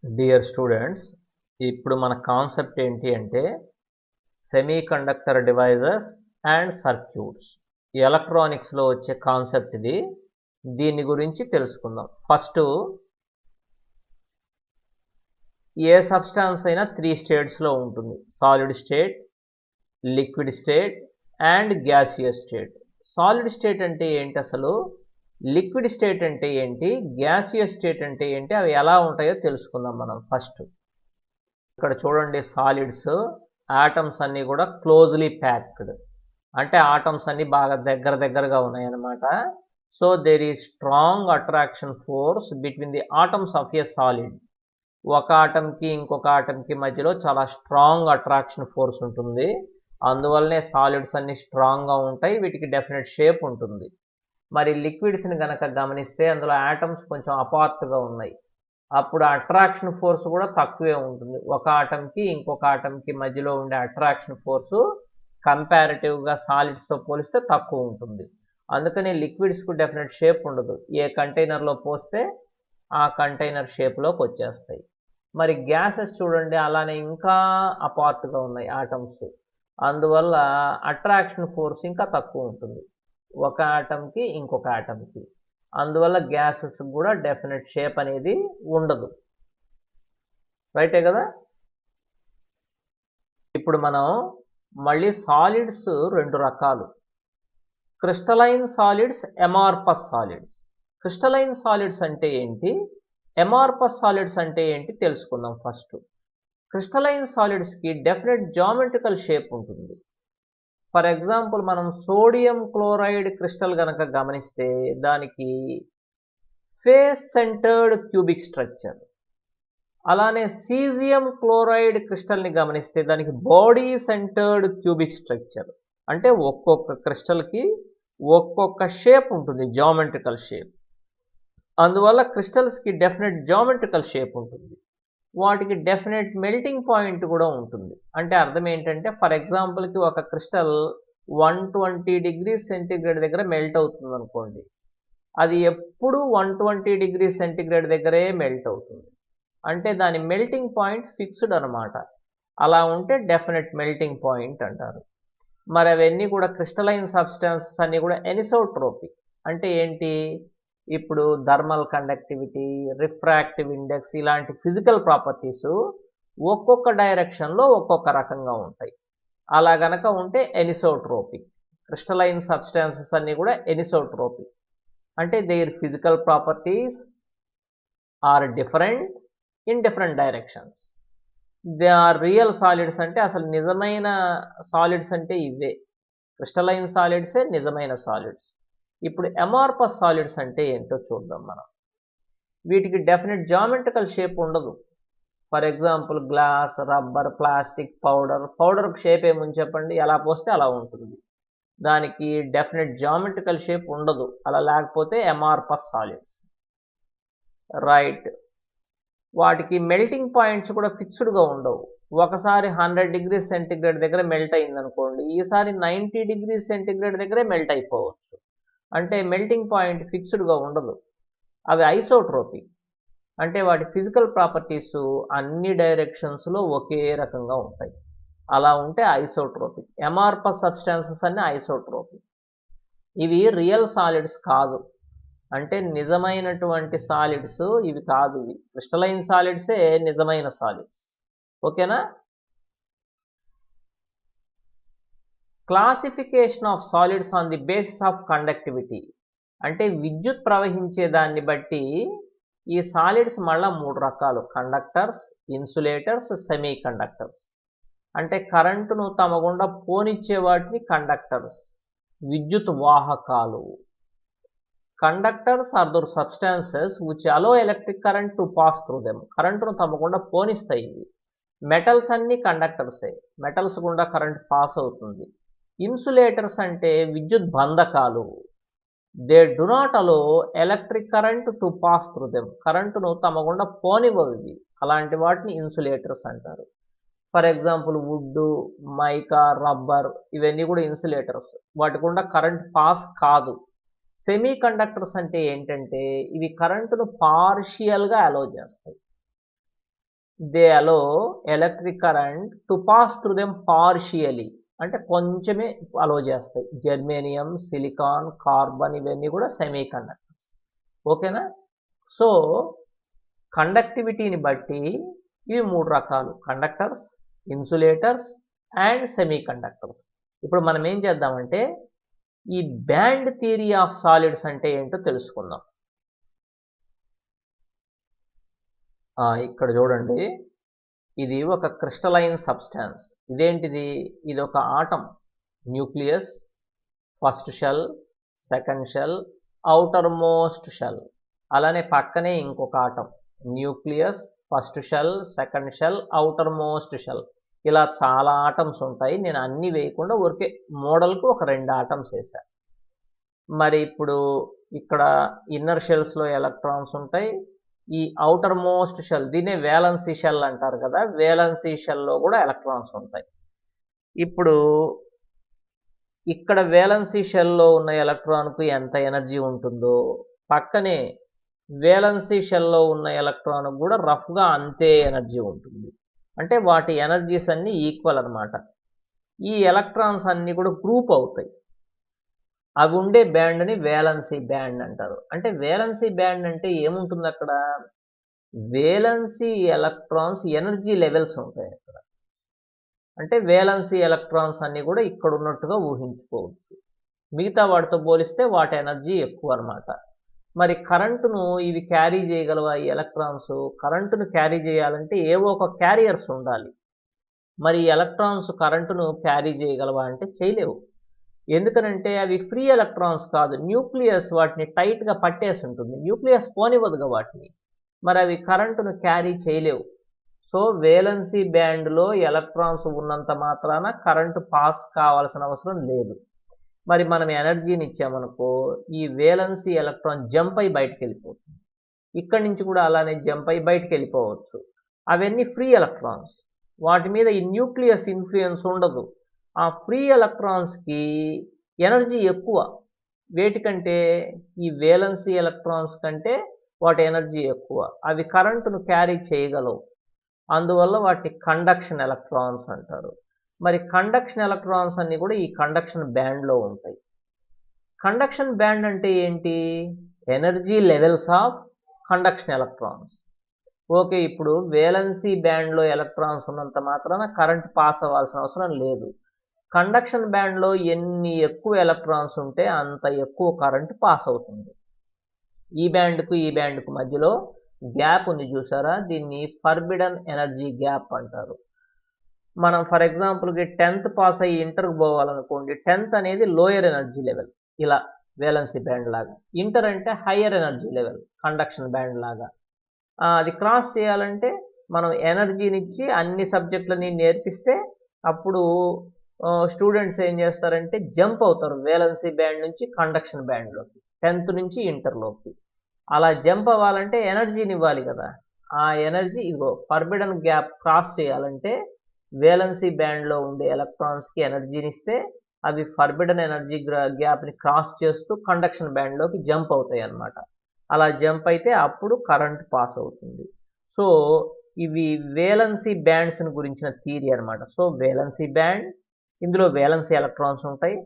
Dear students, ఇప్పుడు మన concept ఏంటి అంటే semiconductor devices and circuits. ఎలక్ట్రానిక్స్లో వచ్చే కాన్సెప్ట్ ఇది. దీని గురించి తెలుసుకుందాం. ఫస్ట్, ఏ సబ్స్టాన్స్ అయినా 3 స్టేట్స్లో ఉంటుంది: solid state, liquid state and gaseous state. Solid state అంటే ఏంటి, అసలు లిక్విడ్ స్టేట్ అంటే ఏంటి, గ్యాసియస్ స్టేట్ అంటే ఏంటి, అవి ఎలా ఉంటాయో తెలుసుకుందాం మనం ఫస్ట్. ఇక్కడ చూడండి, సాలిడ్స్ ఆటమ్స్ అన్నీ కూడా క్లోజ్లీ ప్యాక్డ్, అంటే ఆటమ్స్ అన్నీ బాగా దగ్గరగా ఉన్నాయన్నమాట. So there is strong attraction force between the atoms of a solid. ఒక ఆటంకి ఇంకొక ఆటంకి మధ్యలో చాలా స్ట్రాంగ్ అట్రాక్షన్ ఫోర్స్ ఉంటుంది. అందువల్లనే సాలిడ్స్ అన్ని స్ట్రాంగ్గా ఉంటాయి, వీటికి డెఫినెట్ షేప్ ఉంటుంది. మరి లిక్విడ్స్ని గనక గమనిస్తే అందులో ఆటమ్స్ కొంచెం అపార్ట్గా ఉన్నాయి, అప్పుడు అట్రాక్షన్ ఫోర్స్ కూడా తక్కువే ఉంటుంది. ఒక ఆటంకి ఇంకొక ఆటంకి మధ్యలో ఉండే అట్రాక్షన్ ఫోర్సు కంపారిటివ్గా సాలిడ్స్తో పోలిస్తే తక్కువ ఉంటుంది. అందుకని లిక్విడ్స్కు డెఫినెట్ షేప్ ఉండదు. ఏ కంటైనర్లో పోస్తే ఆ కంటైనర్ షేప్లోకి వచ్చేస్తాయి. మరి గ్యాసెస్ చూడండి, అలానే ఇంకా అపార్ట్గా ఉన్నాయి ఆటమ్స్, అందువల్ల అట్రాక్షన్ ఫోర్స్ ఇంకా తక్కువ ఉంటుంది ఒక ఆటంకి ఇంకొక ఆటంకి. అందువల్ల గ్యాసెస్ కూడా డెఫినెట్ షేప్ అనేది ఉండదు. రైటే కదా. ఇప్పుడు మనం మళ్ళీ సాలిడ్స్ 2 రకాలు: crystalline solids, amorphous solids. Crystalline solids అంటే ఏంటి, అమార్ఫస్ సాలిడ్స్ అంటే ఏంటి తెలుసుకుందాం ఫస్ట్. క్రిస్టలైన్ సాలిడ్స్కి డెఫినెట్ జామెట్రికల్ షేప్ ఉంటుంది. ఫర్ ఎగ్జాంపుల్, మనం సోడియం క్లోరైడ్ క్రిస్టల్ కనుక గమనిస్తే దానికి ఫేస్ సెంటర్డ్ క్యూబిక్ స్ట్రక్చర్. అలానే సీజియం క్లోరైడ్ క్రిస్టల్ని గమనిస్తే దానికి బాడీ సెంటర్డ్ క్యూబిక్ స్ట్రక్చర్. అంటే ఒక్కొక్క క్రిస్టల్కి ఒక్కొక్క షేప్ ఉంటుంది, జామెట్రికల్ షేప్. అందువల్ల క్రిస్టల్స్కి డెఫినెట్ జామెట్రికల్ షేప్ ఉంటుంది, వాటికి డెఫినెట్ మెల్టింగ్ పాయింట్ కూడా ఉంటుంది. అంటే అర్థం ఏంటంటే, ఫర్ ఎగ్జాంపుల్కి ఒక క్రిస్టల్ 120 డిగ్రీస్ సెంటీగ్రేడ్ దగ్గర మెల్ట్ అవుతుంది అనుకోండి, అది ఎప్పుడు 120 డిగ్రీస్ సెంటీగ్రేడ్ దగ్గరే మెల్ట్ అవుతుంది. అంటే దాని మెల్టింగ్ పాయింట్ ఫిక్స్డ్ అనమాట. అలా ఉంటే డెఫినెట్ మెల్టింగ్ పాయింట్ అంటారు. మరి అవన్నీ కూడా క్రిస్టలైన్ సబ్స్టాన్సెస్ అన్నీ కూడా ఎనిసోట్రోపిక్. అంటే ఏంటి, ఇప్పుడు థర్మల్ కండక్టివిటీ, రిఫ్రాక్టివ్ ఇండెక్స్, ఇలాంటి ఫిజికల్ ప్రాపర్టీస్ ఒక్కొక్క డైరెక్షన్లో ఒక్కొక్క రకంగా ఉంటాయి. అలా గనక ఉంటే ఎనిసోట్రోపిక్. క్రిస్టలైన్ సబ్స్టాన్సెస్ అన్నీ కూడా ఎనిసోట్రోపిక్. అంటే their physical properties are different in different directions. They are real solids. అంటే అసలు నిజమైన సాలిడ్స్ అంటే ఇవే, క్రిస్టలైన్ సాలిడ్సే నిజమైన సాలిడ్స్. ఇప్పుడు అమార్ఫస్ సాలిడ్స్ అంటే ఏంటో చూద్దాం మనం. వీటికి డెఫినెట్ జామెట్రికల్ షేప్ ఉండదు. For example, glass, rubber, plastic, పౌడర్కి షేప్ ఏముంది చెప్పండి, ఎలా పోస్తే అలా ఉంటుంది. దానికి డెఫినెట్ జామెట్రికల్ షేప్ ఉండదు. అలా లేకపోతే అమార్ఫస్ సాలిడ్స్. రైట్. వాటికి మెల్టింగ్ పాయింట్స్ కూడా ఫిక్స్డ్గా ఉండవు. ఒకసారి 100 డిగ్రీస్ సెంటీగ్రేడ్ దగ్గర మెల్ట్ అయిందనుకోండి, ఈసారి 90 డిగ్రీస్ సెంటీగ్రేడ్ దగ్గరే మెల్ట్ అయిపోవచ్చు. అంటే మెల్టింగ్ పాయింట్ ఫిక్స్డ్గా ఉండదు. అవి ఐసోట్రోపిక్. అంటే వాటి ఫిజికల్ ప్రాపర్టీస్ అన్ని డైరెక్షన్స్లో ఒకే రకంగా ఉంటాయి. అలా ఉంటే ఐసోట్రోపిక్. అమార్ఫస్ సబ్స్టాన్సెస్ అన్ని ఐసోట్రోపిక్. ఇవి రియల్ సాలిడ్స్ కాదు, అంటే నిజమైనటువంటి సాలిడ్స్ ఇవి కాదు. ఇవి క్రిస్టలైన్ సాలిడ్సే నిజమైన సాలిడ్స్. ఓకేనా. Classification of solids on the basis of conductivity. అంటే విద్యుత్ ప్రవహించే దాన్ని బట్టి ఈ సాలిడ్స్ మళ్ళా 3 రకాలు: కండక్టర్స్, ఇన్సులేటర్స్, సెమీ కండక్టర్స్. అంటే కరెంటును తమ గుండా పోనిచ్చే వాటిని కండక్టర్స్, విద్యుత్ వాహకాలు. Conductors are those substances which allow electric current to pass through them. కరెంటును తమ గుండా పోనిస్తాయి ఇవి. మెటల్స్ అన్ని కండక్టర్సే, మెటల్స్ గుండా కరెంట్ పాస్ అవుతుంది. ఇన్సులేటర్స్ అంటే విద్యుత్ బంధకాలు. They do not allow electric current to pass through them. కరెంటును తమ గుండా పోనివ్వవు ఇవి. అలాంటి వాటిని ఇన్సులేటర్స్ అంటారు. For example, wood, mica, rubber, ఇవన్నీ కూడా ఇన్సులేటర్స్. వాటి గుండా కరెంట్ పాస్ కాదు. సెమీ కండక్టర్స్ అంటే ఏంటంటే ఇవి కరెంటును పార్షియల్గా అలో చేస్తాయి. They allow electric current to pass through them partially, అంటే కొంచెమే అలో చేస్తాయి. జర్మేనియం, సిలికాన్, కార్బన్ ఇవన్నీ కూడా సెమీ కండక్టర్స్. ఓకేనా? సో కండక్టివిటీని బట్టి ఇవి 3 రకాలు: conductors, insulators and semiconductors. ఇప్పుడు మనం ఏం చేద్దామంటే ఈ బ్యాండ్ థియరీ ఆఫ్ సాలిడ్స్ అంటే ఏంటో తెలుసుకుందాం. ఇక్కడ చూడండి, ఇది ఒక క్రిస్టలైన్ సబ్స్టాన్స్. ఇదేంటిది? ఇది ఒక atom. Nucleus, first shell, second shell, outermost shell. అలానే పక్కనే ఇంకొక atom. Nucleus, first shell, second shell, outermost shell. ఇలా చాలా ఆటమ్స్ ఉంటాయి. నేను అన్ని వేయకుండా ఊరికే మోడల్కు ఒక 2 ఆటమ్స్ వేశాను. మరి ఇప్పుడు ఇక్కడ ఇన్నర్ షెల్స్లో ఎలక్ట్రాన్స్ ఉంటాయి. ఈ ఔటర్ మోస్ట్ షెల్, దీన్నే వేలెన్సీ షెల్ అంటారు కదా, వేలెన్సీ షెల్లో కూడా ఎలక్ట్రాన్స్ ఉంటాయి. ఇప్పుడు ఇక్కడ వేలెన్సీ షెల్లో ఉన్న ఎలక్ట్రాన్కు ఎంత ఎనర్జీ ఉంటుందో పక్కనే వేలెన్సీ షెల్లో ఉన్న ఎలక్ట్రాన్కు కూడా రఫ్గా అంతే ఎనర్జీ ఉంటుంది. అంటే వాటి ఎనర్జీస్ అన్నీ ఈక్వల్ అన్నమాట. ఈ ఎలక్ట్రాన్స్ అన్నీ కూడా గ్రూప్ అవుతాయి. అవి ఉండే బ్యాండ్ని వేలెన్సీ బ్యాండ్ అంటారు. అంటే వేలెన్సీ బ్యాండ్ అంటే ఏముంటుంది అక్కడ? వేలెన్సీ ఎలక్ట్రాన్స్ ఎనర్జీ లెవెల్స్ ఉంటాయి అక్కడ. అంటే వేలెన్సీ ఎలక్ట్రాన్స్ అన్నీ కూడా ఇక్కడ ఉన్నట్టుగా ఊహించుకోవచ్చు. మిగతా వాటితో పోలిస్తే వాటి ఎనర్జీ ఎక్కువ అన్నమాట. మరి కరెంటును ఇవి క్యారీ చేయగలవా? ఈ ఎలక్ట్రాన్స్ కరెంటును క్యారీ చేయాలంటే ఏవో ఒక క్యారియర్స్ ఉండాలి. మరి ఈ ఎలక్ట్రాన్స్ కరెంటును క్యారీ చేయగలవా అంటే చేయలేవు. ఎందుకనంటే అవి ఫ్రీ ఎలక్ట్రాన్స్ కాదు. న్యూక్లియస్ వాటిని టైట్గా పట్టేసి ఉంటుంది. న్యూక్లియస్ పోనివ్వదుగా వాటిని. మరి అవి కరెంటును క్యారీ చేయలేవు. సో వేలెన్సీ బ్యాండ్లో ఎలక్ట్రాన్స్ ఉన్నంత మాత్రాన కరెంటు పాస్ కావాల్సిన అవసరం లేదు. మరి మనం ఎనర్జీని ఇచ్చామనుకో, ఈ వేలెన్సీ ఎలక్ట్రాన్ జంప్ అయి బయటకు వెళ్ళిపోతుంది. ఇక్కడి నుంచి కూడా అలానే జంప్ అయి బయటకు వెళ్ళిపోవచ్చు. అవన్నీ ఫ్రీ ఎలక్ట్రాన్స్. వాటి మీద ఈ న్యూక్లియస్ ఇన్ఫ్లుయెన్స్ ఉండదు. ఆ ఫ్రీ ఎలక్ట్రాన్స్కి ఎనర్జీ ఎక్కువ. వేటికంటే? ఈ వేలెన్సీ ఎలక్ట్రాన్స్ కంటే వాటి ఎనర్జీ ఎక్కువ. అవి కరెంటును క్యారీ చేయగలవు. అందువల్ల వాటిని కండక్షన్ ఎలక్ట్రాన్స్ అంటారు. మరి కండక్షన్ ఎలక్ట్రాన్స్ అన్నీ కూడా ఈ కండక్షన్ బ్యాండ్లో ఉంటాయి. కండక్షన్ బ్యాండ్ అంటే ఏంటి? Energy levels of conduction electrons. Okay, ఇప్పుడు వేలెన్సీ బ్యాండ్లో ఎలక్ట్రాన్స్ ఉన్నంత మాత్రాన కరెంట్ పాస్ అవ్వాల్సిన అవసరం లేదు. కండక్షన్ బ్యాండ్లో ఎన్ని ఎక్కువ ఎలక్ట్రాన్స్ ఉంటే అంత ఎక్కువ కరెంట్ పాస్ అవుతుంది. ఈ బ్యాండ్కు మధ్యలో గ్యాప్ ఉంది చూసారా, దీన్ని ఫర్బిడన్ ఎనర్జీ గ్యాప్ అంటారు. మనం ఫర్ ఎగ్జాంపుల్కి 10th పాస్ అయ్యి ఇంటర్కి పోవాలనుకోండి, 10th అనేది లోయర్ ఎనర్జీ లెవెల్, ఇలా వేలెన్సీ బ్యాండ్ లాగా. ఇంటర్ అంటే higher energy level, conduction band లాగా. అది క్రాస్ చేయాలంటే మనం ఎనర్జీనిచ్చి అన్ని సబ్జెక్టులని నేర్పిస్తే అప్పుడు స్టూడెంట్స్ ఏం చేస్తారంటే జంప్ అవుతారు వేలెన్సీ బ్యాండ్ నుంచి కండక్షన్ బ్యాండ్లోకి, 10th నుంచి ఇంటర్లోకి. అలా జంప్ అవ్వాలంటే ఎనర్జీని ఇవ్వాలి కదా. ఆ ఎనర్జీ ఇదిగో ఫర్బిడన్ గ్యాప్ క్రాస్ చేయాలంటే వేలెన్సీ బ్యాండ్లో ఉండే ఎలక్ట్రాన్స్కి ఎనర్జీని ఇస్తే అవి ఫర్బిడన్ ఎనర్జీ గ్యాప్ని క్రాస్ చేస్తూ కండక్షన్ బ్యాండ్లోకి జంప్ అవుతాయి అన్నమాట. అలా జంప్ అయితే అప్పుడు కరెంట్ పాస్ అవుతుంది. సో ఇవి వేలెన్సీ బ్యాండ్స్ని గురించిన థియరీ అనమాట. సో వేలెన్సీ బ్యాండ్, ఇందులో వేలెన్సీ ఎలక్ట్రాన్స్ ఉంటాయి.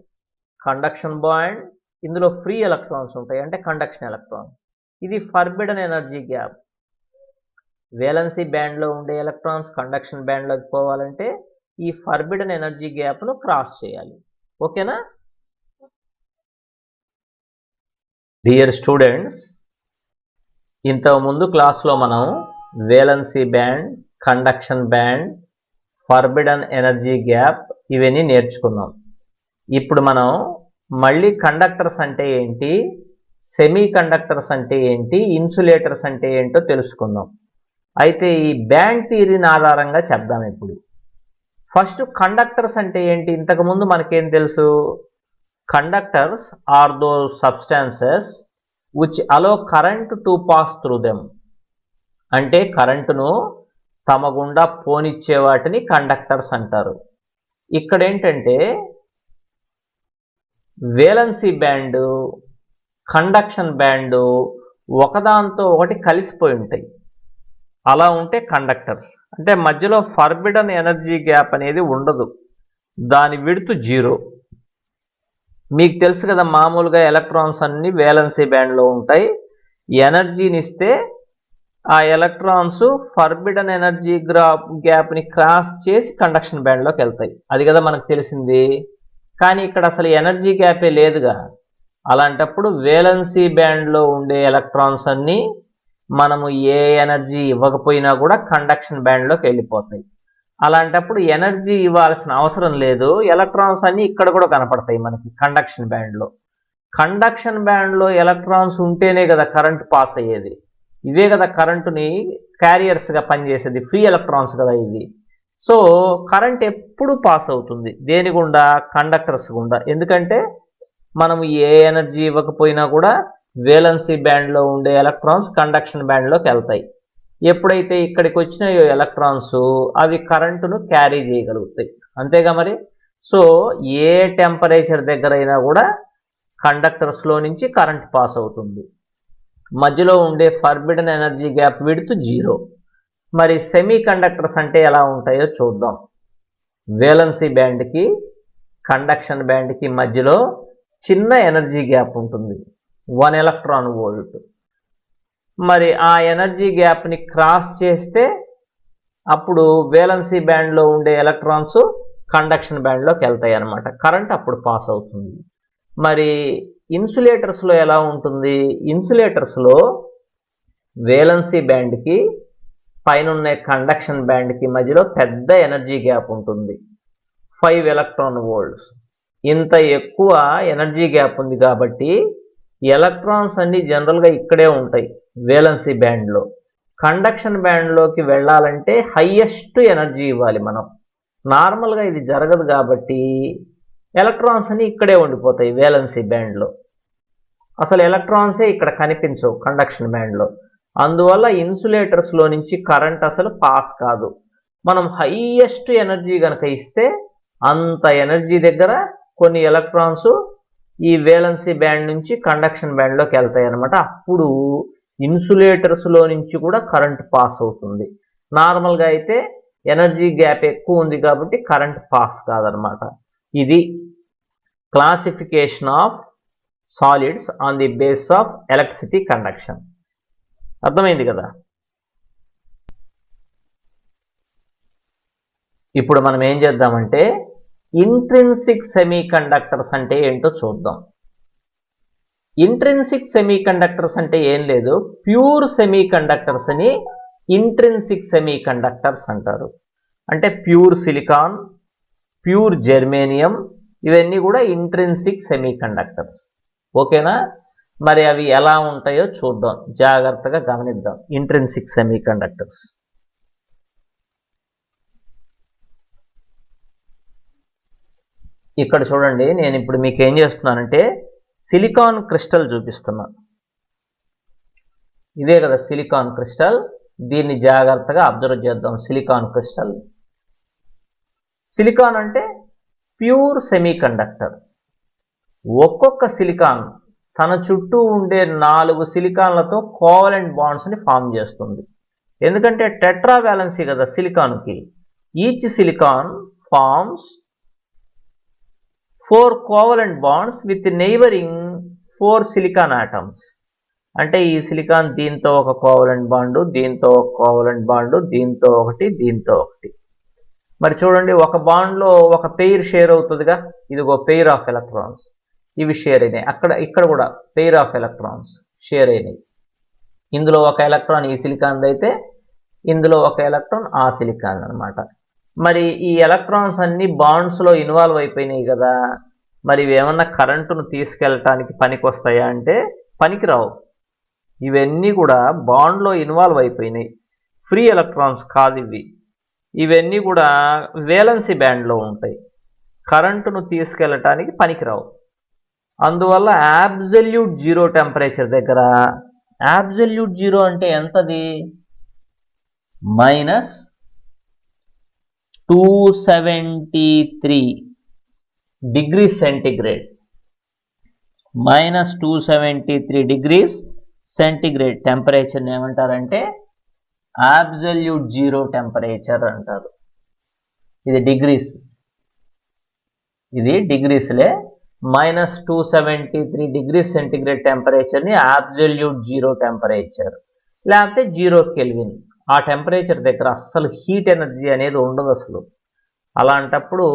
కండక్షన్ బ్యాండ్, ఇందులో ఫ్రీ ఎలక్ట్రాన్స్ ఉంటాయి, అంటే కండక్షన్ ఎలక్ట్రాన్స్. ఇది ఫర్బిడన్ ఎనర్జీ గ్యాప్. వేలెన్సీ బ్యాండ్లో ఉండే ఎలక్ట్రాన్స్ కండక్షన్ బ్యాండ్లోకి పోవాలంటే ఈ ఫర్బిడన్ ఎనర్జీ గ్యాప్ను క్రాస్ చేయాలి. ఓకేనా? డియర్ స్టూడెంట్స్, ఇంతకుముందు క్లాస్లో మనం valency band, conduction band, forbidden energy gap ఇవన్నీ నేర్చుకున్నాం. ఇప్పుడు మనం మళ్ళీ కండక్టర్స్ అంటే ఏంటి, సెమీ కండక్టర్స్ అంటే ఏంటి, ఇన్సులేటర్స్ అంటే ఏంటో తెలుసుకుందాం. అయితే ఈ బ్యాండ్ థియరీని ఆధారంగా చెప్దాం. ఇప్పుడు ఫస్ట్ కండక్టర్స్ అంటే ఏంటి? ఇంతకుముందు మనకేం తెలుసు? Conductors are those substances which allow current to pass through them. అంటే కరెంటును తమ గుండా పోనిచ్చే వాటిని కండక్టర్స్ అంటారు. ఇక్కడ ఏంటంటే వేలెన్సీ బ్యాండ్, కండక్షన్ బ్యాండ్ ఒకదాంతో ఒకటి కలిసిపోయి ఉంటాయి. అలా ఉంటే కండక్టర్స్. అంటే మధ్యలో ఫర్బిడన్ ఎనర్జీ గ్యాప్ అనేది ఉండదు, దాని విడ్త్ 0. మీకు తెలుసు కదా, మామూలుగా ఎలక్ట్రాన్స్ అన్ని వేలెన్సీ బ్యాండ్లో ఉంటాయి. ఎనర్జీని ఇస్తే ఆ ఎలక్ట్రాన్స్ ఫర్బిడన్ ఎనర్జీ గ్యాప్ని క్రాస్ చేసి కండక్షన్ బ్యాండ్లోకి వెళ్తాయి. అది కదా మనకు తెలిసింది. కానీ ఇక్కడ అసలు ఎనర్జీ గ్యాపే లేదుగా. అలాంటప్పుడు వేలెన్సీ బ్యాండ్లో ఉండే ఎలక్ట్రాన్స్ అన్నీ మనము ఏ ఎనర్జీ ఇవ్వకపోయినా కూడా కండక్షన్ బ్యాండ్లోకి వెళ్ళిపోతాయి. అలాంటప్పుడు ఎనర్జీ ఇవ్వాల్సిన అవసరం లేదు, ఎలక్ట్రాన్స్ అన్నీ ఇక్కడ కూడా కనపడతాయి మనకి కండక్షన్ బ్యాండ్లో. కండక్షన్ బ్యాండ్లో ఎలక్ట్రాన్స్ ఉంటేనే కదా కరెంట్ పాస్ అయ్యేది. ఇవే కదా కరెంటుని క్యారియర్స్గా పనిచేసేది, ఫ్రీ ఎలక్ట్రాన్స్ కదా ఇవి. సో కరెంట్ ఎప్పుడు పాస్ అవుతుంది దేని గుండా? కండక్టర్స్ గుండా. ఎందుకంటే మనం ఏ ఎనర్జీ ఇవ్వకపోయినా కూడా వేలెన్సీ బ్యాండ్లో ఉండే ఎలక్ట్రాన్స్ కండక్షన్ బ్యాండ్లోకి వెళ్తాయి. ఎప్పుడైతే ఇక్కడికి వచ్చిన ఎలక్ట్రాన్స్ అవి కరెంటును క్యారీ చేయగలుగుతాయి, అంతేగా మరి. సో ఏ టెంపరేచర్ దగ్గర అయినా కూడా కండక్టర్స్లో నుంచి కరెంట్ పాస్ అవుతుంది. మధ్యలో ఉండే ఫర్బిడన్ ఎనర్జీ గ్యాప్ విడ్త్ 0. మరి సెమీ కండక్టర్స్ అంటే ఎలా ఉంటాయో చూద్దాం. వేలెన్సీ బ్యాండ్కి కండక్షన్ బ్యాండ్కి మధ్యలో చిన్న ఎనర్జీ గ్యాప్ ఉంటుంది, 1 ఎలక్ట్రాన్ వోల్ట్. మరి ఆ ఎనర్జీ గ్యాప్ని క్రాస్ చేస్తే అప్పుడు వేలెన్సీ బ్యాండ్లో ఉండే ఎలక్ట్రాన్స్ కండక్షన్ బ్యాండ్లోకి వెళ్తాయి అన్నమాట, కరెంట్ అప్పుడు పాస్ అవుతుంది. మరి ఇన్సులేటర్స్లో ఎలా ఉంటుంది? ఇన్సులేటర్స్లో వేలెన్సీ బ్యాండ్కి పైన ఉన్న కండక్షన్ బ్యాండ్కి మధ్యలో పెద్ద ఎనర్జీ గ్యాప్ ఉంటుంది, 5 ఎలక్ట్రాన్ వోల్ట్స్. ఇంత ఎక్కువ ఎనర్జీ గ్యాప్ ఉంది కాబట్టి ఎలక్ట్రాన్స్ అన్నీ జనరల్గా ఇక్కడే ఉంటాయి వేలెన్సీ బ్యాండ్లో. కండక్షన్ బ్యాండ్లోకి వెళ్ళాలంటే హైయెస్ట్ ఎనర్జీ ఇవ్వాలి మనం. నార్మల్గా ఇది జరగదు కాబట్టి ఎలక్ట్రాన్స్ అన్నీ ఇక్కడే ఉండిపోతాయి వేలెన్సీ బ్యాండ్లో. అసలు ఎలక్ట్రాన్సే ఇక్కడ కనిపించవు కండక్షన్ బ్యాండ్లో. అందువల్ల ఇన్సులేటర్స్లో నుంచి కరెంట్ అసలు పాస్ కాదు. మనం హైయెస్ట్ ఎనర్జీ కనుక ఇస్తే అంత ఎనర్జీ దగ్గర కొన్ని ఎలక్ట్రాన్స్ ఈ వేలెన్సీ బ్యాండ్ నుంచి కండక్షన్ బ్యాండ్లోకి వెళ్తాయి అన్నమాట. అప్పుడు ఇన్సులేటర్స్లో నుంచి కూడా కరెంట్ పాస్ అవుతుంది. నార్మల్గా అయితే ఎనర్జీ గ్యాప్ ఎక్కువ ఉంది కాబట్టి కరెంట్ పాస్ కాదనమాట. ఇది classification of solids on the base of electricity conduction. అర్థమైంది కదా. ఇప్పుడు మనం ఏం చేద్దామంటే ఇంట్రిన్సిక్ సెమీ కండక్టర్స్ అంటే ఏంటో చూద్దాం. ఇంట్రిన్సిక్ సెమీ కండక్టర్స్ అంటే ఏం లేదు, ప్యూర్ సెమీ కండక్టర్స్ అని ఇంట్రిన్సిక్ సెమీ కండక్టర్స్ అంటారు. అంటే ప్యూర్ సిలికాన్, ప్యూర్ జెర్మేనియం, ఇవన్నీ కూడా ఇంట్రిన్సిక్ సెమీ కండక్టర్స్. ఓకేనా? మరి అవి ఎలా ఉంటాయో చూద్దాం, జాగ్రత్తగా గమనిద్దాం. ఇంట్రిన్సిక్ సెమీ కండక్టర్స్ ఇక్కడ చూడండి. నేను ఇప్పుడు మీకు ఏం చేస్తున్నానంటే సిలికాన్ క్రిస్టల్ చూపిస్తున్నాను. ఇదే కదా సిలికాన్ క్రిస్టల్, దీన్ని జాగ్రత్తగా అబ్జర్వ్ చేద్దాం. సిలికాన్ క్రిస్టల్, సిలికాన్ అంటే ప్యూర్ సెమీ కండక్టర్. ఒక్కొక్క సిలికాన్ తన చుట్టూ ఉండే 4 సిలికాన్లతో కోవలెంట్ బాండ్స్ని ఫామ్ చేస్తుంది. ఎందుకంటే టెట్రా వ్యాలెన్సీ కదా సిలికాన్కి. Each silicon forms 4 covalent bonds with neighbouring 4 silicon atoms. అంటే ఈ సిలికాన్ దీంతో ఒక కోవలెంట్ బాండు, దీంతో ఒక కోవలెంట్ బాండు, దీంతో ఒకటి, దీంతో ఒకటి. మరి చూడండి, ఒక బాండ్లో ఒక పెయిర్ షేర్ అవుతుందిగా, ఇదిగో పెయిర్ ఆఫ్ ఎలక్ట్రాన్స్, ఇవి షేర్ అయినాయి. ఇక్కడ కూడా పెయిర్ ఆఫ్ ఎలక్ట్రాన్స్ షేర్ అయినాయి. ఇందులో ఒక ఎలక్ట్రాన్ ఈ సిలికాన్ అయితే ఇందులో ఒక ఎలక్ట్రాన్ ఆ సిలికాన్ అనమాట. మరి ఈ ఎలక్ట్రాన్స్ అన్ని బాండ్స్లో ఇన్వాల్వ్ అయిపోయినాయి కదా, మరి ఇవి ఏమన్నా కరెంటును తీసుకెళ్ళటానికి పనికి వస్తాయా అంటే పనికిరావు. ఇవన్నీ కూడా బాండ్లో ఇన్వాల్వ్ అయిపోయినాయి, ఫ్రీ ఎలక్ట్రాన్స్ కాదు ఇవి. ఇవన్నీ కూడా వేలెన్సీ బ్యాండ్లో ఉంటాయి, కరెంటును తీసుకెళ్ళటానికి పనికిరావు. అందువల్ల అబ్సల్యూట్ జీరో టెంపరేచర్ దగ్గర, అబ్సల్యూట్ జీరో అంటే ఎంతది? -273 డిగ్రీ సెంటిగ్రేడ్. -273 డిగ్రీస్ సెంటిగ్రేడ్ టెంపరేచర్ని ఏమంటారంటే అబ్సల్యూట్ జీరో టెంపరేచర్ అంటారు. ఇది డిగ్రీస్, ఇది డిగ్రీస్లే. -273 డిగ్రీస్ సెంటిగ్రేడ్ టెంపరేచర్ని అబ్సల్యూట్ జీరో టెంపరేచర్, లేకపోతే 0 కెల్విన్. ఆ టెంపరేచర్ దగ్గర అస్సలు హీట్ ఎనర్జీ అనేది ఉండదు అసలు. అలాంటప్పుడు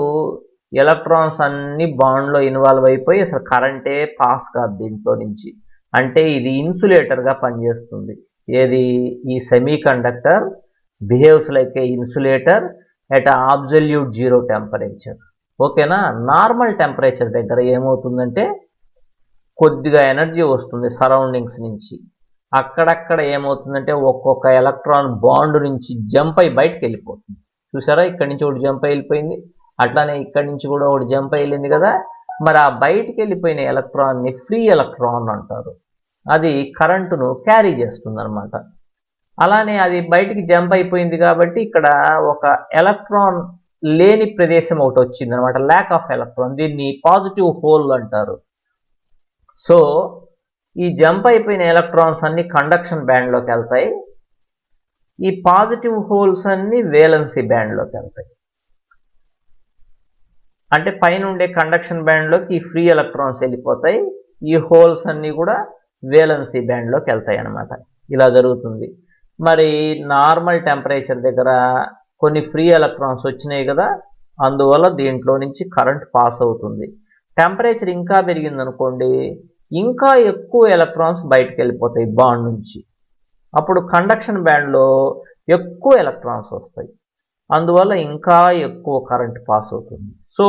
ఎలక్ట్రాన్స్ అన్ని బాండ్లో ఇన్వాల్వ్ అయిపోయి అసలు కరెంటే పాస్ కాదు దీంట్లో నుంచి. అంటే ఇది ఇన్సులేటర్గా పనిచేస్తుంది. ఏది? ఈ semi conductor behaves like A insulator at absolute zero temperature. ఓకేనా? నార్మల్ టెంపరేచర్ దగ్గర ఏమవుతుందంటే కొద్దిగా ఎనర్జీ వస్తుంది సరౌండింగ్స్ నుంచి. అక్కడక్కడ ఏమవుతుందంటే ఒక్కొక్క ఎలక్ట్రాన్ బాండ్ నుంచి జంప్ అయి బయటకు వెళ్ళిపోతుంది. చూసారా? ఇక్కడి నుంచి ఒకటి జంప్ అయిపోయింది, అట్లానే ఇక్కడి నుంచి కూడా ఒకటి జంప్ అయ్యింది కదా. మరి ఆ బయటికి వెళ్ళిపోయిన ఎలక్ట్రాన్ని ఫ్రీ ఎలక్ట్రాన్ అంటారు. అది కరెంటును క్యారీ చేస్తుంది అనమాట. అలానే అది బయటికి జంప్ అయిపోయింది కాబట్టి ఇక్కడ ఒక ఎలక్ట్రాన్ లేని ప్రదేశం ఒకటి వచ్చింది అనమాట, ల్యాక్ ఆఫ్ ఎలక్ట్రాన్. దీన్ని పాజిటివ్ హోల్ అంటారు. సో ఈ జంప్ అయిపోయిన ఎలక్ట్రాన్స్ అన్ని కండక్షన్ బ్యాండ్లోకి వెళ్తాయి. ఈ పాజిటివ్ హోల్స్ అన్ని వేలెన్సీ బ్యాండ్లోకి వెళ్తాయి. అంటే పైన ఉండే కండక్షన్ బ్యాండ్లోకి ఈ ఫ్రీ ఎలక్ట్రాన్స్ వెళ్ళిపోతాయి, ఈ హోల్స్ అన్నీ కూడా వేలెన్సీ బ్యాండ్లోకి వెళ్తాయి అన్నమాట. ఇలా జరుగుతుంది. మరి నార్మల్ టెంపరేచర్ దగ్గర కొన్ని ఫ్రీ ఎలక్ట్రాన్స్ వచ్చినాయి కదా, అందువల్ల దీంట్లో నుంచి కరెంట్ పాస్ అవుతుంది. టెంపరేచర్ ఇంకా పెరిగిందనుకోండి, ఇంకా ఎక్కువ ఎలక్ట్రాన్స్ బయటకు వెళ్ళిపోతాయి బాండ్ నుంచి. అప్పుడు కండక్షన్ బ్యాండ్లో ఎక్కువ ఎలక్ట్రాన్స్ వస్తాయి, అందువల్ల ఇంకా ఎక్కువ కరెంట్ పాస్ అవుతుంది. సో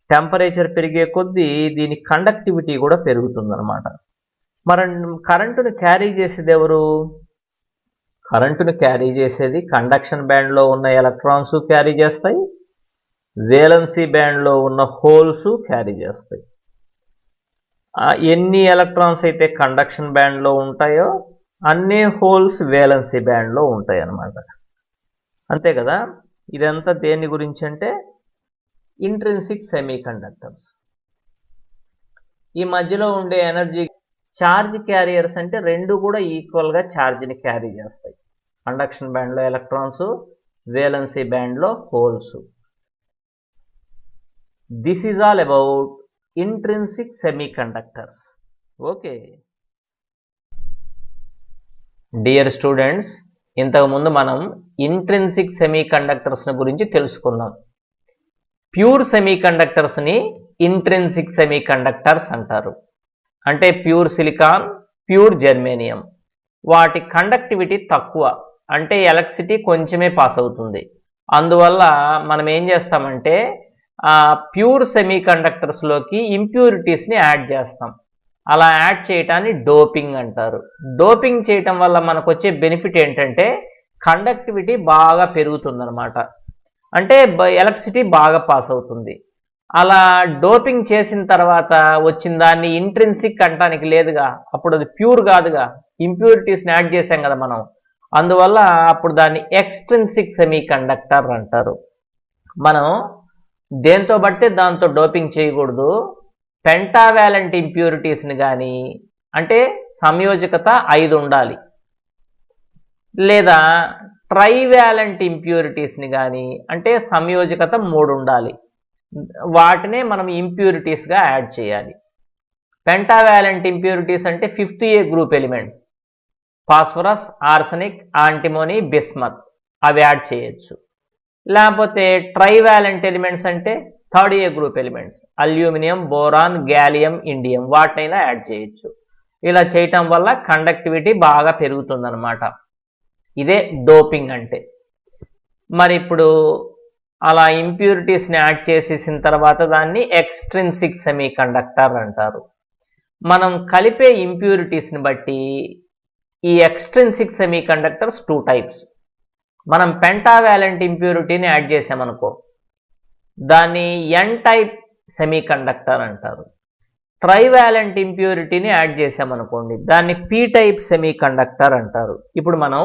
టెంపరేచర్ పెరిగే కొద్దీ దీని కండక్టివిటీ కూడా పెరుగుతుంది అనమాట. మరి కరెంటును క్యారీ చేసేది ఎవరు? కరెంటును క్యారీ చేసేది కండక్షన్ బ్యాండ్లో ఉన్న ఎలక్ట్రాన్స్ క్యారీ చేస్తాయి, వేలెన్సీ బ్యాండ్లో ఉన్న హోల్స్ క్యారీ చేస్తాయి. ఎన్ని ఎలక్ట్రాన్స్ అయితే కండక్షన్ బ్యాండ్లో ఉంటాయో అన్ని హోల్స్ వేలెన్సీ బ్యాండ్లో ఉంటాయి అన్నమాట. అంతే కదా. ఇదంతా దేని గురించి అంటే ఇంట్రిన్సిక్ సెమీ కండక్టర్స్. ఈ మధ్యలో ఉండే ఎనర్జీ ఛార్జ్ క్యారియర్స్ అంటే రెండు కూడా ఈక్వల్గా ఛార్జ్ని క్యారీ చేస్తాయి. కండక్షన్ బ్యాండ్లో ఎలక్ట్రాన్స్, వేలెన్సీ బ్యాండ్లో holes. This is all about intrinsic semiconductors. Okay dear students, ఇంతకుముందు మనం ఇంట్రిన్సిక్ సెమీ కండక్టర్స్ గురించి తెలుసుకున్నాం. ప్యూర్ సెమీ కండక్టర్స్ని ఇంట్రిన్సిక్ సెమీ కండక్టర్స్ అంటారు. అంటే ప్యూర్ సిలికాన్, ప్యూర్ జర్మేనియం. వాటి కండక్టివిటీ తక్కువ, అంటే ఎలక్ట్రిసిటీ కొంచెమే పాస్ అవుతుంది. అందువల్ల మనం ఏం చేస్తామంటే ప్యూర్ సెమీ కండక్టర్స్లోకి ఇంప్యూరిటీస్ని యాడ్ చేస్తాం. అలా యాడ్ చేయటాన్ని డోపింగ్ అంటారు. డోపింగ్ చేయటం వల్ల మనకు వచ్చే బెనిఫిట్ ఏంటంటే కండక్టివిటీ బాగా పెరుగుతుందన్నమాట. అంటే ఎలక్ట్రిసిటీ బాగా పాస్ అవుతుంది. అలా డోపింగ్ చేసిన తర్వాత వచ్చిన దాన్ని ఇంట్రిన్సిక్ అంటానికి లేదుగా, అప్పుడు అది ప్యూర్ కాదుగా, ఇంప్యూరిటీస్ని యాడ్ చేసాం కదా మనం. అందువల్ల అప్పుడు దాన్ని ఎక్స్ట్రిన్సిక్ సెమీ కండక్టర్ అంటారు. మనం దేంతో బట్టి దాంతో డోపింగ్ చేయకూడదు. పెంటావాలెంట్ ఇంప్యూరిటీస్ని కానీ, అంటే సంయోజకత 5 ఉండాలి, లేదా ట్రైవాలెంట్ ఇంప్యూరిటీస్ని కానీ, అంటే సంయోజకత 3 ఉండాలి. వాటినే మనం ఇంప్యూరిటీస్గా యాడ్ చేయాలి. పెంటావాలెంట్ ఇంప్యూరిటీస్ అంటే 5th A group elements, phosphorus, arsenic, antimony, bismuth, అవి యాడ్ చేయొచ్చు. లేకపోతే ట్రైవాలెంట్ ఎలిమెంట్స్ అంటే 3rd A group elements, aluminium, boron, gallium, indium, వాటినైనా యాడ్ చేయొచ్చు. ఇలా చేయటం వల్ల కండక్టివిటీ బాగా పెరుగుతుందన్నమాట. ఇదే డోపింగ్ అంటే. మరి ఇప్పుడు అలా ఇంప్యూరిటీస్ని యాడ్ చేసేసిన తర్వాత దాన్ని ఎక్స్ట్రిన్సిక్ సెమీ కండక్టర్ అంటారు. మనం కలిపే ఇంప్యూరిటీస్ని బట్టి ఈ ఎక్స్ట్రిన్సిక్ సెమీ కండక్టర్స్ 2 టైప్స్. మనం పెంటావాలెంట్ ఇంప్యూరిటీని యాడ్ చేసామనుకో, దాన్ని ఎన్ టైప్ సెమీ కండక్టర్ అంటారు. ట్రైవాలెంట్ ఇంప్యూరిటీని యాడ్ చేసామనుకోండి, దాన్ని పీ టైప్ సెమీ కండక్టర్ అంటారు. ఇప్పుడు మనం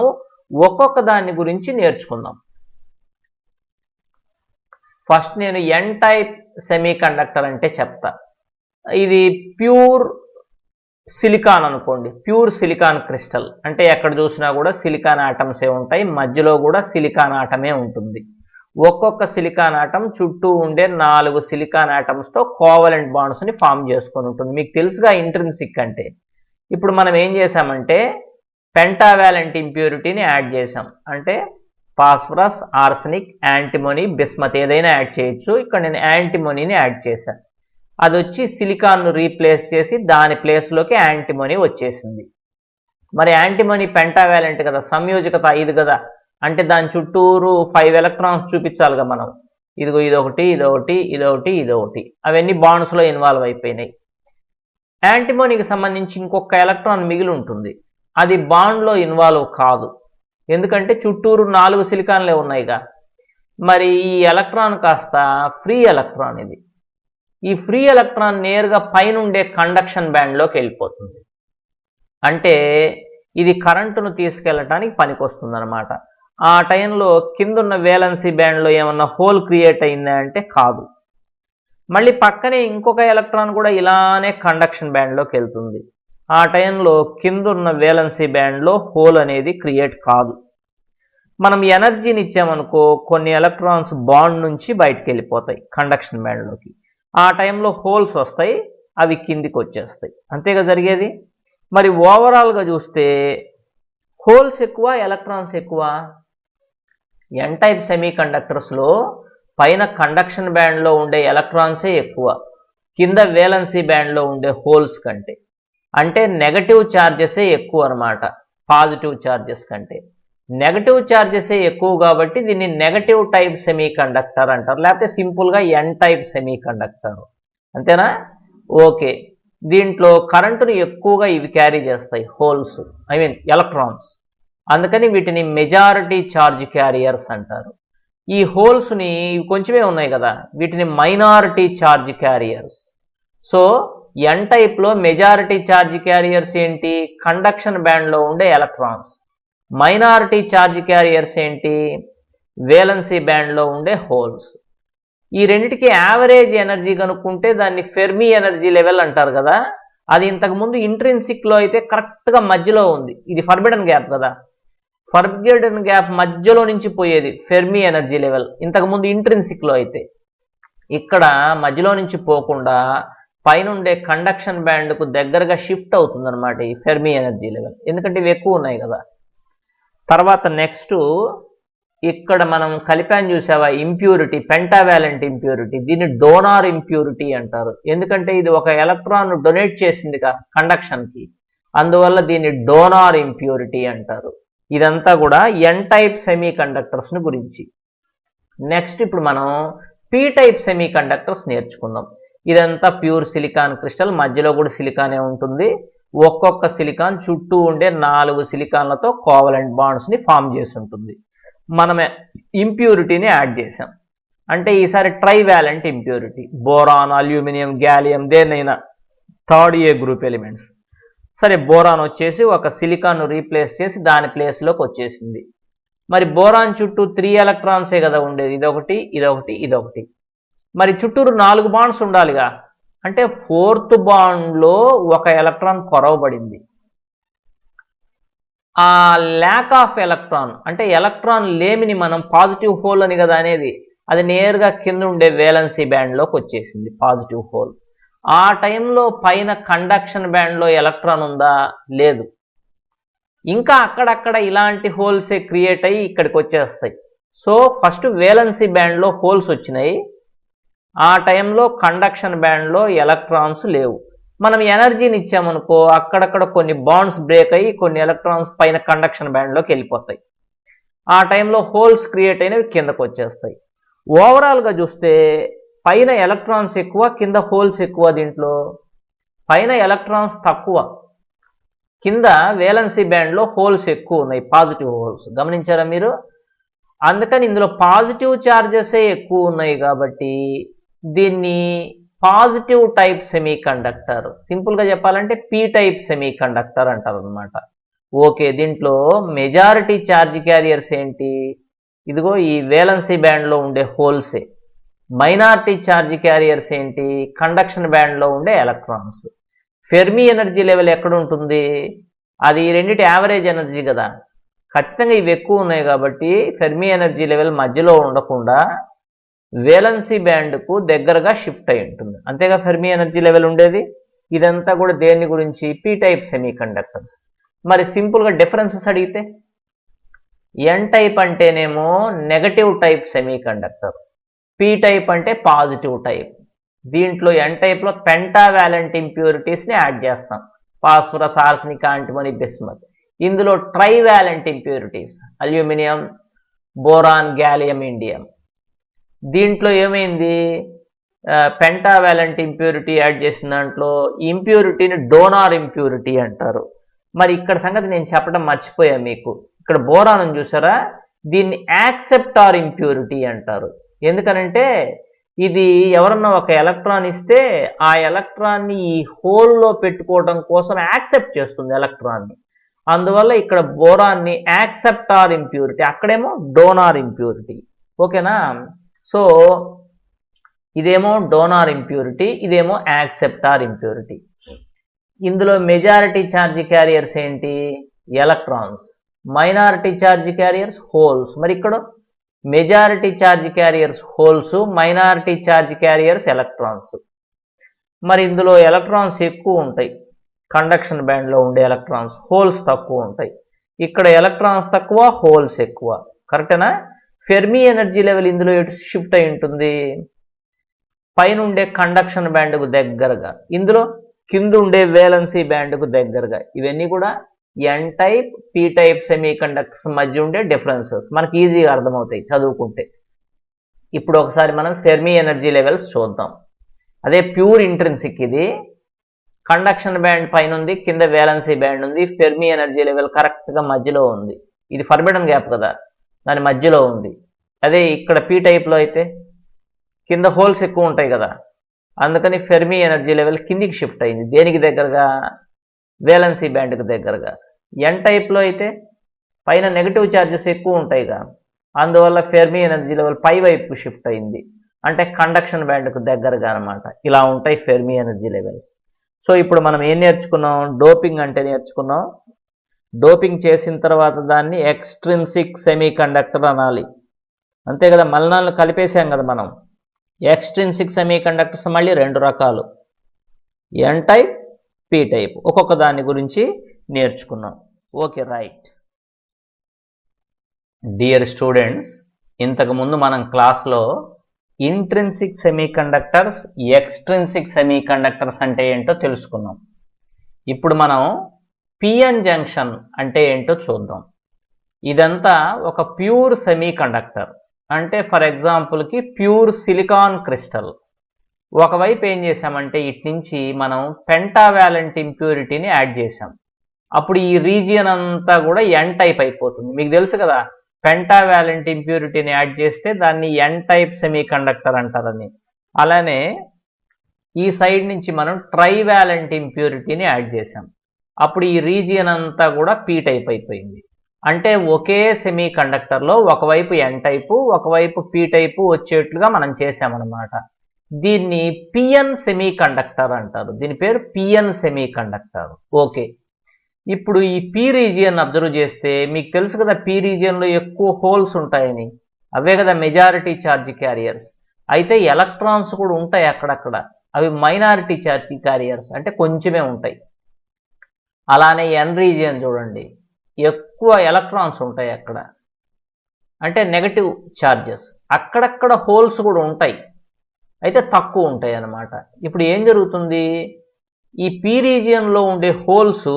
ఒక్కొక్క దాని గురించి నేర్చుకుందాం. ఫస్ట్ నేను ఎన్ టైప్ సెమీ కండక్టర్ అంటే చెప్తా. ఇది ప్యూర్ సిలికాన్ అనుకోండి, ప్యూర్ సిలికాన్ క్రిస్టల్ అంటే ఎక్కడ చూసినా కూడా సిలికాన్ ఆటమ్సే ఉంటాయి, మధ్యలో కూడా సిలికాన్ ఆటమే ఉంటుంది. ఒక్కొక్క సిలికాన్ ఆటం చుట్టూ ఉండే 4 సిలికాన్ ఆటమ్స్తో కోవలెంట్ బాండ్స్ని ఫామ్ చేసుకొని ఉంటుంది. మీకు తెలుసుగా ఇంట్రిన్సిక్ అంటే. ఇప్పుడు మనం ఏం చేసామంటే పెంటావాలెంట్ ఇంప్యూరిటీని యాడ్ చేసాం. అంటే ఫాస్ఫరస్, ఆర్సనిక్, యాంటిమోనీ, బిస్మత్ ఏదైనా యాడ్ చేయొచ్చు. ఇక్కడ నేను యాంటిమోనీని యాడ్ చేశాను. అది వచ్చి సిలికాన్ను రీప్లేస్ చేసి దాని ప్లేస్లోకి యాంటిమోనీ వచ్చేసింది. మరి యాంటిమోనీ పెంటావాలెంట్ కదా, సంయోజకత 5 కదా, అంటే దాని చుట్టూరు 5 ఎలక్ట్రాన్స్ చూపించాలిగా మనం. ఇదిగో ఇదొకటి, ఇదొకటి, ఇదొకటి, ఇదొకటి, అవన్నీ బాండ్స్లో ఇన్వాల్వ్ అయిపోయినాయి. యాంటిమోనీకి సంబంధించి ఇంకొక ఎలక్ట్రాన్ మిగిలి ఉంటుంది, అది బాండ్లో ఇన్వాల్వ్ కాదు, ఎందుకంటే చుట్టూరు 4 సిలికాన్లే ఉన్నాయిగా. మరి ఈ ఎలక్ట్రాన్ కాస్త ఫ్రీ ఎలక్ట్రాన్. ఇది ఈ ఫ్రీ ఎలక్ట్రాన్ నేరుగా పైనుండే కండక్షన్ బ్యాండ్లోకి వెళ్ళిపోతుంది. అంటే ఇది కరెంటును తీసుకెళ్ళటానికి పనికొస్తుంది అనమాట. ఆ టైంలో కిందున్న వేలెన్సీ బ్యాండ్లో ఏమన్నా హోల్ క్రియేట్ అయిందా అంటే కాదు. మళ్ళీ పక్కనే ఇంకొక ఎలక్ట్రాన్ కూడా ఇలానే కండక్షన్ బ్యాండ్లోకి వెళ్తుంది. ఆ టైంలో కిందున్న వేలెన్సీ బ్యాండ్లో హోల్ అనేది క్రియేట్ కాదు. మనం ఎనర్జీని ఇచ్చామనుకో కొన్ని ఎలక్ట్రాన్స్ బాండ్ నుంచి బయటకు వెళ్ళిపోతాయి కండక్షన్ బ్యాండ్లోకి. ఆ టైంలో హోల్స్ వస్తాయి, అవి కిందికి వచ్చేస్తాయి. అంతేగా జరిగేది. మరి ఓవరాల్గా చూస్తే హోల్స్ ఎక్కువ, ఎలక్ట్రాన్స్ ఎక్కువ? ఎన్ టైప్ సెమీ కండక్టర్స్లో పైన కండక్షన్ బ్యాండ్లో ఉండే ఎలక్ట్రాన్సే ఎక్కువ కింద వేలెన్సీ బ్యాండ్లో ఉండే హోల్స్ కంటే. అంటే నెగటివ్ ఛార్జెసే ఎక్కువ అనమాట పాజిటివ్ ఛార్జెస్ కంటే. నెగటివ్ ఛార్జెసే ఎక్కువ కాబట్టి దీన్ని నెగటివ్ టైప్ సెమీ కండక్టర్ అంటారు, లేకపోతే సింపుల్గా ఎన్ టైప్ సెమీ కండక్టర్. అంతేనా? ఓకే. దీంట్లో కరెంటును ఎక్కువగా ఇవి క్యారీ చేస్తాయి, హోల్స్, ఎలక్ట్రాన్స్. అందుకని వీటిని మెజారిటీ ఛార్జ్ క్యారియర్స్ అంటారు. ఈ హోల్స్ని ఇవి కొంచెమే ఉన్నాయి కదా, వీటిని మైనారిటీ ఛార్జ్ క్యారియర్స్. సో ఎన్ టైప్లో మెజారిటీ ఛార్జ్ క్యారియర్స్ ఏంటి? కండక్షన్ బ్యాండ్లో ఉండే ఎలక్ట్రాన్స్. మైనారిటీ ఛార్జ్ క్యారియర్స్ ఏంటి? వేలెన్సీ బ్యాండ్లో ఉండే హోల్స్. ఈ రెండిటికి యావరేజ్ ఎనర్జీ కనుక్కుంటే దాన్ని ఫెర్మి ఎనర్జీ లెవెల్ అంటారు కదా. అది ఇంతకుముందు ఇంట్రిన్సిక్లో అయితే కరెక్ట్గా మధ్యలో ఉంది. ఇది ఫర్బిడన్ గ్యాప్ కదా, ఫర్బిడన్ గ్యాప్ మధ్యలో నుంచి పోయేది ఫెర్మి ఎనర్జీ లెవెల్ ఇంతకుముందు ఇంట్రిన్సిక్లో అయితే. ఇక్కడ మధ్యలో నుంచి పోకుండా పైనుండే కండక్షన్ బ్యాండ్కు దగ్గరగా షిఫ్ట్ అవుతుంది అనమాట ఈ ఫెర్మి ఎనర్జీ లెవెల్, ఎందుకంటే ఇవి ఎక్కువ ఉన్నాయి కదా. తర్వాత నెక్స్ట్ ఇక్కడ మనం కలిపాను చూసావా ఇంప్యూరిటీ, పెంటావాలెంట్ ఇంప్యూరిటీ. దీన్ని డోనార్ ఇంప్యూరిటీ అంటారు, ఎందుకంటే ఇది ఒక ఎలక్ట్రాన్ డొనేట్ చేసింది కండక్షన్కి, అందువల్ల దీన్ని డోనార్ ఇంప్యూరిటీ అంటారు. ఇదంతా కూడా ఎన్ టైప్ సెమీ కండక్టర్స్ని గురించి. నెక్స్ట్ ఇప్పుడు మనం పీ టైప్ సెమీ కండక్టర్స్ నేర్చుకుందాం. ఇదంతా ప్యూర్ సిలికాన్ క్రిస్టల్, మధ్యలో కూడా సిలికానే ఉంటుంది. ఒక్కొక్క సిలికాన్ చుట్టూ ఉండే 4 సిలికాన్లతో కోవలెంట్ బాండ్స్ని ఫామ్ చేసి ఉంటుంది. మనమే ఇంప్యూరిటీని యాడ్ చేసాం, అంటే ఈసారి trivalent impurity. Boron, aluminium, gallium, దేనైనా థర్డ్ ఏ గ్రూప్ ఎలిమెంట్స్. సరే, బోరాన్ వచ్చేసి ఒక సిలికాన్ను రీప్లేస్ చేసి దాని ప్లేస్లోకి వచ్చేసింది. మరి బోరాన్ చుట్టూ 3 ఎలక్ట్రాన్సే కదా ఉండేది, ఇదొకటి, ఇదొకటి, ఇదొకటి. మరి చుట్టూరు 4 బాండ్స్ ఉండాలిగా, అంటే 4th బాండ్లో ఒక ఎలక్ట్రాన్ కొరవబడింది. ఆ ల్యాక్ ఆఫ్ ఎలక్ట్రాన్ అంటే ఎలక్ట్రాన్ లేమిని మనం పాజిటివ్ హోల్ అని కదా అనేది, అది నేరుగా కింద ఉండే వేలెన్సీ బ్యాండ్లోకి వచ్చేసింది పాజిటివ్ హోల్. ఆ టైంలో పైన కండక్షన్ బ్యాండ్లో ఎలక్ట్రాన్ ఉందా? లేదు. ఇంకా అక్కడక్కడ ఇలాంటి హోల్సే క్రియేట్ అయ్యి ఇక్కడికి వచ్చేస్తాయి. సో ఫస్ట్ వేలెన్సీ బ్యాండ్లో హోల్స్ వచ్చినాయి, ఆ టైంలో కండక్షన్ బ్యాండ్లో ఎలక్ట్రాన్స్ లేవు. మనం ఎనర్జీని ఇచ్చామనుకో అక్కడక్కడ కొన్ని బాండ్స్ బ్రేక్ అయ్యి కొన్ని ఎలక్ట్రాన్స్ పైన కండక్షన్ బ్యాండ్లోకి వెళ్ళిపోతాయి. ఆ టైంలో హోల్స్ క్రియేట్ అయినవి కిందకు వచ్చేస్తాయి. ఓవరాల్గా చూస్తే పైన ఎలక్ట్రాన్స్ ఎక్కువ, కింద హోల్స్ ఎక్కువ. దీంట్లో పైన ఎలక్ట్రాన్స్ తక్కువ, కింద వేలెన్సీ బ్యాండ్లో హోల్స్ ఎక్కువ ఉన్నాయి, పాజిటివ్ హోల్స్. గమనించారా మీరు? అందుకని ఇందులో పాజిటివ్ ఛార్జెసే ఎక్కువ ఉన్నాయి కాబట్టి దీన్ని పాజిటివ్ టైప్ సెమీ కండక్టర్, సింపుల్గా చెప్పాలంటే పీ టైప్ సెమీ కండక్టర్ అంటారు అనమాట. ఓకే, దీంట్లో మెజారిటీ ఛార్జ్ క్యారియర్స్ ఏంటి? ఇదిగో ఈ వేలెన్సీ బ్యాండ్లో ఉండే హోల్సే. మైనారిటీ ఛార్జ్ క్యారియర్స్ ఏంటి? కండక్షన్ బ్యాండ్లో ఉండే ఎలక్ట్రాన్స్. ఫెర్మి ఎనర్జీ లెవెల్ ఎక్కడ ఉంటుంది? అది రెండిటి యావరేజ్ ఎనర్జీ కదా, ఖచ్చితంగా ఇవి ఎక్కువ ఉన్నాయి కాబట్టి ఫెర్మి ఎనర్జీ లెవెల్ మధ్యలో ఉండకుండా వేలెన్సీ బ్యాండ్కు దగ్గరగా షిఫ్ట్ అయి ఉంటుంది, అంతేగా ఫెర్మి ఎనర్జీ లెవెల్ ఉండేది. ఇదంతా కూడా దేని గురించి? P type semi conductors. మరి సింపుల్గా డిఫరెన్సెస్ అడిగితే ఎన్ టైప్ అంటేనేమో negative type semi conductor, P type అంటే పాజిటివ్ టైప్. దీంట్లో ఎన్ టైప్లో పెంటావాలెంట్ ఇంప్యూరిటీస్ని యాడ్ చేస్తాం, ఫాస్ఫరస్, ఆర్సెనిక్, యాంటిమనీ, బిస్మత్. ఇందులో trivalent impurities aluminium, boron, gallium, indium. దీంట్లో ఏమైంది? పెంటావాలెంట్ ఇంప్యూరిటీ యాడ్ చేసిన దాంట్లో ఇంప్యూరిటీని డోనార్ ఇంప్యూరిటీ అంటారు. మరి ఇక్కడ సంగతి నేను చెప్పడం మర్చిపోయా మీకు. ఇక్కడ బోరాన్ చూసారా, దీన్ని యాక్సెప్టార్ ఇంప్యూరిటీ అంటారు. ఎందుకనంటే ఇది ఎవరన్నా ఒక ఎలక్ట్రాన్ ఇస్తే ఆ ఎలక్ట్రాన్ని ఈ హోల్లో పెట్టుకోవడం కోసం యాక్సెప్ట్ చేస్తుంది ఎలక్ట్రాన్ని. అందువల్ల ఇక్కడ బోరాన్ని యాక్సెప్టార్ ఇంప్యూరిటీ, అక్కడేమో డోనార్ ఇంప్యూరిటీ. ఓకేనా? సో ఇదేమో డోనార్ ఇంప్యూరిటీ, ఇదేమో యాక్సెప్టార్ ఇంప్యూరిటీ. ఇందులో మెజారిటీ ఛార్జ్ క్యారియర్స్ ఏంటి? Electrons. Minority charge carriers holes. మరి ఇక్కడ majority charge carriers holes, minority charge carriers electrons. మరి ఇందులో ఎలక్ట్రాన్స్ ఎక్కువ ఉంటాయి, కండక్షన్ బ్యాండ్లో ఉండే ఎలక్ట్రాన్స్, హోల్స్ తక్కువ ఉంటాయి. ఇక్కడ ఎలక్ట్రాన్స్ తక్కువ, హోల్స్ ఎక్కువ. కరెక్టేనా? ఫెర్మి ఎనర్జీ లెవెల్ ఇందులో ఎటు షిఫ్ట్ అయి ఉంటుంది? పైన ఉండే కండక్షన్ బ్యాండ్కు దగ్గరగా, ఇందులో కింద ఉండే వేలెన్సీ బ్యాండ్కు దగ్గరగా. ఇవన్నీ కూడా N type, P type semiconductors మధ్య ఉండే డిఫరెన్సెస్ మనకి ఈజీగా అర్థమవుతాయి చదువుకుంటే. ఇప్పుడు ఒకసారి మనం ఫెర్మి ఎనర్జీ లెవెల్స్ చూద్దాం. అదే ప్యూర్ ఇంట్రిన్సిక్. ఇది కండక్షన్ బ్యాండ్ పైన ఉంది, కింద వేలెన్సీ బ్యాండ్ ఉంది. ఫెర్మి ఎనర్జీ లెవెల్ కరెక్ట్గా మధ్యలో ఉంది. ఇది ఫర్బిడన్ గ్యాప్ కదా, దాని మధ్యలో ఉంది. అదే ఇక్కడ పీ టైప్లో అయితే కింద హోల్స్ ఎక్కువ ఉంటాయి కదా, అందుకని ఫెర్మి ఎనర్జీ లెవెల్ కిందికి షిఫ్ట్ అయింది. దేనికి దగ్గరగా? వేలెన్సీ బ్యాండ్కి దగ్గరగా. ఎన్ టైప్లో అయితే పైన నెగిటివ్ ఛార్జెస్ ఎక్కువ ఉంటాయిగా, అందువల్ల ఫెర్మి ఎనర్జీ లెవెల్ పై వైపు షిఫ్ట్ అయింది, అంటే కండక్షన్ బ్యాండ్కు దగ్గరగా అనమాట. ఇలా ఉంటాయి ఫెర్మి ఎనర్జీ లెవెల్స్. సో ఇప్పుడు మనం ఏం నేర్చుకున్నాం? డోపింగ్ అంటే నేర్చుకున్నాం. డోపింగ్ చేసిన తర్వాత దాన్ని ఎక్స్ట్రిన్సిక్ సెమీ కండక్టర్ అనాలి, అంతే కదా. మలినాలను కలిపేసాం కదా మనం. ఎక్స్ట్రిన్సిక్ సెమీ కండక్టర్స్ మళ్ళీ రెండు రకాలు, ఎన్ టైప్, పీ టైప్. ఒక్కొక్క దాని గురించి నేర్చుకున్నాం. Okay, right. డియర్ స్టూడెంట్స్, ఇంతకుముందు మనం క్లాస్లో intrinsic semi conductors, extrinsic semi conductors అంటే ఏంటో తెలుసుకున్నాం. ఇప్పుడు మనం పిఎన్ జంక్షన్ అంటే ఏంటో చూద్దాం. ఇదంతా ఒక ప్యూర్ సెమీ కండక్టర్, అంటే ఫర్ ఎగ్జాంపుల్కి ప్యూర్ సిలికాన్ క్రిస్టల్. ఒకవైపు ఏం చేసామంటే ఇటు నుంచి మనం పెంటావాలెంట్ ఇంప్యూరిటీని యాడ్ చేసాం. అప్పుడు ఈ రీజియన్ అంతా కూడా ఎన్ టైప్ అయిపోతుంది. మీకు తెలుసు కదా, పెంటావాలెంట్ ఇంప్యూరిటీని యాడ్ చేస్తే దాన్ని ఎన్ టైప్ సెమీ కండక్టర్ అంటారని. అలానే ఈ సైడ్ నుంచి మనం ట్రైవాలెంట్ ఇంప్యూరిటీని యాడ్ చేసాం. అప్పుడు ఈ రీజియన్ అంతా కూడా పీ టైప్ అయిపోయింది. అంటే ఒకే సెమీ కండక్టర్లో ఒకవైపు ఎన్ టైపు, ఒకవైపు పీ టైపు వచ్చేట్లుగా మనం చేసామన్నమాట. దీన్ని పిఎన్ సెమీ కండక్టర్ అంటారు. దీని పేరు పిఎన్ సెమీ కండక్టర్. ఓకే, ఇప్పుడు ఈ పీ రీజియన్ అబ్జర్వ్ చేస్తే మీకు తెలుసు కదా, పీ రీజియన్లో ఎక్కువ హోల్స్ ఉంటాయని. అవే కదా మెజారిటీ ఛార్జ్ క్యారియర్స్. అయితే ఎలక్ట్రాన్స్ కూడా ఉంటాయి అక్కడక్కడ, అవి మైనారిటీ ఛార్జ్ క్యారియర్స్, అంటే కొంచెమే ఉంటాయి. అలానే ఎన్ రీజియన్ చూడండి, ఎక్కువ ఎలక్ట్రాన్స్ ఉంటాయి అక్కడ, అంటే నెగటివ్ ఛార్జెస్. అక్కడక్కడ హోల్స్ కూడా ఉంటాయి, అయితే తక్కువ ఉంటాయి అన్నమాట. ఇప్పుడు ఏం జరుగుతుంది? ఈ పీ రీజియన్లో ఉండే హోల్స్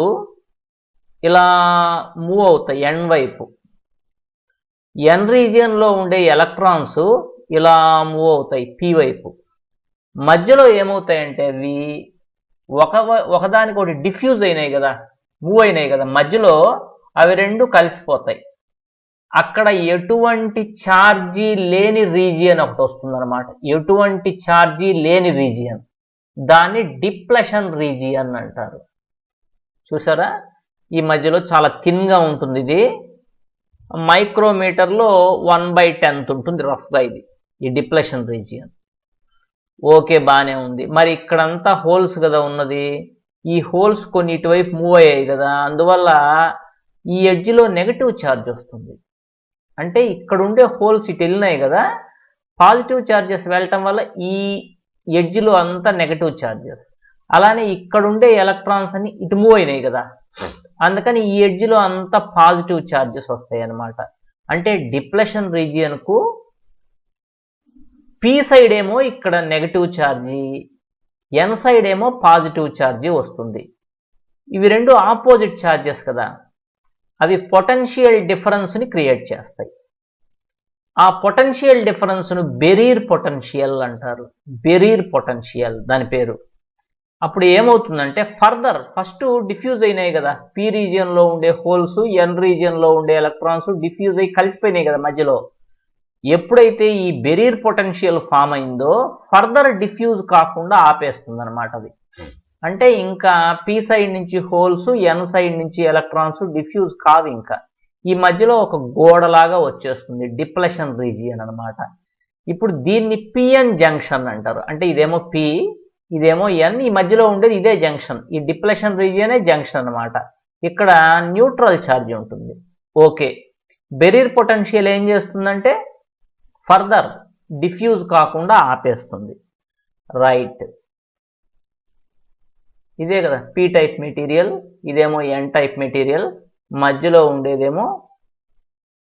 ఇలా మూవ్ అవుతాయి ఎన్ వైపు. ఎన్ రీజియన్లో ఉండే ఎలక్ట్రాన్స్ ఇలా మూవ్ అవుతాయి పీ వైపు. మధ్యలో ఏమవుతాయంటే అవి ఒకదానికి ఒకటి డిఫ్యూజ్ అయినాయి కదా, మూవ్ అయినాయి కదా, మధ్యలో అవి రెండు కలిసిపోతాయి. అక్కడ ఎటువంటి ఛార్జీ లేని రీజియన్ ఒకటి వస్తుందన్నమాట. ఎటువంటి ఛార్జీ లేని రీజియన్, దాన్ని డిప్లెషన్ రీజియన్ అంటారు. చూసారా, ఈ మధ్యలో చాలా థిన్గా ఉంటుంది. ఇది మైక్రోమీటర్లో 1/10 ఉంటుంది రఫ్గా ఇది, ఈ డిప్లెషన్ రీజియన్. ఓకే, బాగానే ఉంది. మరి ఇక్కడంతా హోల్స్ కదా ఉన్నది, ఈ హోల్స్ కొన్ని ఇటువైపు మూవ్ అయ్యాయి కదా, అందువల్ల ఈ ఎడ్జ్లో నెగటివ్ ఛార్జ్ వస్తుంది. అంటే ఇక్కడ ఉండే హోల్స్ ఇటు వెళ్ళినాయి కదా, పాజిటివ్ ఛార్జెస్ వెళ్ళటం వల్ల ఈ ఎడ్జ్లో అంతా నెగటివ్ ఛార్జెస్. అలానే ఇక్కడ ఉండే ఎలక్ట్రాన్స్ అన్ని ఇటు మూవ్ అయినాయి కదా, అందుకని ఈ ఎడ్జ్లో అంతా పాజిటివ్ ఛార్జెస్ వస్తాయి అన్నమాట. అంటే డిప్లెషన్ రీజియన్కు పి సైడ్ ఏమో ఇక్కడ నెగటివ్ ఛార్జీ, ఎన్ సైడ్ ఏమో పాజిటివ్ ఛార్జీ వస్తుంది. ఇవి రెండు ఆపోజిట్ ఛార్జెస్ కదా, అవి పొటెన్షియల్ డిఫరెన్స్ని క్రియేట్ చేస్తాయి. ఆ పొటెన్షియల్ డిఫరెన్స్ను బెరీర్ పొటెన్షియల్ అంటారు. బెరీర్ పొటెన్షియల్ దాని పేరు. అప్పుడు ఏమవుతుందంటే ఫస్ట్ డిఫ్యూజ్ అయినాయి కదా, పి రీజియన్లో ఉండే హోల్స్ ఎన్ రీజియన్లో ఉండే ఎలక్ట్రాన్స్ డిఫ్యూజ్ అయ్యి కలిసిపోయినాయి కదా మధ్యలో. ఎప్పుడైతే ఈ బెరీర్ పొటెన్షియల్ ఫామ్ అయిందో ఫర్దర్ డిఫ్యూజ్ కాకుండా ఆపేస్తుంది అనమాట అది. అంటే ఇంకా పి సైడ్ నుంచి హోల్స్ ఎన్ సైడ్ నుంచి ఎలక్ట్రాన్స్ డిఫ్యూజ్ కావు, ఇంకా ఈ మధ్యలో ఒక గోడలాగా వచ్చేస్తుంది, డిప్లెషన్ రీజియన్ అనమాట. ఇప్పుడు దీన్ని పిఎన్ జంక్షన్ అంటారు. అంటే ఇదేమో పి, ఇదేమో ఎన్, ఈ మధ్యలో ఉండేది ఇదే జంక్షన్. ఈ డిప్లెషన్ రీజియనే జంక్షన్ అనమాట. ఇక్కడ న్యూట్రల్ ఛార్జ్ ఉంటుంది. ఓకే, బెరీర్ పొటెన్షియల్ ఏం చేస్తుందంటే ఫర్దర్ డిఫ్యూజ్ కాకుండా ఆపేస్తుంది. రైట్, ఇదే కదా పి టైప్ మెటీరియల్, ఇదేమో ఎన్ టైప్ మెటీరియల్, మధ్యలో ఉండేదేమో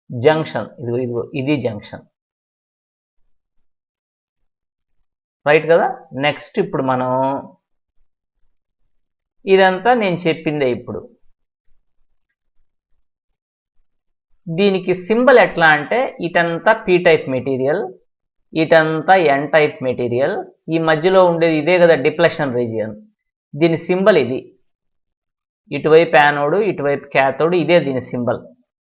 జంక్షన్. ఇదిగో ఇది జంక్షన్. రైట్ కదా. నెక్స్ట్ ఇప్పుడు మనం ఇదంతా నేను చెప్పిందే. ఇప్పుడు దీనికి సింబల్ ఎట్లా అంటే ఇటంతా పి టైప్ మెటీరియల్, ఇటంతా ఎన్ టైప్ మెటీరియల్, ఈ మధ్యలో ఉండేది ఇదే కదా డిప్లెషన్ రీజియన్. దీని సింబల్ ఇది. ఇటువైపు యానోడ్, ఇటువైపు క్యాథోడ్, ఇదే దీని సింబల్.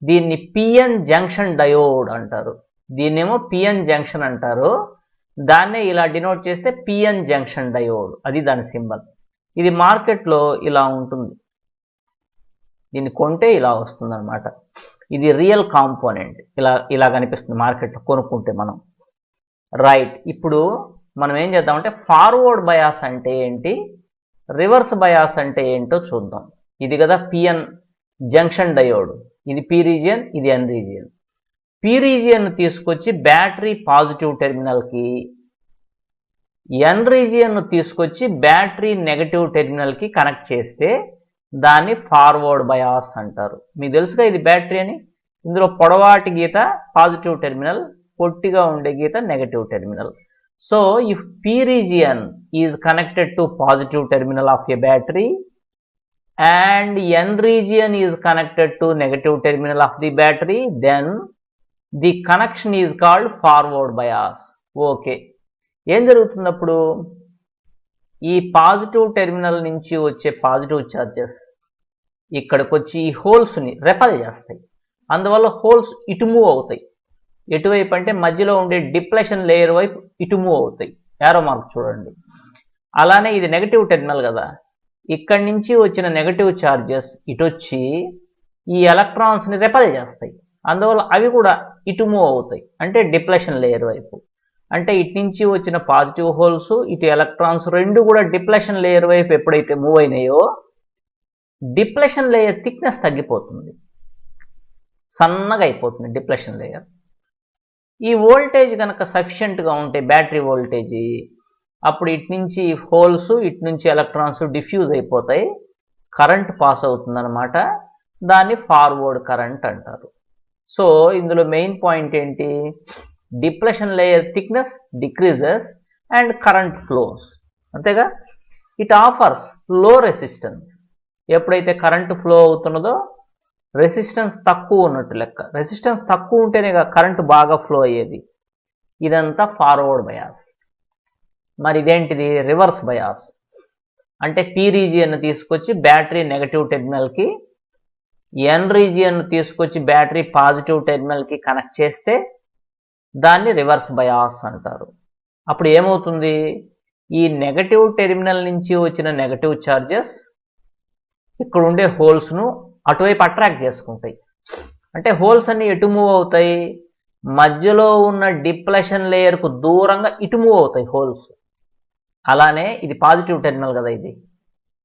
దీన్ని పిఎన్ జంక్షన్ డయోడ్ అంటారు. దీన్నేమో పిఎన్ జంక్షన్ అంటారు. దాన్నే ఇలా డినోట్ చేస్తే పిఎన్ జంక్షన్ డయోడ్, అది దాని సింబల్. ఇది మార్కెట్లో ఇలా ఉంటుంది, దీన్ని కొంటే ఇలా వస్తుంది అనమాట. ఇది రియల్ కాంపోనెంట్, ఇలా కనిపిస్తుంది మార్కెట్లో కొనుక్కుంటే మనం. రైట్, ఇప్పుడు మనం ఏం చేద్దామంటే ఫార్వర్డ్ బయాస్ అంటే ఏంటి, రివర్స్ బయాస్ అంటే ఏంటో చూద్దాం. ఇది కదా పిఎన్ జంక్షన్ డయోడ్, ఇది పి రీజియన్, ఇది ఎన్ రీజియన్. పి రీజియన్ తీసుకొచ్చి బ్యాటరీ పాజిటివ్ టెర్మినల్కి, ఎన్ రీజియన్ తీసుకొచ్చి బ్యాటరీ నెగటివ్ టెర్మినల్కి కనెక్ట్ చేస్తే దాన్ని ఫార్వర్డ్ బయాస్ అంటారు. మీకు తెలుసుగా ఇది బ్యాటరీ అని. ఇందులో పొడవాటి గీత పాజిటివ్ టెర్మినల్, పొట్టిగా ఉండే గీత negative terminal. So if P region is connected to positive terminal of a battery and N region is connected to negative terminal of the battery, then the connection is called forward bias. Okay, ఏం జరుగుతుంది అప్పుడు, ఈ positive terminal నుంచి వచ్చే positive charges ఇక్కడికి వచ్చి ఈ హోల్స్ని repel చేస్తాయి. అందువల్ల హోల్స్ ఇటు మూవ్ అవుతాయి. ఎటువైపు అంటే మధ్యలో ఉండే డిప్లెషన్ లేయర్ వైపు ఇటు మూవ్ అవుతాయి. యారో మార్క్ చూడండి. అలానే ఇది నెగటివ్ టెర్మినల్ కదా, ఇక్కడి నుంచి వచ్చిన నెగటివ్ ఛార్జెస్ ఇటు వచ్చి ఈ ఎలక్ట్రాన్స్ని రెపల్ చేస్తాయి. అందువల్ల అవి కూడా ఇటు మూవ్ అవుతాయి, అంటే డిప్లెషన్ లేయర్ వైపు. అంటే ఇటు నుంచి వచ్చిన పాజిటివ్ హోల్స్, ఇటు ఎలక్ట్రాన్స్ రెండు కూడా డిప్లెషన్ లేయర్ వైపు ఎప్పుడైతే మూవ్ అయినాయో డిప్లెషన్ లేయర్ థిక్నెస్ తగ్గిపోతుంది, సన్నగా అయిపోతుంది డిప్లెషన్ లేయర్. ఈ వోల్టేజ్ కనుక సఫిషియెంట్గా ఉంటే బ్యాటరీ వోల్టేజ్, అప్పుడు ఇటు నుంచి హోల్స్, ఇటు నుంచి ఎలక్ట్రాన్స్ డిఫ్యూజ్ అయిపోతాయి, కరెంట్ పాస్ అవుతుందన్నమాట. దాన్ని ఫార్వర్డ్ కరెంట్ అంటారు. సో ఇందులో మెయిన్ పాయింట్ ఏంటి, depletion layer thickness decreases and current flows, అంతేగా. It offers low resistance. ఎప్పుడైతే కరెంట్ ఫ్లో అవుతున్నదో రెసిస్టెన్స్ తక్కువ ఉన్నట్టు లెక్క. రెసిస్టెన్స్ తక్కువ ఉంటేనే కరెంట్ బాగా ఫ్లో అయ్యేది. ఇదంతా ఫార్వర్డ్ బయాస్. మరి ఇదేంటిది, రివర్స్ బయాస్. అంటే పి రీజియన్ తీసుకొచ్చి బ్యాటరీ నెగటివ్ టెర్మినల్కి, ఎన్ రీజియన్ తీసుకొచ్చి బ్యాటరీ పాజిటివ్ టెర్మినల్కి కనెక్ట్ చేస్తే దాన్ని రివర్స్ బయాస్ అంటారు. అప్పుడు ఏమవుతుంది, ఈ నెగటివ్ టెర్మినల్ నుంచి వచ్చిన నెగటివ్ ఛార్జెస్ ఇక్కడ ఉండే హోల్స్ను అటువైపు అట్రాక్ట్ చేసుకుంటాయి. అంటే హోల్స్ అన్ని ఎటు మూవ్ అవుతాయి, మధ్యలో ఉన్న డిప్లెషన్ లేయర్కు దూరంగా ఇటు మూవ్ అవుతాయి హోల్స్. అలానే ఇది పాజిటివ్ టెర్మినల్ కదా, ఇది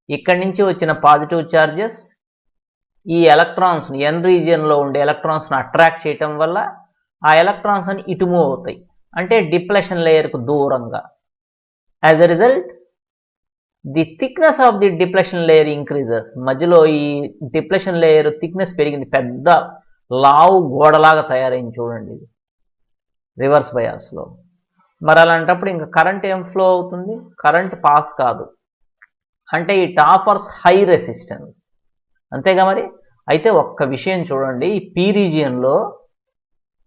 ఇక్కడి నుంచి వచ్చిన పాజిటివ్ ఛార్జెస్ ఈ ఎలక్ట్రాన్స్ ఎన్ రీజియన్లో ఉండే ఎలక్ట్రాన్స్ను అట్రాక్ట్ చేయటం వల్ల ఆ ఎలక్ట్రాన్స్ అని ఇటు మూవ్ అవుతాయి, అంటే డిప్లెషన్ లేయర్కు దూరంగా. As a result the thickness of the depletion layer increases. మధ్యలో ఈ డిప్లెషన్ లేయర్ థిక్నెస్ పెరిగింది, పెద్ద లావు గోడలాగా తయారైంది చూడండి రివర్స్ బయాస్లో. మరి అలాంటప్పుడు ఇంకా కరెంట్ ఏం ఫ్లో అవుతుంది? కరెంట్ పాస్ కాదు, అంటే ఇట్ ఆఫర్స్ హై రెసిస్టెన్స్, అంతేగా మరి. అయితే ఒక్క విషయం చూడండి, ఈ పీ రీజియన్లో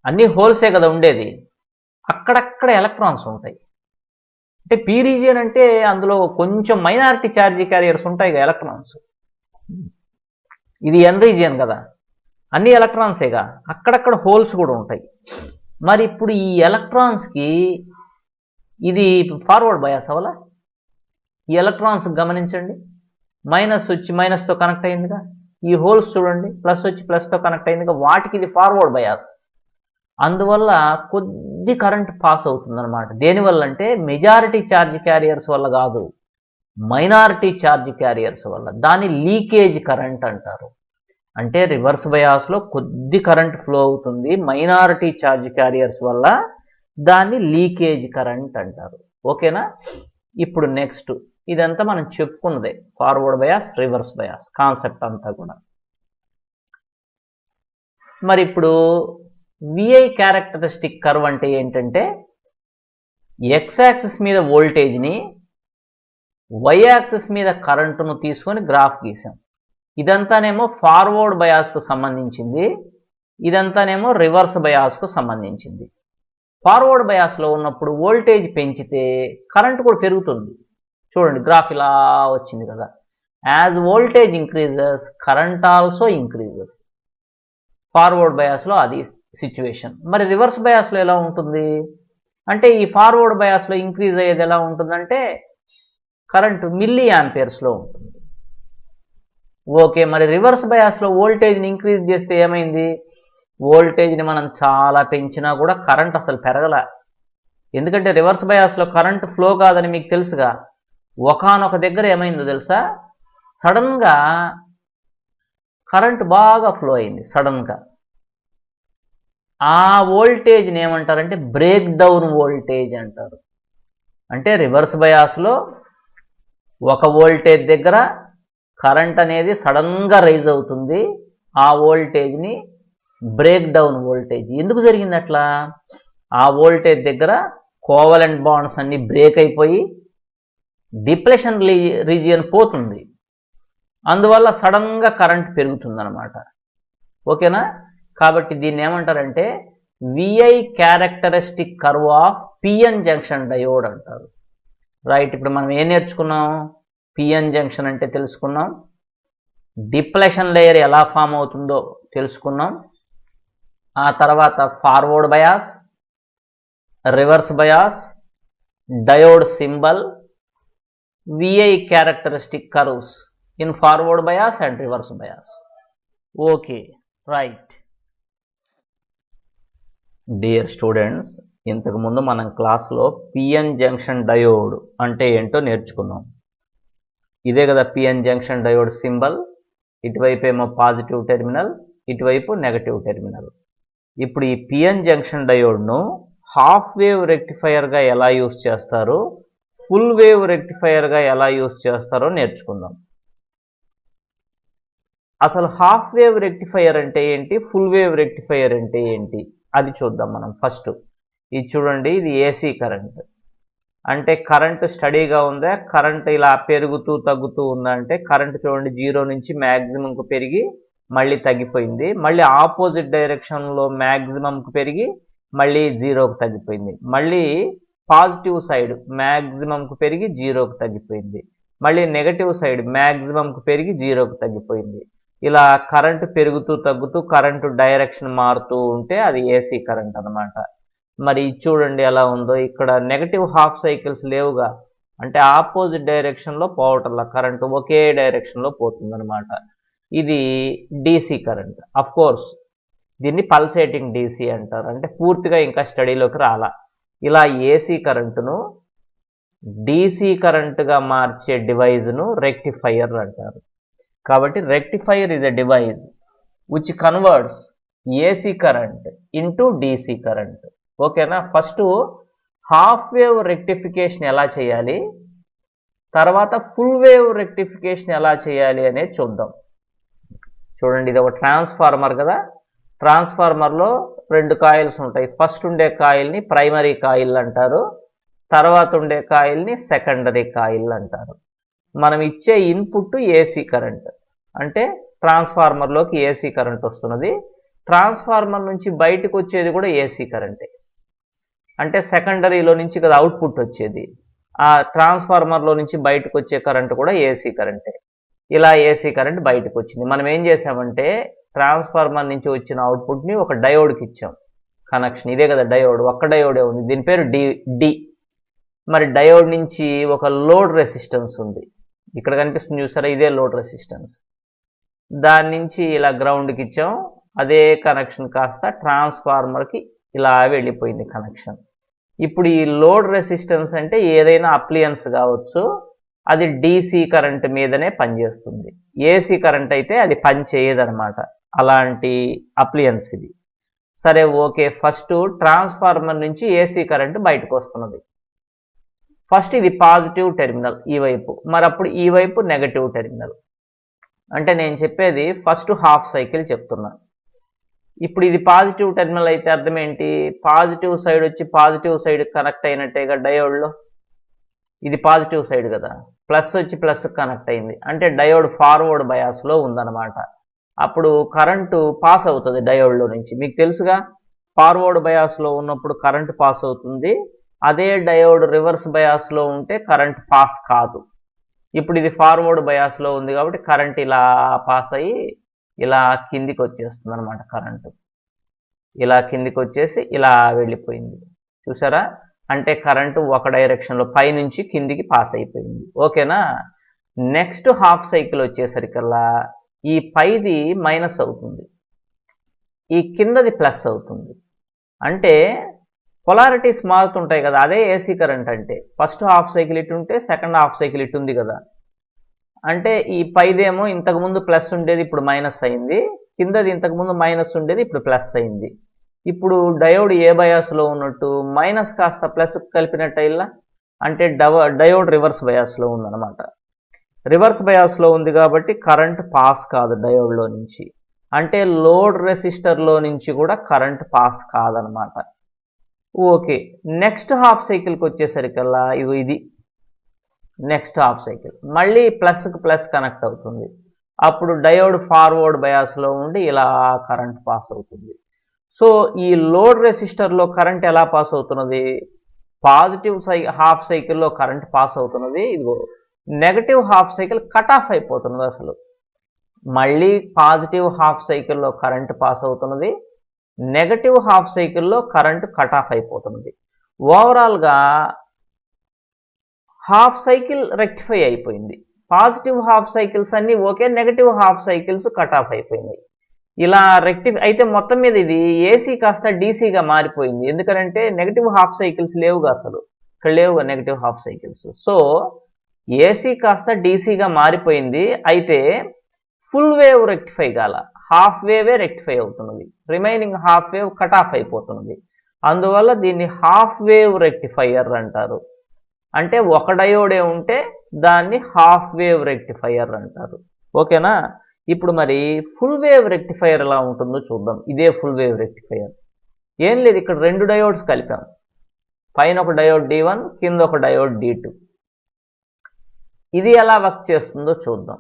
అన్ని హోల్సే కదా ఉండేది, అక్కడక్కడ ఎలక్ట్రాన్స్ ఉంటాయి. అంటే పీ రీజియన్ అంటే అందులో కొంచెం మైనారిటీ ఛార్జ్ క్యారియర్స్ ఉంటాయి కదా ఎలక్ట్రాన్స్. ఇది ఎన్ రీజియన్ కదా, అన్ని ఎలక్ట్రాన్సేగా, అక్కడక్కడ హోల్స్ కూడా ఉంటాయి. మరి ఇప్పుడు ఈ ఎలక్ట్రాన్స్కి ఇది ఫార్వర్డ్ బయాస్ అవ్వాలా? ఈ ఎలక్ట్రాన్స్ గమనించండి, మైనస్ వచ్చి మైనస్తో కనెక్ట్ అయిందిగా, ఈ హోల్స్ చూడండి ప్లస్ వచ్చి ప్లస్తో కనెక్ట్ అయిందిగా, వాటికి ఇది ఫార్వర్డ్ బయాస్. అందువల్ల కొద్ది కరెంట్ పాస్ అవుతుందన్నమాట. దేనివల్ల అంటే మెజారిటీ ఛార్జ్ క్యారియర్స్ వల్ల కాదు, మైనారిటీ ఛార్జ్ క్యారియర్స్ వల్ల. దాన్ని లీకేజ్ కరెంట్ అంటారు. అంటే రివర్స్ బయాస్లో కొద్ది కరెంట్ ఫ్లో అవుతుంది మైనారిటీ ఛార్జ్ క్యారియర్స్ వల్ల, దాన్ని లీకేజ్ కరెంట్ అంటారు. ఓకేనా? ఇప్పుడు నెక్స్ట్, ఇదంతా మనం చెప్పుకున్నదే, forward bias, reverse bias concept అంతా కూడా. మరి ఇప్పుడు విఐ క్యారెక్టరిస్టిక్ కర్వ్ అంటే ఏంటంటే, ఎక్స్ యాక్సిస్ మీద వోల్టేజ్ని, వై యాక్సిస్ మీద కరెంటును తీసుకొని గ్రాఫ్ గీసాం. ఇదంతానేమో ఫార్వర్డ్ బయాస్కు సంబంధించింది, ఇదంతానేమో రివర్స్ బయాస్కు సంబంధించింది. ఫార్వర్డ్ బయాస్లో ఉన్నప్పుడు వోల్టేజ్ పెంచితే కరెంట్ కూడా పెరుగుతుంది. చూడండి గ్రాఫ్ ఇలా వచ్చింది కదా. As voltage increases current also increases. Forward బయాస్లో అది సిచ్యువేషన్. మరి రివర్స్ బయాస్లో ఎలా ఉంటుంది అంటే, ఈ ఫార్వర్డ్ బయాస్లో ఇంక్రీజ్ అయ్యేది ఎలా ఉంటుందంటే కరెంటు మిల్లీ యాంపియర్స్లో ఉంటుంది. ఓకే, మరి రివర్స్ బయాస్లో వోల్టేజ్ని ఇంక్రీజ్ చేస్తే ఏమైంది? వోల్టేజ్ని మనం చాలా పెంచినా కూడా కరెంట్ అసలు పెరగల. ఎందుకంటే రివర్స్ బయాస్లో కరెంట్ ఫ్లో కాదని మీకు తెలుసుగా. ఒకానొక దగ్గర ఏమైందో తెలుసా, సడన్గా కరెంట్ బాగా ఫ్లో అయింది సడన్గా. ఆ వోల్టేజ్ని ఏమంటారంటే బ్రేక్ డౌన్ వోల్టేజ్ అంటారు. అంటే రివర్స్ బయాస్లో ఒక వోల్టేజ్ దగ్గర కరెంట్ అనేది సడన్గా రైజ్ అవుతుంది, ఆ వోల్టేజ్ని బ్రేక్ డౌన్ వోల్టేజ్. ఎందుకు జరిగింది అట్లా? ఆ వోల్టేజ్ దగ్గర కోవలెంట్ బాండ్స్ అన్ని బ్రేక్ అయిపోయి డిప్లెషన్ రీజియన్ పోతుంది, అందువల్ల సడన్గా కరెంట్ పెరుగుతుందన్నమాట. ఓకేనా? కాబట్టి దీన్ని ఏమంటారంటే V I characteristic curve of P N junction diode అంటారు. రైట్, ఇప్పుడు మనం ఏం నేర్చుకున్నాం? పిఎన్ జంక్షన్ అంటే తెలుసుకున్నాం, డిప్లెషన్ లేయర్ ఎలా ఫామ్ అవుతుందో తెలుసుకున్నాం, ఆ తర్వాత forward bias, reverse bias, diode symbol, V I characteristic curves in forward bias and reverse bias. Okay, right. Dear students, ఇంతకుముందు మనం క్లాస్లో పిఎన్ జంక్షన్ డయోడ్ అంటే ఏంటో నేర్చుకున్నాం. ఇదే కదా పిఎన్ జంక్షన్ డయోడ్ సింబల్, ఇటువైపు ఏమో పాజిటివ్ టెర్మినల్, ఇటువైపు నెగటివ్ టెర్మినల్. ఇప్పుడు ఈ పిఎన్ జంక్షన్ డయోడ్ను హాఫ్ వేవ్ రెక్టిఫైయర్గా ఎలా యూస్ చేస్తారో, ఫుల్ వేవ్ రెక్టిఫైయర్గా ఎలా యూస్ చేస్తారో నేర్చుకుందాం. అసలు హాఫ్ వేవ్ రెక్టిఫైయర్ అంటే ఏంటి, ఫుల్ వేవ్ రెక్టిఫైయర్ అంటే ఏంటి అది చూద్దాం మనం ఫస్ట్. ఇది చూడండి, ఇది ఏసీ కరెంట్. అంటే కరెంటు స్టడీగా ఉందా, కరెంట్ ఇలా పెరుగుతూ తగ్గుతూ ఉందా అంటే, కరెంట్ చూడండి 0 నుంచి మ్యాక్సిమంకు పెరిగి మళ్ళీ తగ్గిపోయింది, మళ్ళీ ఆపోజిట్ డైరెక్షన్లో మ్యాక్సిమంకు పెరిగి మళ్ళీ 0కు తగ్గిపోయింది, మళ్ళీ పాజిటివ్ సైడ్ మ్యాక్సిమంకు పెరిగి 0కు తగ్గిపోయింది, మళ్ళీ నెగటివ్ సైడ్ మ్యాక్సిమంకు పెరిగి 0కు తగ్గిపోయింది. ఇలా కరెంటు పెరుగుతూ తగ్గుతూ కరెంటు డైరెక్షన్ మారుతూ ఉంటే అది ఏసీ కరెంట్ అన్నమాట. మరి చూడండి ఎలా ఉందో, ఇక్కడ నెగటివ్ హాఫ్ సైకిల్స్ లేవుగా, అంటే ఆపోజిట్ డైరెక్షన్లో పోవటంలా కరెంటు ఒకే డైరెక్షన్లో పోతుందన్నమాట. ఇది డీసీ కరెంట్. అఫ్ కోర్స్ దీన్ని పల్సేటింగ్ డీసీ అంటారు, అంటే పూర్తిగా ఇంకా స్టడీలోకి రాలా. ఇలా ఏసీ కరెంటును డీసీ కరెంటుగా మార్చే డివైజ్ను రెక్టిఫైయర్ అంటారు. కాబట్టి rectifier is a device which converts AC current into DC current. ఓకేనా? ఫస్ట్ హాఫ్ వేవ్ రెక్టిఫికేషన్ ఎలా చేయాలి, తర్వాత ఫుల్ వేవ్ రెక్టిఫికేషన్ ఎలా చేయాలి అనేది చూద్దాం. చూడండి, ఇది ఒక ట్రాన్స్ఫార్మర్ కదా. ట్రాన్స్ఫార్మర్లో 2 కాయిల్స్ ఉంటాయి. ఫస్ట్ ఉండే కాయిల్ని ప్రైమరీ కాయిల్ అంటారు, తర్వాత ఉండే కాయిల్ని సెకండరీ కాయిల్ అంటారు. మనం ఇచ్చే ఇన్పుట్ ఏసీ కరెంట్, అంటే ట్రాన్స్ఫార్మర్లోకి ఏసీ కరెంట్ వస్తున్నది. ట్రాన్స్ఫార్మర్ నుంచి బయటకు వచ్చేది కూడా ఏసీ కరెంటే, అంటే సెకండరీలో నుంచి కదా అవుట్పుట్ వచ్చేది. ఆ ట్రాన్స్ఫార్మర్లో నుంచి బయటకు వచ్చే కరెంట్ కూడా ఏసీ కరెంటే. ఇలా ఏసీ కరెంట్ బయటకు వచ్చింది. మనం ఏం చేసామంటే ట్రాన్స్ఫార్మర్ నుంచి వచ్చిన అవుట్పుట్ని ఒక డయోడ్కి ఇచ్చాం కనెక్షన్. ఇదే కదా డయోడ్, ఒక్క డయోడే ఉంది, దీని పేరు డి. మరి డయోడ్ నుంచి ఒక లోడ్ రెసిస్టెన్స్ ఉంది, ఇక్కడ కనిపిస్తుంది చూసారా, ఇదే లోడ్ రెసిస్టెన్స్. దాని నుంచి ఇలా గ్రౌండ్కి ఇచ్చాం, అదే కనెక్షన్ కాస్త ట్రాన్స్ఫార్మర్కి ఇలా వెళ్ళిపోయింది కనెక్షన్. ఇప్పుడు ఈ లోడ్ రెసిస్టెన్స్ అంటే ఏదైనా అప్లియన్స్ కావచ్చు, అది డీసీ కరెంట్ మీదనే పనిచేస్తుంది. ఏసీ కరెంట్ అయితే అది పని చేయదనమాట, అలాంటి అప్లియన్స్ ఇది. సరే ఓకే, ఫస్ట్ ట్రాన్స్ఫార్మర్ నుంచి ఏసీ కరెంట్ బయటకు వస్తున్నది. ఫస్ట్ ఇది పాజిటివ్ టెర్మినల్ ఈ వైపు, మరి అప్పుడు ఈ వైపు నెగటివ్ టెర్మినల్. అంటే నేను చెప్పేది ఫస్ట్ హాఫ్ సైకిల్ చెప్తున్నా. ఇప్పుడు ఇది పాజిటివ్ టెర్మినల్ అయితే అర్థం ఏంటి, పాజిటివ్ సైడ్ వచ్చి పాజిటివ్ సైడ్ కనెక్ట్ అయినట్టేగా డయోడ్లో. ఇది పాజిటివ్ సైడ్ కదా, ప్లస్ వచ్చి ప్లస్ కనెక్ట్ అయింది, అంటే డయోడ్ ఫార్వర్డ్ బయాస్లో ఉందన్నమాట. అప్పుడు కరెంటు పాస్ అవుతుంది డయోడ్లో నుంచి. మీకు తెలుసుగా, ఫార్వర్డ్ బయాస్లో ఉన్నప్పుడు కరెంటు పాస్ అవుతుంది, అదే డయోడ్ రివర్స్ బయాస్లో ఉంటే కరెంట్ పాస్ కాదు. ఇప్పుడు ఇది ఫార్వర్డ్ బయాస్లో ఉంది కాబట్టి కరెంట్ ఇలా పాస్ అయ్యి ఇలా కిందికి వచ్చేస్తుంది అనమాట. కరెంటు ఇలా కిందికి వచ్చేసి ఇలా వెళ్ళిపోయింది, చూసారా? అంటే కరెంటు ఒక డైరెక్షన్లో పైనుంచి కిందికి పాస్ అయిపోయింది. ఓకేనా? నెక్స్ట్ హాఫ్ సైకిల్ వచ్చేసరికల్లా ఈ పైది మైనస్ అవుతుంది, ఈ కిందది ప్లస్ అవుతుంది. అంటే పొలారిటీస్ మారుతుంటాయి కదా, అదే ఏసీ కరెంట్ అంటే. ఫస్ట్ హాఫ్ సైకిల్ ఇటు ఉంటే సెకండ్ హాఫ్ సైకిల్ ఇటు ఉంది కదా. అంటే ఈ పైదేమో ఇంతకుముందు ప్లస్ ఉండేది ఇప్పుడు మైనస్ అయింది, కిందది ఇంతకుముందు మైనస్ ఉండేది ఇప్పుడు ప్లస్ అయింది. ఇప్పుడు డయోడ్ ఏ బయాస్లో ఉన్నట్టు మైనస్ కాస్త ప్లస్ కలిపినట్టు ఇలా, అంటే డయోడ్ రివర్స్ బయాస్లో ఉందన్నమాట. రివర్స్ బయాస్లో ఉంది కాబట్టి కరెంట్ పాస్ కాదు డయోడ్లో నుంచి, అంటే లోడ్ రెసిస్టర్లో నుంచి కూడా కరెంట్ పాస్ కాదనమాట. ఓకే, నెక్స్ట్ హాఫ్ సైకిల్కి వచ్చేసరికల్లా ఇది నెక్స్ట్ హాఫ్ సైకిల్ మళ్ళీ ప్లస్కి ప్లస్ కనెక్ట్ అవుతుంది. అప్పుడు డయోడ్ ఫార్వర్డ్ బయాస్లో ఉండి ఇలా కరెంట్ పాస్ అవుతుంది. సో ఈ లోడ్ రెసిస్టర్లో కరెంట్ ఎలా పాస్ అవుతున్నది, పాజిటివ్ హాఫ్ సైకిల్లో కరెంట్ పాస్ అవుతున్నది. ఇదిగో negative half cycle cut off అయిపోతున్నది. అసలు మళ్ళీ పాజిటివ్ హాఫ్ సైకిల్లో కరెంట్ పాస్ అవుతున్నది, నెగటివ్ హాఫ్ సైకిల్లో కరెంట్ కట్ ఆఫ్ అయిపోతున్నది. ఓవరాల్గా హాఫ్ సైకిల్ రెక్టిఫై అయిపోయింది. పాజిటివ్ హాఫ్ సైకిల్స్ అన్నీ okay, negative half cycles cut off అయిపోయినాయి. ఇలా అయితే మొత్తం మీద ఇది ఏసీ కాస్త డీసీగా మారిపోయింది. ఎందుకంటే నెగటివ్ హాఫ్ సైకిల్స్ లేవుగా, అసలు ఇక్కడ లేవుగా negative half cycles. So AC కాస్త డీసీగా మారిపోయింది. అయితే ఫుల్ వేవ్ రెక్టిఫై కాల, హాఫ్ వేవే రెక్టిఫై అవుతున్నది, remaining half wave cut off అయిపోతున్నది. అందువల్ల దీన్ని హాఫ్ వేవ్ రెక్టిఫైయర్ అంటారు. అంటే ఒక డయోడే ఉంటే దాన్ని హాఫ్ వేవ్ రెక్టిఫైయర్ అంటారు. ఓకేనా? ఇప్పుడు మరి ఫుల్ వేవ్ రెక్టిఫైయర్ ఎలా ఉంటుందో చూద్దాం. ఇదే ఫుల్ వేవ్ రెక్టిఫైయర్. ఏం లేదు, ఇక్కడ 2 డయోడ్స్ కలిపాం, పైన ఒక డయోడ్ D1, కింద ఒక డయోడ్ D2. ఇది ఎలా వర్క్ చేస్తుందో చూద్దాం.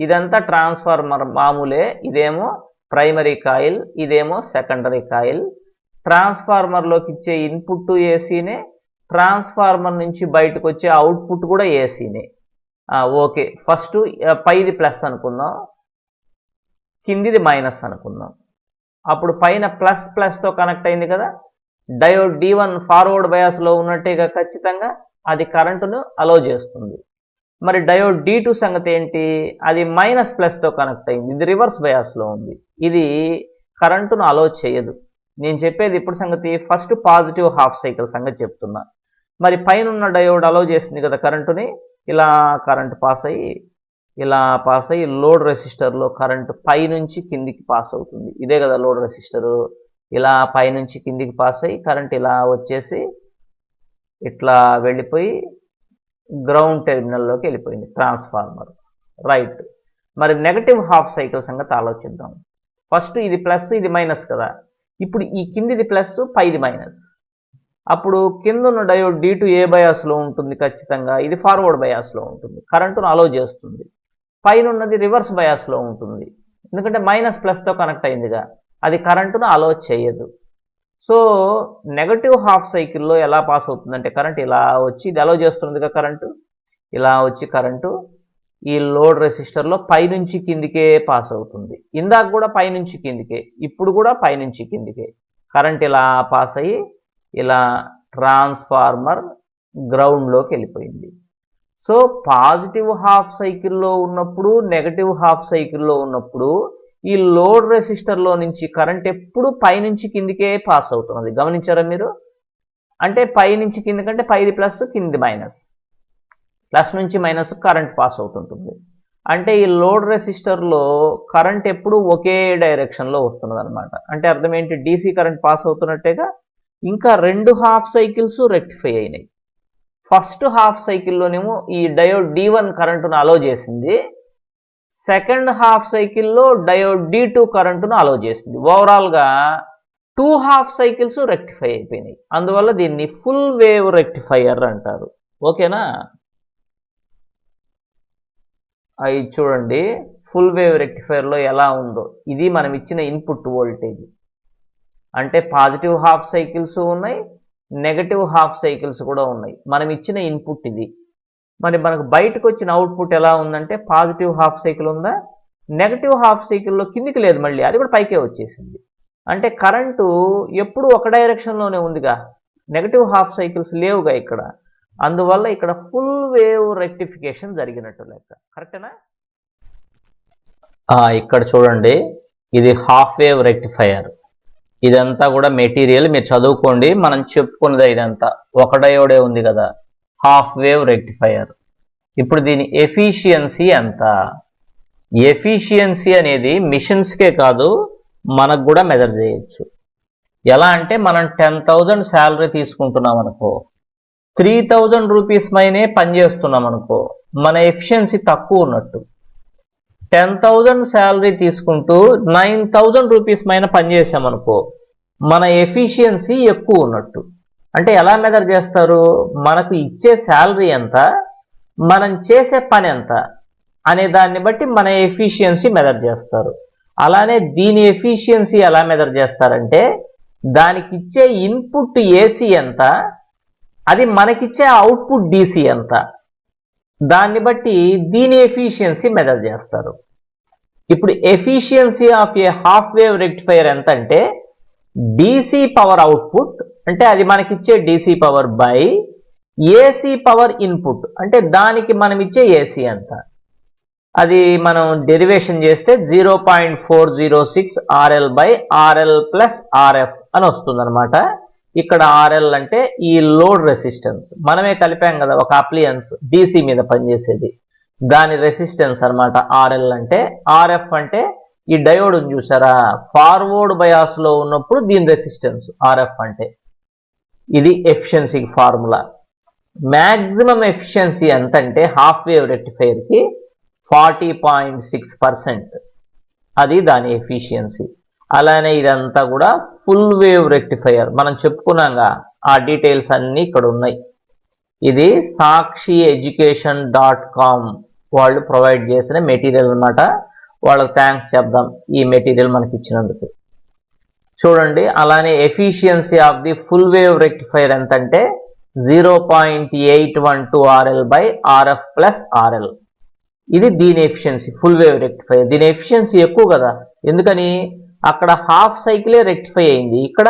ఇదంతా ట్రాన్స్ఫార్మర్ మామూలే, ఇదేమో ప్రైమరీ కాయిల్, ఇదేమో సెకండరీ కాయిల్. ట్రాన్స్ఫార్మర్లోకి ఇచ్చే ఇన్పుట్ ఏసీనే, ట్రాన్స్ఫార్మర్ నుంచి బయటకు వచ్చే అవుట్పుట్ కూడా ఏసీనే. ఓకే, ఫస్ట్ పైది ప్లస్ అనుకుందాం, కిందిది మైనస్ అనుకుందాం. అప్పుడు పైన ప్లస్ ప్లస్తో కనెక్ట్ అయింది కదా, డయోడ్ D1 ఫార్వర్డ్ బయాస్లో ఉన్నట్టేగా ఖచ్చితంగా, అది కరెంటును అలో చేస్తుంది. మరి డయోడ్ D2 సంగతి ఏంటి, అది మైనస్ ప్లస్తో కనెక్ట్ అయింది, ఇది రివర్స్ బయాస్లో ఉంది, ఇది కరెంటును అలో చేయదు. నేను చెప్పేది ఇప్పుడు సంగతి ఫస్ట్ పాజిటివ్ హాఫ్ సైకిల్ సంగతి చెప్తున్నా. మరి పైన ఉన్న డయోడ్ అలౌ చేసింది కదా కరెంటుని, ఇలా కరెంట్ పాస్ అయ్యి లోడ్ రెసిస్టర్లో కరెంటు పైనుంచి కిందికి పాస్ అవుతుంది. ఇదే కదా లోడ్ రెసిస్టరు. ఇలా పైనుంచి కిందికి పాస్ అయ్యి కరెంట్ ఇలా వచ్చేసి ఇట్లా వెళ్ళిపోయి గ్రౌండ్ టెర్మినల్లోకి వెళ్ళిపోయింది ట్రాన్స్ఫార్మర్. రైట్. మరి నెగటివ్ హాఫ్ సైకిల్ సంగతి ఆలోచిద్దాం. ఫస్ట్ ఇది ప్లస్, ఇది మైనస్ కదా. ఇప్పుడు ఈ కిందిది ప్లస్, పైది మైనస్. అప్పుడు కింద ఉన్న డయోడ్ D2 ఏ బయాస్లో ఉంటుంది ఖచ్చితంగా, ఇది ఫార్వర్డ్ బయాస్లో ఉంటుంది, కరెంటును అలో చేస్తుంది. పైన ఉన్నది రివర్స్ బయాస్లో ఉంటుంది, ఎందుకంటే మైనస్ ప్లస్తో కనెక్ట్ అయిందిగా, అది కరెంటును అలో చేయదు. సో నెగటివ్ హాఫ్ సైకిల్లో ఎలా పాస్ అవుతుందంటే కరెంట్ ఇలా వచ్చి ఇది అలో చేస్తుందిగా కరెంటు, ఇలా వచ్చి కరెంటు ఈ లోడ్ రెసిస్టర్లో పైనుంచి కిందికే పాస్ అవుతుంది. ఇందాక కూడా పైనుంచి కిందికే, ఇప్పుడు కూడా పైనుంచి కిందికే కరెంట్ ఇలా పాస్ అయ్యి ఇలా ట్రాన్స్ఫార్మర్ గ్రౌండ్లోకి వెళ్ళిపోయింది. సో పాజిటివ్ హాఫ్ సైకిల్లో ఉన్నప్పుడు, నెగటివ్ హాఫ్ సైకిల్లో ఉన్నప్పుడు ఈ లోడ్ రెసిస్టర్లో నుంచి కరెంట్ ఎప్పుడు పైనుంచి కిందికే పాస్ అవుతున్నది. గమనించారా మీరు? అంటే పైనుంచి కిందికంటే పైది ప్లస్, కింది మైనస్, ప్లస్ నుంచి మైనస్ కరెంట్ పాస్ అవుతుంటుంది. అంటే ఈ లోడ్ రెసిస్టర్లో కరెంట్ ఎప్పుడు ఒకే డైరెక్షన్లో వస్తున్నది అనమాట. అంటే అర్థం ఏంటి? DC కరెంట్ పాస్ అవుతున్నట్టేగా. ఇంకా 2 హాఫ్ సైకిల్స్ రెక్టిఫై అయినాయి. ఫస్ట్ హాఫ్ సైకిల్లోనేమో ఈ డయోడ్ D1 కరెంటును అలో చేసింది, సెకండ్ హాఫ్ సైకిల్లో డయోడ్ D2 కరెంటును అలో చేసింది. ఓవరాల్గా 2 హాఫ్ సైకిల్స్ రెక్టిఫై అయిపోయినాయి. అందువల్ల దీన్ని ఫుల్ వేవ్ రెక్టిఫైయర్ అంటారు. ఓకేనా? అవి చూడండి ఫుల్ వేవ్ రెక్టిఫైయర్లో ఎలా ఉందో. ఇది మనం ఇచ్చిన ఇన్పుట్ వోల్టేజ్. అంటే పాజిటివ్ హాఫ్ సైకిల్స్ ఉన్నాయి, నెగటివ్ హాఫ్ సైకిల్స్ కూడా ఉన్నాయి. మనం ఇచ్చిన ఇన్పుట్ ఇది. మరి మనకు బయటకు వచ్చిన అవుట్పుట్ ఎలా ఉందంటే పాజిటివ్ హాఫ్ సైకిల్ ఉందా, నెగటివ్ హాఫ్ సైకిల్లో కిందికి లేదు, మళ్ళీ అది కూడా పైకే వచ్చేసింది. అంటే కరెంటు ఎప్పుడు ఒక డైరెక్షన్లోనే ఉందిగా, నెగటివ్ హాఫ్ సైకిల్స్ లేవుగా ఇక్కడ. అందువల్ల ఇక్కడ ఫుల్ వేవ్ రెక్టిఫికేషన్ జరిగినట్టు లెక్క. కరెక్టేనా? ఇక్కడ చూడండి, ఇది హాఫ్ వేవ్ రెక్టిఫైయర్. ఇదంతా కూడా మెటీరియల్ మీరు చదువుకోండి, మనం చెప్పుకున్నదే ఇదంతా. ఒక డయోడే ఉంది కదా, హాఫ్ వేవ్ రెక్టిఫైయర్. ఇప్పుడు దీని ఎఫిషియన్సీ ఎంత? ఎఫిషియన్సీ అనేది మిషన్స్కే కాదు, మనకు కూడా మెజర్ చేయొచ్చు. ఎలా అంటే మనం 10,000 శాలరీ తీసుకుంటున్నాం అనుకో, 3,000 రూపీస్ మైనే పనిచేస్తున్నాం అనుకో, మన ఎఫిషియన్సీ తక్కువ ఉన్నట్టు. 10,000 శాలరీ తీసుకుంటూ 9,000 రూపీస్ మైన పనిచేసామనుకో, మన ఎఫిషియన్సీ ఎక్కువ ఉన్నట్టు. అంటే ఎలా మెజర్ చేస్తారు? మనకు ఇచ్చే శాలరీ ఎంత, మనం చేసే పని ఎంత అనే దాన్ని బట్టి మన ఎఫిషియన్సీ మెజర్ చేస్తారు. అలానే దీని ఎఫిషియన్సీ ఎలా మెజర్ చేస్తారంటే దానికి ఇచ్చే ఇన్పుట్ ఏసీ ఎంత, అది మనకిచ్చే అవుట్పుట్ DC ఎంత, దాన్ని బట్టి దీని ఎఫిషియన్సీ మెజర్ చేస్తారు. ఇప్పుడు efficiency of A half wave rectifier ఎంత అంటే DC పవర్ అవుట్పుట్, అంటే అది మనకిచ్చే DC power by AC power input, అంటే దానికి మనం ఇచ్చే AC ఎంత. అది మనం డెరివేషన్ చేస్తే 0.406 RL by RL plus RF అని వస్తుందన్నమాట. ఇక్కడ RL అంటే ఈ లోడ్ రెసిస్టెన్స్, మనమే కలిపాం కదా ఒక అప్లియన్స్ DC మీద పనిచేసేది, దాని రెసిస్టెన్స్ అనమాట RL అంటే. RF అంటే ఈ డయోడ్ చూసారా, ఫార్వర్డ్ బయాస్లో ఉన్నప్పుడు దీని రెసిస్టెన్స్ RF అంటే. ఇది ఎఫిషియన్సీ ఫార్ములా. మ్యాక్సిమం ఎఫిషియన్సీ ఎంత అంటే హాఫ్ వేవ్ రెక్టిఫైయర్కి 40.6%, అది దాని ఎఫిషియన్సీ. అలానే ఇదంతా కూడా ఫుల్ వేవ్ రెక్టిఫైయర్ మనం చెప్పుకున్నాగా, ఆ డీటెయిల్స్ అన్నీ ఇక్కడ ఉన్నాయి. ఇది sakshiyeducation.com వాళ్ళు ప్రొవైడ్ చేసిన మెటీరియల్ అనమాట. వాళ్ళకి థ్యాంక్స్ చెప్దాం ఈ మెటీరియల్ మనకి ఇచ్చినందుకు. చూడండి, అలానే efficiency of the full wave rectifier ఎంత అంటే 0.812 RL by RF plus RL. ఇది దీని ఎఫిషియన్సీ ఫుల్ వేవ్ రెక్టిఫైయర్. దీని ఎఫిషియన్సీ ఎక్కువ కదా, ఎందుకని అక్కడ హాఫ్ సైకిలే రెక్టిఫై అయింది, ఇక్కడ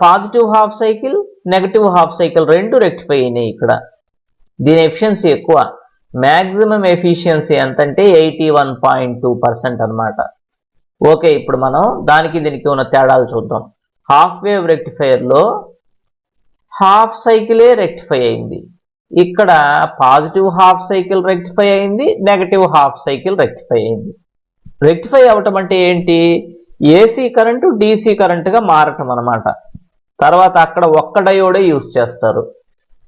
positive half cycle, negative half cycle రెండు రెక్టిఫై అయినాయి. ఇక్కడ దీని ఎఫిషియన్సీ ఎక్కువ. మ్యాక్సిమం ఎఫిషియన్సీ ఎంతంటే 81.2% అనమాట. ఓకే, ఇప్పుడు మనం దానికి దీనికి ఉన్న తేడాలు చూద్దాం. హాఫ్ వేవ్ రెక్టిఫైయర్లో హాఫ్ సైకిలే రెక్టిఫై అయింది. ఇక్కడ పాజిటివ్ హాఫ్ సైకిల్ రెక్టిఫై అయింది, నెగటివ్ హాఫ్ సైకిల్ రెక్టిఫై అయింది. రెక్టిఫై అవటం అంటే ఏంటి? ఏసీ కరెంటు డీసీ కరెంటుగా మారటం అన్నమాట. తర్వాత అక్కడ ఒక్క డయోడే యూజ్ చేస్తారు,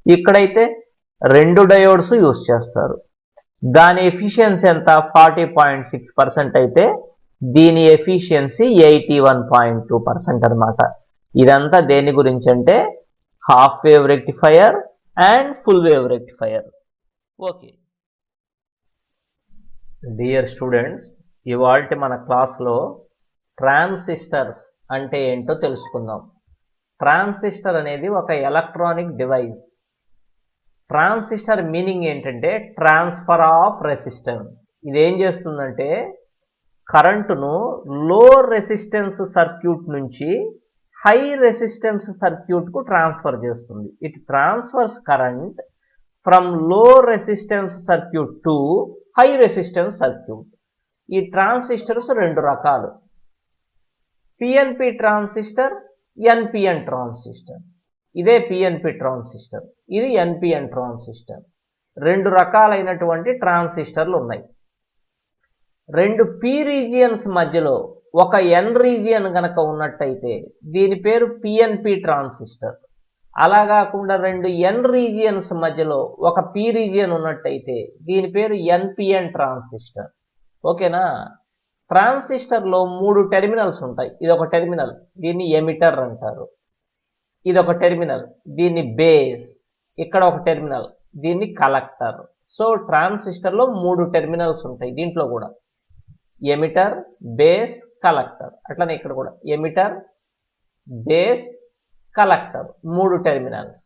ఇక్కడైతే 2 డయోడ్స్ యూజ్ చేస్తారు. దాని ఎఫిషియన్సీ ఎంత? 40.6% అయితే దీని ఎఫిషియన్సీ 81.2% అనమాట. ఇదంతా దేని గురించి అంటే half wave rectifier and full wave rectifier. Okay dear students, ఇవాల్టి మన క్లాస్లో ట్రాన్సిస్టర్స్ అంటే ఏంటో తెలుసుకుందాం. ట్రాన్సిస్టర్ అనేది ఒక ఎలక్ట్రానిక్ డివైస్. ట్రాన్సిస్టర్ మీనింగ్ ఏంటంటే ట్రాన్స్ఫర్ ఆఫ్ రెసిస్టెన్స్. ఇదేం చేస్తుందంటే కరెంటును లో రెసిస్టెన్స్ సర్క్యూట్ నుంచి హై రెసిస్టెన్స్ సర్క్యూట్కు ట్రాన్స్ఫర్ చేస్తుంది. ఇట్ ట్రాన్స్ఫర్స్ కరెంట్ ఫ్రమ్ లో resistance circuit to high resistance circuit. ఈ ట్రాన్సిస్టర్స్ 2 రకాలు, పిఎన్పి ట్రాన్సిస్టర్, ఎన్పిఎన్ ట్రాన్సిస్టర్. ఇదే పిఎన్పి ట్రాన్సిస్టర్, ఇది ఎన్పిఎన్ ట్రాన్సిస్టర్. 2 రకాలైనటువంటి ట్రాన్సిస్టర్లు ఉన్నాయి. 2 పి రీజియన్స్ మధ్యలో ఒక ఎన్ రీజియన్ గనక ఉన్నట్టయితే దీని పేరు పిఎన్పి ట్రాన్సిస్టర్. అలా కాకుండా 2 ఎన్ రీజియన్స్ మధ్యలో ఒక పి రీజియన్ ఉన్నట్టయితే దీని పేరు ఎన్పిఎన్ ట్రాన్సిస్టర్. ఓకేనా? ట్రాన్సిస్టర్లో 3 టెర్మినల్స్ ఉంటాయి. ఇదొక టెర్మినల్, దీన్ని ఎమిటర్ అంటారు. ఇదొక టెర్మినల్, దీన్ని బేస్. ఇక్కడ ఒక టెర్మినల్, దీన్ని కలెక్టర్. సో ట్రాన్సిస్టర్లో 3 టెర్మినల్స్ ఉంటాయి. దీంట్లో కూడా ఎమిటర్, బేస్, కలెక్టర్. అట్లనే ఇక్కడ కూడా ఎమిటర్, బేస్, కలెక్టర్, 3 టెర్మినల్స్.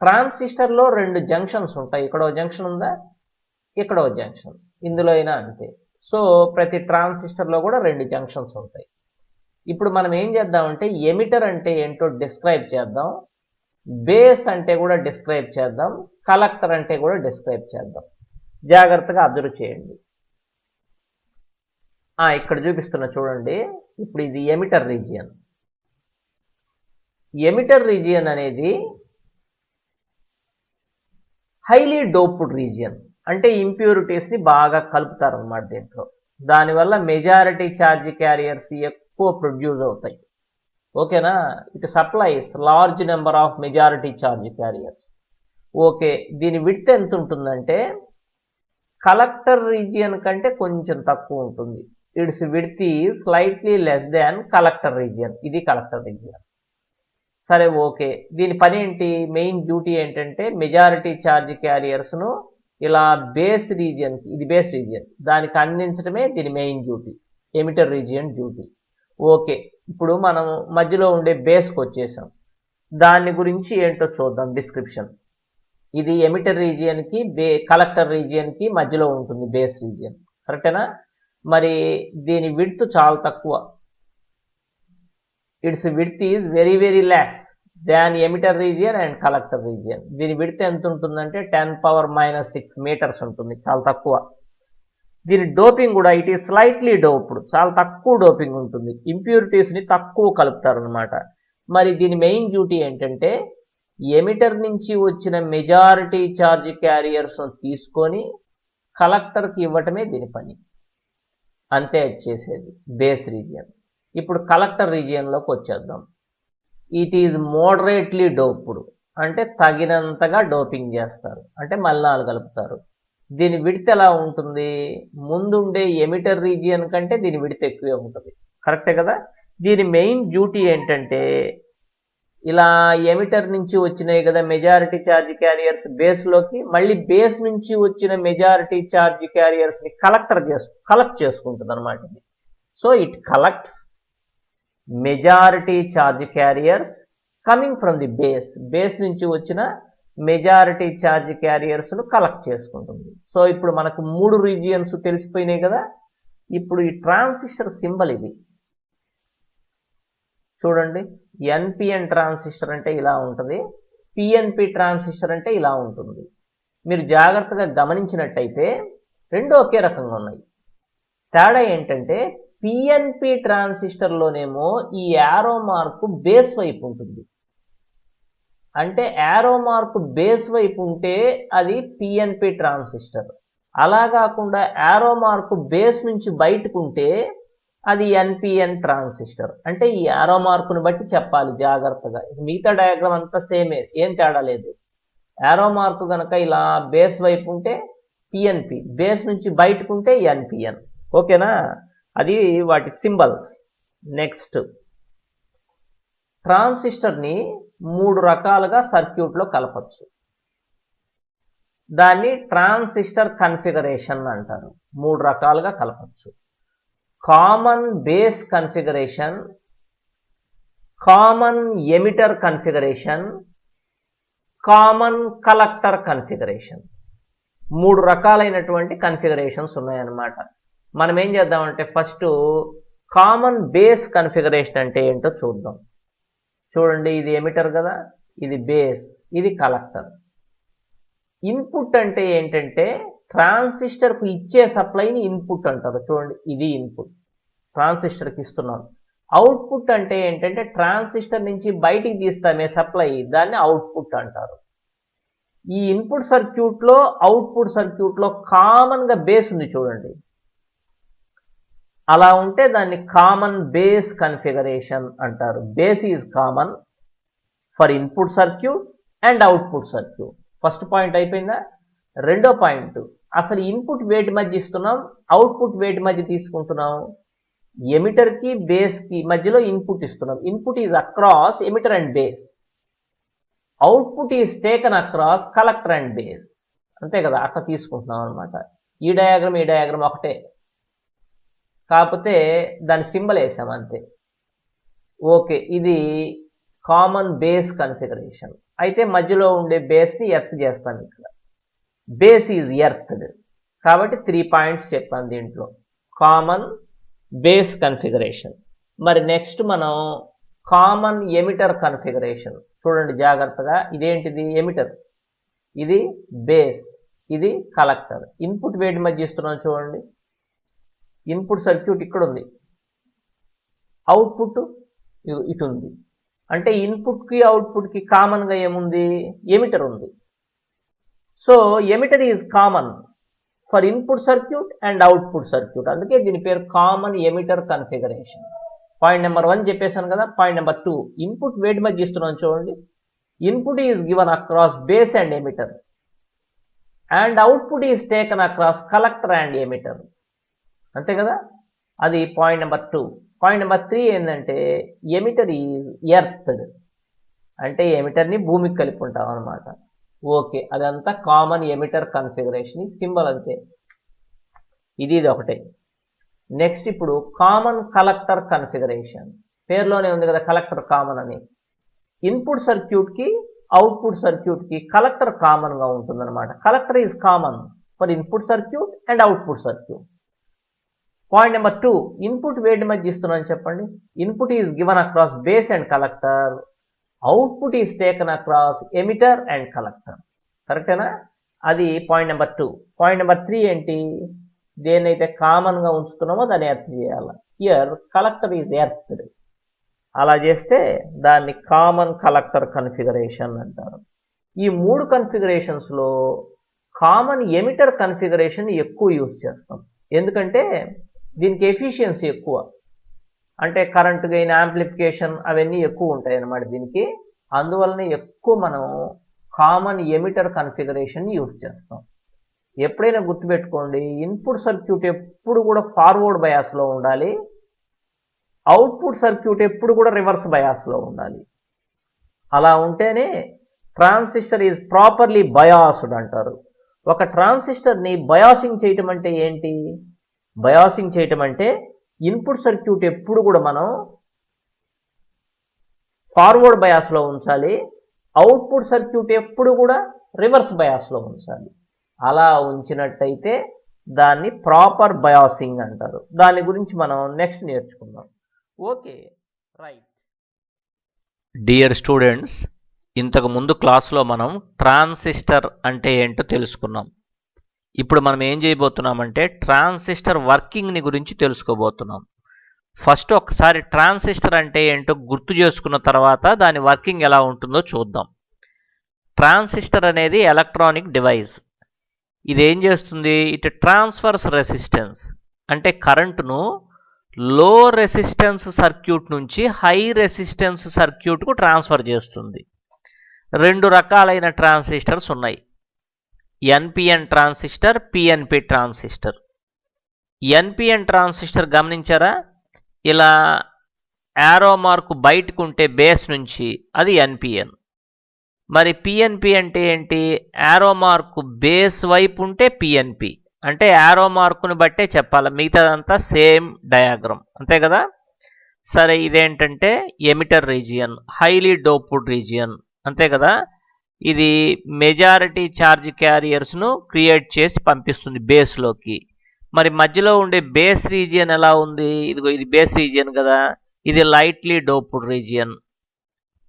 ట్రాన్సిస్టర్లో 2 జంక్షన్స్ ఉంటాయి. ఇక్కడ ఒక జంక్షన్ ఉందా, ఇక్కడ ఒక జంక్షన్, ఇందులో అయినా అంతే. సో ప్రతి ట్రాన్సిస్టర్లో కూడా 2 జంక్షన్స్ ఉంటాయి. ఇప్పుడు మనం ఏం చేద్దామంటే ఎమిటర్ అంటే ఏంటో డిస్క్రైబ్ చేద్దాం, బేస్ అంటే కూడా డిస్క్రైబ్ చేద్దాం, కలెక్టర్ అంటే కూడా డిస్క్రైబ్ చేద్దాం. జాగ్రత్తగా అబ్జర్వ్ చేయండి. ఇక్కడ చూపిస్తున్నా చూడండి. ఇప్పుడు ఇది ఎమిటర్ రీజియన్. ఎమిటర్ రీజియన్ అనేది హైలీ డోప్డ్ రీజియన్, అంటే ఇంప్యూరిటీస్ని బాగా కలుపుతారు అన్నమాట దీంట్లో. దానివల్ల మెజారిటీ ఛార్జ్ క్యారియర్స్ ఎక్కువ ప్రొడ్యూస్ అవుతాయి. ఓకేనా? It supplies large number of majority charge carriers. Okay, దీని విడ్త్ ఎంత ఉంటుందంటే కలెక్టర్ రీజియన్ కంటే కొంచెం తక్కువ ఉంటుంది. It's width is slightly less than collector region. ఇది కలెక్టర్ రీజియన్. సరే ఓకే, దీని పని ఏంటి? మెయిన్ డ్యూటీ ఏంటంటే మెజారిటీ ఛార్జ్ క్యారియర్స్ను ఇలా బేస్ రీజియన్, ఇది బేస్ రీజియన్, దానికి అందించడమే దీని main duty, emitter region duty. Okay, ఇప్పుడు మనం మధ్యలో ఉండే బేస్కి వచ్చేసాం. దాని గురించి ఏంటో చూద్దాం డిస్క్రిప్షన్. ఇది ఎమిటర్ రీజియన్కి కలెక్టర్ రీజియన్కి మధ్యలో ఉంటుంది బేస్ రీజియన్. కరెక్టేనా? మరి దీని విడ్త్ చాలా తక్కువ. It's width is very very less than emitter region and collector region. దీని విడ్త్ ఎంత ఉంటుందంటే 10⁻⁶ మీటర్స్ ఉంటుంది, చాలా తక్కువ. దీని డోపింగ్ కూడా ఇట్ ఈస్ స్లైట్లీ డోప్డ్, చాలా తక్కువ డోపింగ్ ఉంటుంది. ఇంప్యూరిటీస్ని తక్కువ కలుపుతారు అనమాట. మరి దీని మెయిన్ డ్యూటీ ఏంటంటే ఎమిటర్ నుంచి వచ్చిన మెజారిటీ ఛార్జ్ క్యారియర్స్ తీసుకొని కలెక్టర్కి ఇవ్వటమే దీని పని. అంతే చేసేది బేస్ రీజియన్. ఇప్పుడు కలెక్టర్ రీజియన్లోకి వచ్చేద్దాం. ఇట్ ఈజ్ మోడరేట్లీ డోప్డ్, అంటే తగినంతగా డోపింగ్ చేస్తారు, అంటే మలినాలు కలుపుతారు. దీని విడ్త్ ఎలా ఉంటుంది? ముందుండే ఎమిటర్ రీజియన్ కంటే దీని విడ్త్ ఎక్కువే ఉంటుంది. కరెక్టే కదా? దీని మెయిన్ డ్యూటీ ఏంటంటే ఇలా ఎమిటర్ నుంచి వచ్చినాయి కదా మెజారిటీ ఛార్జ్ క్యారియర్స్ బేస్లోకి, మళ్ళీ బేస్ నుంచి వచ్చిన మెజారిటీ ఛార్జ్ క్యారియర్స్ని కలెక్ట్ చేసుకుంటుంది అనమాట. So it collects majority charge carriers coming from the base నుంచి వచ్చిన మెజారిటీ ఛార్జ్ క్యారియర్స్ను కలెక్ట్ చేసుకుంటుంది. సో ఇప్పుడు మనకు 3 రీజియన్స్ తెలిసిపోయినాయి కదా. ఇప్పుడు ఈ ట్రాన్సిస్టర్ సింబల్ ఇది చూడండి. ఎన్పిఎన్ ట్రాన్సిస్టర్ అంటే ఇలా ఉంటుంది, పిఎన్పి ట్రాన్సిస్టర్ అంటే ఇలా ఉంటుంది. మీరు జాగ్రత్తగా గమనించినట్టయితే 2 ఒకే రకంగా ఉన్నాయి. తేడా ఏంటంటే పిఎన్పి ట్రాన్సిస్టర్లోనేమో ఈ యారో మార్కు బేస్ వైపు ఉంటుంది, అంటే యారో మార్క్ బేస్ వైపు ఉంటే అది పిఎన్పి ట్రాన్సిస్టర్. అలా కాకుండా యారో మార్క్ బేస్ నుంచి బయటకు ఉంటే అది ఎన్పిఎన్ ట్రాన్సిస్టర్. అంటే ఈ యారో మార్కుని బట్టి చెప్పాలి జాగ్రత్తగా. మిగతా డయాగ్రామ్ అంతా సేమే, ఏం తేడా లేదు. యారో మార్కు కనుక ఇలా బేస్ వైపు ఉంటే పిఎన్పి, బేస్ నుంచి బయటకు ఉంటే ఎన్పిఎన్. ఓకేనా, అది వాటి సింబల్స్. నెక్స్ట్, ట్రాన్సిస్టర్ని 3 రకాలుగా సర్క్యూట్లో కలపచ్చు. దాన్ని ట్రాన్సిస్టర్ కన్ఫిగరేషన్ అంటారు. 3 రకాలుగా కలపచ్చు. Common base configuration, common emitter configuration, common collector configuration. 3 రకాలైనటువంటి కన్ఫిగరేషన్స్ ఉన్నాయన్నమాట. మనం ఏం చేద్దామంటే ఫస్ట్ కామన్ బేస్ కన్ఫిగరేషన్ అంటే ఏంటో చూద్దాం. చూడండి, ఇది ఎమిటర్ కదా, ఇది బేస్, ఇది కలెక్టర్. ఇన్పుట్ అంటే ఏంటంటే ట్రాన్సిస్టర్కు ఇచ్చే సప్లైని ఇన్పుట్ అంటారు. చూడండి, ఇది ఇన్పుట్, ట్రాన్సిస్టర్కి ఇస్తున్నాం. అవుట్పుట్ అంటే ఏంటంటే ట్రాన్సిస్టర్ నుంచి బయటికి తీస్తామే సప్లై, దాన్ని అవుట్పుట్ అంటారు. ఈ ఇన్పుట్ సర్క్యూట్లో అవుట్పుట్ సర్క్యూట్లో కామన్గా బేస్ ఉంది చూడండి. అలా ఉంటే దాన్ని కామన్ బేస్ కన్ఫిగరేషన్ అంటారు. Base is common for input circuit and output circuit. First point అయిపోయిందా? రెండో పాయింట్, అసలు ఇన్పుట్ వేటి మధ్య ఇస్తున్నాం, అవుట్పుట్ వేటి మధ్య తీసుకుంటున్నాం. ఎమిటర్కి బేస్కి మధ్యలో ఇన్పుట్ ఇస్తున్నాం. Input is across emitter and base. Output is taken across collector and base. అంతే కదా, అట్లా తీసుకుంటున్నాం అనమాట. ఈ డయాగ్రామ్ ఒకటే, కాకపోతే దాని సింబల్ వేసాం అంతే. ఓకే, ఇది కామన్ బేస్ కన్ఫిగరేషన్. అయితే మధ్యలో ఉండే బేస్ని ఎర్త్ చేస్తాం. ఇక్కడ బేస్ ఈజ్ ఎర్త్డ్ కాబట్టి 3 పాయింట్స్ చెప్పాను దీంట్లో, కామన్ బేస్ కన్ఫిగరేషన్. మరి నెక్స్ట్ మనం కామన్ ఎమిటర్ కన్ఫిగరేషన్. చూడండి జాగ్రత్తగా, ఇదేంటిది ఎమిటర్, ఇది బేస్, ఇది కలెక్టర్. ఇన్పుట్ వేటి మధ్య ఇస్తున్నాం చూడండి. ఇన్పుట్ సర్క్యూట్ ఇక్కడ ఉంది, అవుట్పుట్ ఇటు ఉంది. అంటే ఇన్పుట్కి అవుట్పుట్కి కామన్గా ఏముంది, ఎమిటర్ ఉంది. So emitter is common for input circuit and output circuit. అందుకే దీని పేరు common emitter configuration. Point number 1 చెప్పేశాను కదా. పాయింట్ నెంబర్ 2, ఇన్పుట్ వేటి మధ్య ఇస్తున్నాం చూడండి. Input is given across base and emitter and output is taken across collector and emitter. అంతే కదా, అది పాయింట్ నెంబర్ 2. పాయింట్ నెంబర్ 3 ఏంటంటే ఎమిటర్ ఈజ్ ఎర్త్డ్, అంటే ఎమిటర్ని భూమికి కలిపి ఉంటాం అనమాట. ఓకే, అదంతా కామన్ ఎమిటర్ కన్ఫిగరేషన్, సింబల్ అంతే. ఇది ఒకటే. నెక్స్ట్ ఇప్పుడు కామన్ కలెక్టర్ కన్ఫిగరేషన్. పేరులోనే ఉంది కదా కలెక్టర్ కామన్ అని. ఇన్పుట్ సర్క్యూట్కి అవుట్పుట్ సర్క్యూట్కి కలెక్టర్ కామన్గా ఉంటుందన్నమాట. Collector is common for input circuit and output circuit. Point number 2, input వేటి మధ్య ఇస్తున్నాను చెప్పండి. Input is given across base and collector, output is taken across emitter and collector. కరెక్టేనా? అది point number 2. Point number 3 ఏంటి, దేన్నైతే కామన్గా ఉంచుతున్నామో దాన్ని ఎర్త్ చేయాలి. Here collector is earthed. అలా చేస్తే దాన్ని కామన్ కలెక్టర్ కన్ఫిగరేషన్ అంటారు. ఈ 3 కన్ఫిగరేషన్స్లో కామన్ ఎమిటర్ కన్ఫిగరేషన్ ఎక్కువ యూజ్ చేస్తాం. ఎందుకంటే దీనికి ఎఫిషియన్సీ ఎక్కువ, అంటే కరెంట్ గెయిన్, యాంప్లిఫికేషన్ అవన్నీ ఎక్కువ ఉంటాయి అన్నమాట దీనికి. అందువలన ఎక్కువ మనం కామన్ ఎమిటర్ కన్ఫిగరేషన్ యూజ్ చేస్తాం. ఎప్పుడైనా గుర్తుపెట్టుకోండి, ఇన్పుట్ సర్క్యూట్ ఎప్పుడు కూడా ఫార్వర్డ్ బయాస్లో ఉండాలి, అవుట్పుట్ సర్క్యూట్ ఎప్పుడు కూడా రివర్స్ బయాస్లో ఉండాలి. అలా ఉంటేనే ట్రాన్సిస్టర్ ఈజ్ ప్రాపర్లీ బయాస్డ్ అంటారు. ఒక ట్రాన్సిస్టర్ని బయాసింగ్ చేయటం అంటే ఏంటి? బయాసింగ్ చేయటం అంటే ఇన్పుట్ సర్క్యూట్ ఎప్పుడు కూడా మనం ఫార్వర్డ్ బయాస్లో ఉంచాలి, అవుట్పుట్ సర్క్యూట్ ఎప్పుడు కూడా రివర్స్ బయాస్లో ఉంచాలి. అలా ఉంచినట్టయితే దాన్ని ప్రాపర్ బయాసింగ్ అంటారు. దాని గురించి మనం నెక్స్ట్ నేర్చుకుందాం. Okay, right. డియర్ స్టూడెంట్స్, ఇంతకు ముందు క్లాస్లో మనం ట్రాన్సిస్టర్ అంటే ఏంటో తెలుసుకున్నాం. ఇప్పుడు మనం ఏం చేయబోతున్నామంటే ట్రాన్సిస్టర్ వర్కింగ్ని గురించి తెలుసుకోబోతున్నాం. ఫస్ట్ ఒకసారి ట్రాన్సిస్టర్ అంటే ఏంటో గుర్తు చేసుకున్న తర్వాత దాని వర్కింగ్ ఎలా ఉంటుందో చూద్దాం. ట్రాన్సిస్టర్ అనేది ఎలక్ట్రానిక్ డివైస్. ఇది ఏం చేస్తుంది? ఇట్ ట్రాన్స్ఫర్స్ రెసిస్టెన్స్, అంటే కరెంటును లో రెసిస్టెన్స్ సర్క్యూట్ నుంచి హై రెసిస్టెన్స్ సర్క్యూట్కు ట్రాన్స్ఫర్ చేస్తుంది. రెండు రకాలైన ట్రాన్సిస్టర్స్ ఉన్నాయి, NPN transistor, PNP transistor. NPN transistor గమనించారా? ఇలా యారో మార్కు బయటకు ఉంటే బేస్ నుంచి అది ఎన్పిఎన్. మరి పిఎన్పి అంటే ఏంటి? యారో మార్కు బేస్ వైపు ఉంటే పిఎన్పి, అంటే యారో మార్కుని బట్టే చెప్పాలి, మిగతాదంతా సేమ్ డయాగ్రామ్, అంతే కదా. సరే, ఇదేంటంటే emitter region, highly doped region, అంతే కదా. ఇది మెజారిటీ ఛార్జ్ క్యారియర్స్ను క్రియేట్ చేసి పంపిస్తుంది బేస్లోకి. మరి మధ్యలో ఉండే బేస్ రీజియన్ ఎలా ఉంది? ఇదిగో ఇది బేస్ రీజియన్ కదా, ఇది లైట్లీ డోప్డ్ రీజియన్,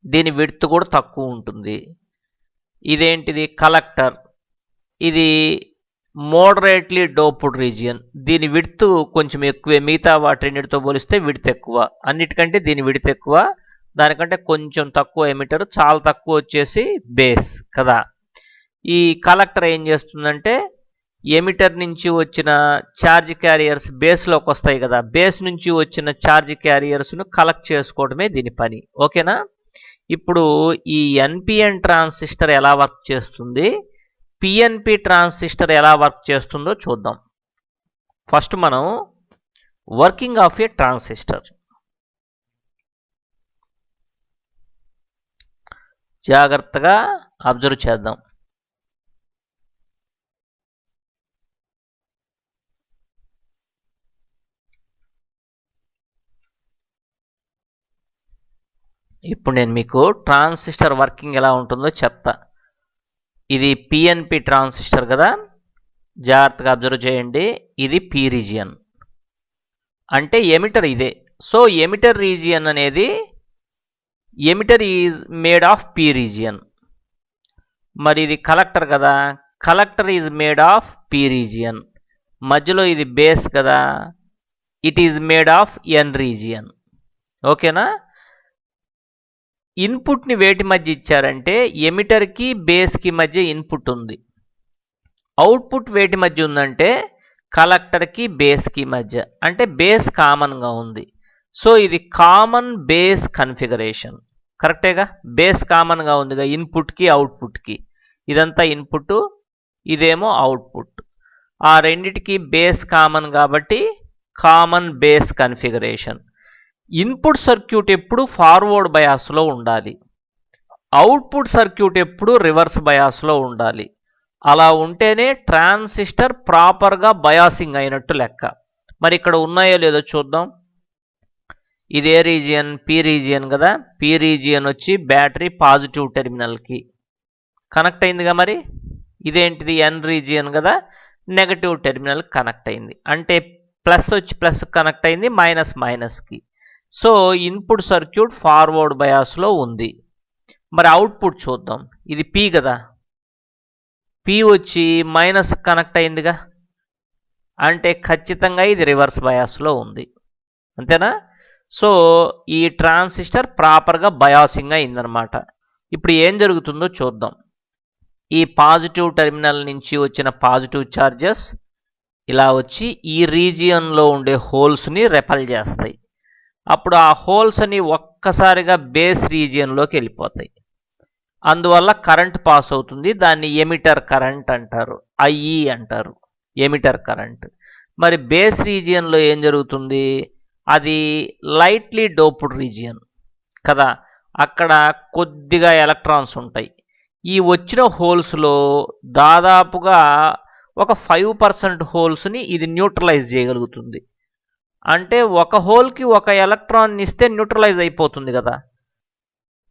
దీని విడ్త్ కూడా తక్కువ ఉంటుంది. ఇదేంటిది? కలెక్టర్, ఇది మోడరేట్లీ డోప్డ్ రీజియన్, దీని విడ్త్ కొంచెం ఎక్కువే, మిగతా వాటి రెండింటితో పోలిస్తే విడ్త్ ఎక్కువ, అన్నిటికంటే దీని విడ్త్ ఎక్కువ, దానికంటే కొంచెం తక్కువ ఎమిటర్, చాలా తక్కువ వచ్చేసి బేస్ కదా. ఈ కలెక్టర్ ఏం చేస్తుందంటే ఎమిటర్ నుంచి వచ్చిన ఛార్జ్ క్యారియర్స్ బేస్లోకి వస్తాయి కదా, బేస్ నుంచి వచ్చిన ఛార్జ్ క్యారియర్స్ను కలెక్ట్ చేసుకోవడమే దీని పని, ఓకేనా. ఇప్పుడు ఈ ఎన్పిఎన్ ట్రాన్సిస్టర్ ఎలా వర్క్ చేస్తుంది, పిఎన్పి ట్రాన్సిస్టర్ ఎలా వర్క్ చేస్తుందో చూద్దాం. ఫస్ట్ మనం వర్కింగ్ ఆఫ్ ఏ ట్రాన్సిస్టర్ జాగ్రత్తగా అబ్జర్వ్ చేద్దాం. ఇప్పుడు నేను మీకు ట్రాన్సిస్టర్ వర్కింగ్ ఎలా ఉంటుందో చెప్తా. ఇది పిఎన్పి ట్రాన్సిస్టర్ కదా, జాగ్రత్తగా అబ్జర్వ్ చేయండి. ఇది పి రీజియన్, అంటే ఎమిటర్ ఇదే. సో ఎమిటర్ రీజియన్ అనేది, emitter is made of P region. మరి ఇది కలెక్టర్ కదా, collector is made of P region. మధ్యలో ఇది బేస్ కదా, it is made of N region, ఓకేనా. ఇన్పుట్ని వేటి మధ్య ఇచ్చారంటే ఎమిటర్కి బేస్కి మధ్య ఇన్పుట్ ఉంది. అవుట్పుట్ వేటి మధ్య ఉందంటే కలెక్టర్కి బేస్కి మధ్య, అంటే బేస్ కామన్గా ఉంది. సో ఇది కామన్ బేస్ కన్ఫిగరేషన్, కరెక్టేగా. బేస్ కామన్గా ఉందిగా ఇన్పుట్కి అవుట్పుట్కి, ఇదంతా ఇన్పుట్, ఇదేమో అవుట్పుట్. ఆ రెండిటికి బేస్ కామన్ కాబట్టి common base configuration. Input circuit ఎప్పుడు ఫార్వర్డ్ బయాస్లో ఉండాలి, అవుట్పుట్ సర్క్యూట్ ఎప్పుడు రివర్స్ బయాస్లో ఉండాలి. అలా ఉంటేనే ట్రాన్సిస్టర్ ప్రాపర్గా బయాసింగ్ అయినట్టు లెక్క. మరి ఇక్కడ ఉన్నాయో లేదో చూద్దాం. ఇదే రీజియన్ పి రీజియన్ కదా, పి రీజియన్ వచ్చి బ్యాటరీ పాజిటివ్ టెర్మినల్కి కనెక్ట్ అయిందిగా. మరి ఇదేంటిది? ఎన్ రీజియన్ కదా, నెగటివ్ టెర్మినల్ కనెక్ట్ అయింది, అంటే ప్లస్ వచ్చి ప్లస్ కనెక్ట్ అయింది, మైనస్ మైనస్కి. సో ఇన్పుట్ సర్క్యూట్ ఫార్వర్డ్ బయాస్లో ఉంది. మరి అవుట్పుట్ చూద్దాం. ఇది పి కదా, పి వచ్చి మైనస్ కనెక్ట్ అయిందిగా, అంటే ఖచ్చితంగా ఇది రివర్స్ బయాస్లో ఉంది, అంతేనా. సో ఈ ట్రాన్సిస్టర్ ప్రాపర్గా బయాసింగ్ అయిందనమాట. ఇప్పుడు ఏం జరుగుతుందో చూద్దాం. ఈ పాజిటివ్ టెర్మినల్ నుంచి వచ్చిన పాజిటివ్ ఛార్జెస్ ఇలా వచ్చి ఈ రీజియన్లో ఉండే హోల్స్ని రెపల్ చేస్తాయి. అప్పుడు ఆ హోల్స్ అని ఒక్కసారిగా బేస్ రీజియన్లోకి వెళ్ళిపోతాయి. అందువల్ల కరెంట్ పాస్ అవుతుంది, దాన్ని ఎమిటర్ కరెంట్ అంటారు, ఐఈ అంటారు, ఎమిటర్ కరెంట్. మరి బేస్ రీజియన్లో ఏం జరుగుతుంది? అది లైట్లీ డోప్డ్ రీజియన్ కదా, అక్కడ కొద్దిగా ఎలక్ట్రాన్స్ ఉంటాయి. ఈ వచ్చిన హోల్స్లో దాదాపుగా ఒక 5% హోల్స్ని ఇది న్యూట్రలైజ్ చేయగలుగుతుంది. అంటే ఒక హోల్కి ఒక ఎలక్ట్రాన్ ఇస్తే న్యూట్రలైజ్ అయిపోతుంది కదా.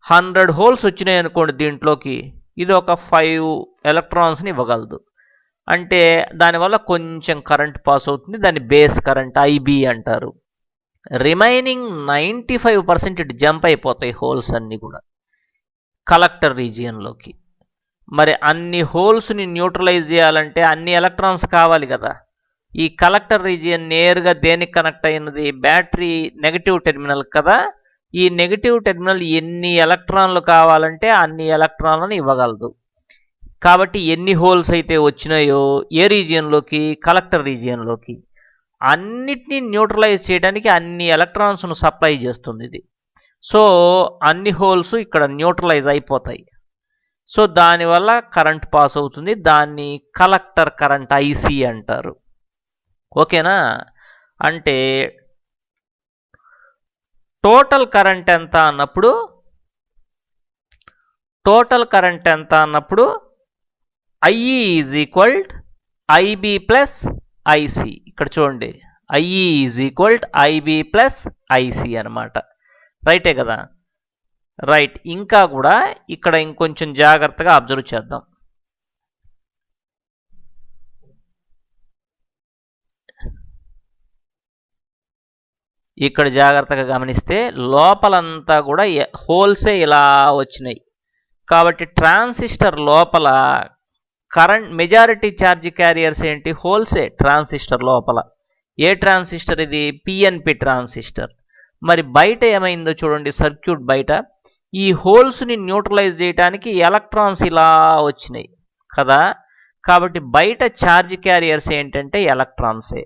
100 హోల్స్ వచ్చినాయి అనుకోండి దీంట్లోకి, ఇది ఒక 5 ఎలక్ట్రాన్స్ని ఇవ్వగలదు. అంటే దానివల్ల కొంచెం కరెంట్ పాస్ అవుతుంది, దాన్ని బేస్ కరెంట్ ఐబి అంటారు. రిమైనింగ్ 95% ఇటు జంప్ అయిపోతాయి హోల్స్ అన్నీ కూడా కలెక్టర్ రీజియన్లోకి. మరి అన్ని హోల్స్ని న్యూట్రలైజ్ చేయాలంటే అన్ని ఎలక్ట్రాన్స్ కావాలి కదా. ఈ కలెక్టర్ రీజియన్ నేరుగా దేనికి కనెక్ట్ అయినది? బ్యాటరీ నెగటివ్ టెర్మినల్ కదా. ఈ నెగటివ్ టెర్మినల్ ఎన్ని ఎలక్ట్రాన్లు కావాలంటే అన్ని ఎలక్ట్రాన్లను ఇవ్వగలదు. కాబట్టి ఎన్ని హోల్స్ అయితే వచ్చినాయో ఏ రీజియన్లోకి, కలెక్టర్ రీజియన్లోకి, అన్నిటినీ న్యూట్రలైజ్ చేయడానికి అన్ని ఎలక్ట్రాన్స్ను సప్లై చేస్తుంది ఇది. సో అన్ని హోల్స్ ఇక్కడ న్యూట్రలైజ్ అయిపోతాయి. సో దానివల్ల కరెంట్ పాస్ అవుతుంది. దాన్ని కలెక్టర్ కరెంట్ ఐసి అంటారు. ఓకేనా? అంటే టోటల్ కరెంట్ ఎంత అన్నప్పుడు I E is equal I B plus I C. ఇక్కడ చూడండి, I E is equal I B plus I C అనమాట. రైటే కదా? రైట్. ఇంకా కూడా ఇక్కడ ఇంకొంచెం జాగ్రత్తగా అబ్జర్వ్ చేద్దాం. ఇక్కడ జాగ్రత్తగా గమనిస్తే లోపలంతా కూడా హోల్సే ఇలా వచ్చినాయి. కాబట్టి ట్రాన్సిస్టర్ లోపల కరెంట్ మెజారిటీ ఛార్జ్ క్యారియర్స్ ఏంటి? హోల్సే ట్రాన్సిస్టర్ లోపల. ఏ ట్రాన్సిస్టర్ ఇది? PNP transistor. మరి బయట ఏమైందో చూడండి, సర్క్యూట్ బయట ఈ హోల్స్ని న్యూట్రలైజ్ చేయడానికి ఎలక్ట్రాన్స్ ఇలా వచ్చినాయి కదా. కాబట్టి బయట ఛార్జ్ క్యారియర్స్ ఏంటంటే ఎలక్ట్రాన్సే.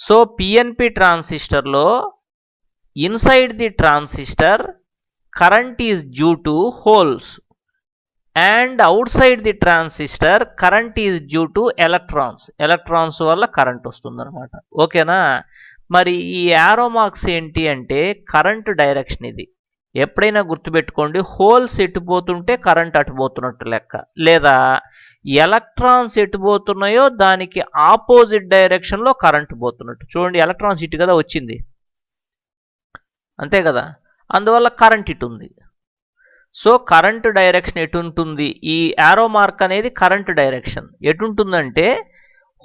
సో పిఎన్పి ట్రాన్సిస్టర్లో inside the transistor current is due to holes and outside the transistor current is due to electrons వల్ల కరెంట్ వస్తుంది అనమాట. ఓకేనా? మరి ఈ యారో మార్క్స్ ఏంటి అంటే కరెంట్ డైరెక్షన్. ఇది ఎప్పుడైనా గుర్తుపెట్టుకోండి, హోల్స్ ఎటుపోతుంటే కరెంట్ అటుపోతున్నట్టు లెక్క, లేదా ఎలక్ట్రాన్స్ ఎటుపోతున్నాయో దానికి ఆపోజిట్ డైరెక్షన్లో కరెంట్ పోతున్నట్టు. చూడండి, ఎలక్ట్రాన్స్ ఇటు కదా వచ్చింది, అంతే కదా, అందువల్ల కరెంట్ ఇటు ఉంది. సో కరెంట్ డైరెక్షన్ ఎటు ఉంటుంది? ఈ యారో మార్క్ అనేది కరెంట్ డైరెక్షన్. ఎటుంటుందంటే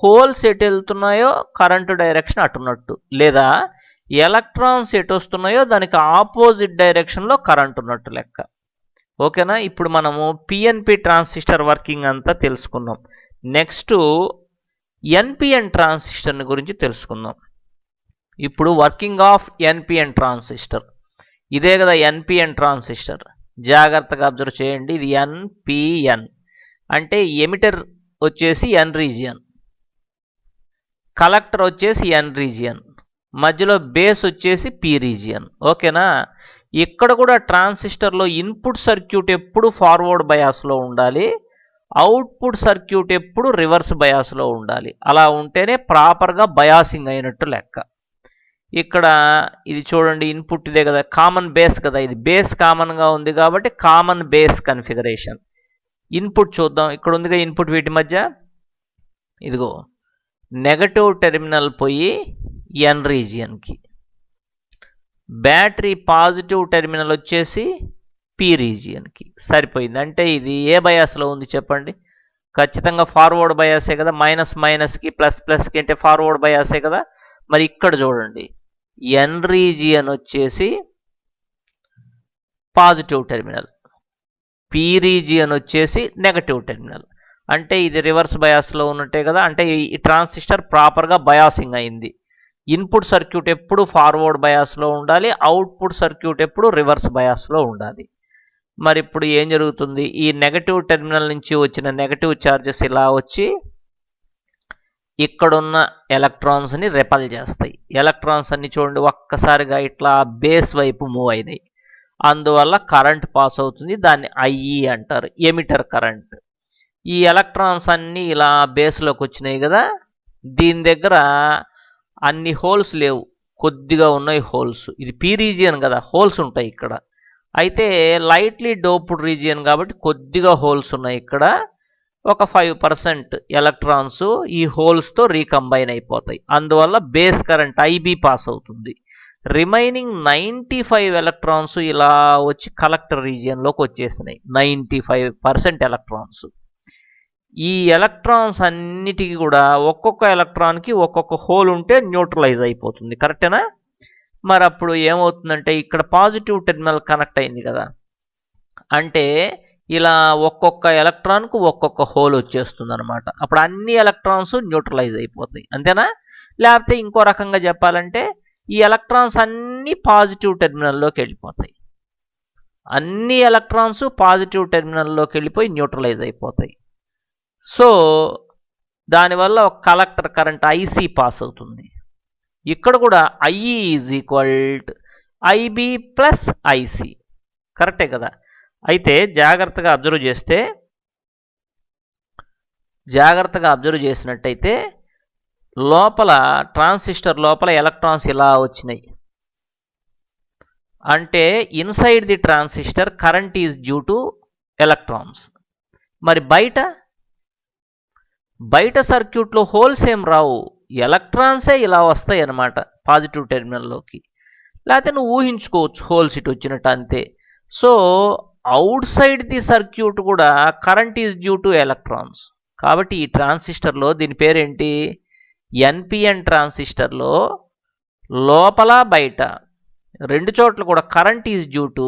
హోల్స్ ఎటు వెళ్తున్నాయో కరెంటు డైరెక్షన్ అటున్నట్టు, లేదా ఎలక్ట్రాన్స్ ఎటు వస్తున్నాయో దానికి ఆపోజిట్ డైరెక్షన్లో కరెంట్ ఉన్నట్టు లెక్క. ఓకేనా? ఇప్పుడు మనము పిఎన్పి ట్రాన్సిస్టర్ వర్కింగ్ అంతా తెలుసుకున్నాం. నెక్స్ట్ ఎన్పిఎన్ ట్రాన్సిస్టర్ని గురించి తెలుసుకుందాం. ఇప్పుడు వర్కింగ్ ఆఫ్ ఎన్పిఎన్ ట్రాన్సిస్టర్. ఇదే కదా ఎన్పిఎన్ ట్రాన్సిస్టర్. జాగ్రత్తగా అబ్జర్వ్ చేయండి. ఇది ఎన్పిఎన్ అంటే ఎమిటర్ వచ్చేసి ఎన్ రీజియన్, కలెక్టర్ వచ్చేసి ఎన్ రీజియన్, మధ్యలో బేస్ వచ్చేసి పి రీజియన్. ఓకేనా? ఇక్కడ కూడా ట్రాన్సిస్టర్లో ఇన్పుట్ సర్క్యూట్ ఎప్పుడు ఫార్వర్డ్ బయాస్లో ఉండాలి, అవుట్పుట్ సర్క్యూట్ ఎప్పుడు రివర్స్ బయాస్లో ఉండాలి. అలా ఉంటేనే ప్రాపర్గా బయాసింగ్ అయినట్టు లెక్క. ఇక్కడ ఇది చూడండి, ఇన్పుట్ ఇదే కదా, కామన్ బేస్ కదా, ఇది బేస్ కామన్గా ఉంది కాబట్టి కామన్ బేస్ కన్ఫిగరేషన్. ఇన్పుట్ చూద్దాం, ఇక్కడ ఉందిగా ఇన్పుట్, వీటి మధ్య ఇదిగో నెగటివ్ టెర్మినల్ పోయి ఎన్ రీజియన్కి, బ్యాటరీ పాజిటివ్ టెర్మినల్ వచ్చేసి పి రీజియన్కి. సరిపోయింది. అంటే ఇది ఏ బయాస్లో ఉంది చెప్పండి? ఖచ్చితంగా ఫార్వర్డ్ బయాసే కదా, మైనస్ మైనస్కి ప్లస్ ప్లస్కి అంటే ఫార్వర్డ్ బయాసే కదా. మరి ఇక్కడ చూడండి, ఎన్ రీజియన్ వచ్చేసి పాజిటివ్ టెర్మినల్, పి రీజియన్ వచ్చేసి నెగటివ్ టెర్మినల్. అంటే ఇది రివర్స్ బయాస్లో ఉన్నట్టే కదా. అంటే ఈ ట్రాన్సిస్టర్ ప్రాపర్గా బయాసింగ్ అయింది. ఇన్పుట్ సర్క్యూట్ ఎప్పుడు ఫార్వర్డ్ బయాస్లో ఉండాలి, అవుట్పుట్ సర్క్యూట్ ఎప్పుడు రివర్స్ బయాస్లో ఉండాలి. మరి ఇప్పుడు ఏం జరుగుతుంది? ఈ నెగటివ్ టెర్మినల్ నుంచి వచ్చిన నెగటివ్ ఛార్జెస్ ఇలా వచ్చి ఇక్కడున్న ఎలక్ట్రాన్స్ని రెపల్ చేస్తాయి. ఎలక్ట్రాన్స్ అన్ని చూడండి ఒక్కసారిగా ఇట్లా బేస్ వైపు మూవ్ అయినాయి. అందువల్ల కరెంట్ పాస్ అవుతుంది. దాన్ని ఐఈ అంటారు, ఎమిటర్ కరెంట్. ఈ ఎలక్ట్రాన్స్ అన్నీ ఇలా బేస్లోకి వచ్చినాయి కదా. దీని దగ్గర అన్ని హోల్స్ లేవు, కొద్దిగా ఉన్నాయి హోల్స్. ఇది పి రీజియన్ కదా, హోల్స్ ఉంటాయి ఇక్కడ. అయితే లైట్లీ డోప్డ్ రీజియన్ కాబట్టి కొద్దిగా హోల్స్ ఉన్నాయి ఇక్కడ. ఒక 5% ఎలక్ట్రాన్స్ ఈ హోల్స్తో రీకంబైన్ అయిపోతాయి. అందువల్ల బేస్ కరెంట్ ఐబీ పాస్ అవుతుంది. రిమైనింగ్ 95 ఎలక్ట్రాన్స్ ఇలా వచ్చి కలెక్టర్ రీజియన్లోకి వచ్చేసినాయి. 95% ఎలక్ట్రాన్స్. ఈ ఎలక్ట్రాన్స్ అన్నిటికీ కూడా ఒక్కొక్క ఎలక్ట్రాన్కి ఒక్కొక్క హోల్ ఉంటే న్యూట్రలైజ్ అయిపోతుంది. కరెక్టేనా? మరి అప్పుడు ఏమవుతుందంటే ఇక్కడ పాజిటివ్ టెర్మినల్ కనెక్ట్ అయింది కదా, అంటే ఇలా ఒక్కొక్క ఎలక్ట్రాన్కు ఒక్కొక్క హోల్ వచ్చేస్తుంది అనమాట. అప్పుడు అన్ని ఎలక్ట్రాన్స్ న్యూట్రలైజ్ అయిపోతాయి, అంతేనా? లేకపోతే ఇంకో రకంగా చెప్పాలంటే ఈ ఎలక్ట్రాన్స్ అన్నీ పాజిటివ్ టెర్మినల్లోకి వెళ్ళిపోతాయి. అన్ని ఎలక్ట్రాన్స్ పాజిటివ్ టెర్మినల్లోకి వెళ్ళిపోయి న్యూట్రలైజ్ అయిపోతాయి. సో దానివల్ల ఒక కలెక్టర్ కరెంట్ ఐసీ పాస్ అవుతుంది. ఇక్కడ కూడా I E is equal I B plus I C, కరెక్టే కదా. అయితే జాగ్రత్తగా అబ్జర్వ్ చేసినట్టయితే లోపల ట్రాన్సిస్టర్ లోపల ఎలక్ట్రాన్స్ ఇలా వచ్చినాయి. అంటే inside the transistor current is due to electrons. మరి బయట సర్క్యూట్లో హోల్స్ ఏం రావు, ఎలక్ట్రాన్సే ఇలా వస్తాయి అన్నమాట పాజిటివ్ టెర్మినల్లోకి. లేకపోతే నువ్వు ఊహించుకోవచ్చు హోల్స్ ఇటు వచ్చినట్టు అంతే. So outside the circuit కూడా current is due to electrons. కాబట్టి ఈ ట్రాన్సిస్టర్లో దీని పేరేంటి, ఎన్పిఎన్ ట్రాన్సిస్టర్లో లోపల బయట రెండు చోట్ల కూడా current is due to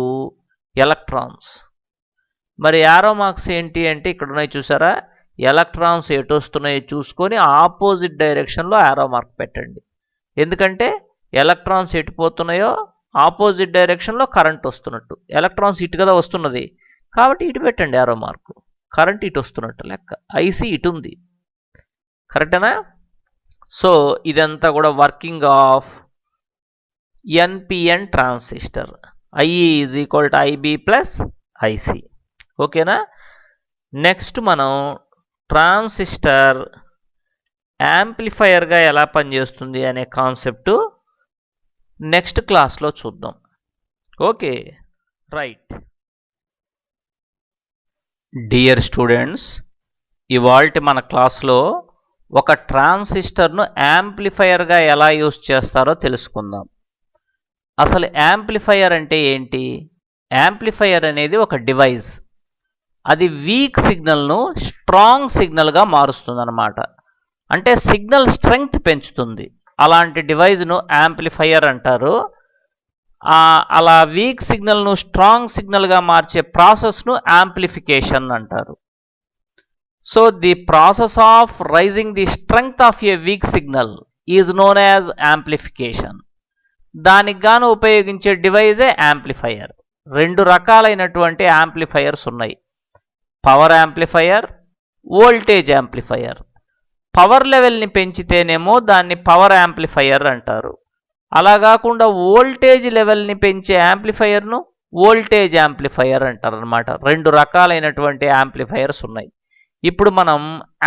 electrons. మరి యారో మార్క్స్ ఏంటి అంటే ఇక్కడ ఉన్నాయి చూసారా, ఎలక్ట్రాన్స్ ఎటు వస్తున్నాయో చూసుకొని ఆపోజిట్ డైరెక్షన్లో యారో మార్క్ పెట్టండి. ఎందుకంటే ఎలక్ట్రాన్స్ ఎటు పోతున్నాయో ఆపోజిట్ డైరెక్షన్లో కరెంట్ వస్తున్నట్టు. ఎలక్ట్రాన్స్ ఇటు కదా వస్తున్నది కాబట్టి ఇటు పెట్టండి యారో మార్కు, కరెంట్ ఇటు వస్తున్నట్టు లెక్క. ఐసీ ఇటు ఉంది, కరెక్టేనా. సో ఇదంతా కూడా working of N P N transistor. I E is equal to I B plus I C. ఓకేనా. నెక్స్ట్ మనం ట్రాన్సిస్టర్ యాంప్లిఫైయర్గా ఎలా పనిచేస్తుంది అనే కాన్సెప్ట్ నెక్స్ట్ క్లాస్లో చూద్దాం. Okay right. డియర్ స్టూడెంట్స్, ఇవాల్టి మన క్లాస్లో ఒక ట్రాన్సిస్టర్ను యాంప్లిఫైయర్గా ఎలా యూజ్ చేస్తారో తెలుసుకుందాం. అసలు యాంప్లిఫైయర్ అంటే ఏంటి? యాంప్లిఫైయర్ అనేది ఒక డివైస్. అది వీక్ సిగ్నల్ను స్ట్రాంగ్ సిగ్నల్గా మారుస్తుంది అన్నమాట. అంటే సిగ్నల్ స్ట్రెంగ్త్ పెంచుతుంది. అలాంటి డివైజ్ను యాంప్లిఫైయర్ అంటారు. అలా వీక్ సిగ్నల్ను స్ట్రాంగ్ సిగ్నల్గా మార్చే ప్రాసెస్ను యాంప్లిఫికేషన్ అంటారు. So the process of raising the strength of a weak signal is known as amplification. దానికి గాను ఉపయోగించే డివైజే యాంప్లిఫైయర్. రెండు రకాలైనటువంటి యాంప్లిఫైయర్స్ ఉన్నాయి, power amplifier, voltage amplifier. Power లెవెల్ని పెంచితేనేమో దాన్ని పవర్ యాంప్లిఫైయర్ అంటారు. అలా కాకుండా వోల్టేజ్ లెవెల్ని పెంచే యాంప్లిఫైయర్ను వోల్టేజ్ యాంప్లిఫైయర్ అంటారు అన్నమాట. రెండు రకాలైనటువంటి యాంప్లిఫైయర్స్ ఉన్నాయి. ఇప్పుడు మనం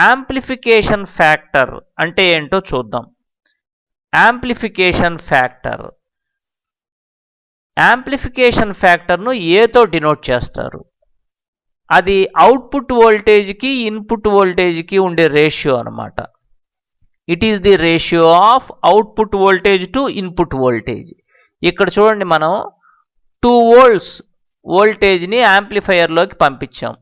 యాంప్లిఫికేషన్ ఫ్యాక్టర్ అంటే ఏంటో చూద్దాం. యాంప్లిఫికేషన్ ఫ్యాక్టర్ను ఏతో డినోట్ చేస్తారు. అది అవుట్పుట్ వోల్టేజ్కి ఇన్పుట్ వోల్టేజ్కి ఉండే రేషియో అనమాట. It is the ratio of output voltage to input voltage. ఇక్కడ చూడండి, మనం 2 volts వోల్టేజ్ని యాంప్లిఫైయర్లోకి పంపించాం.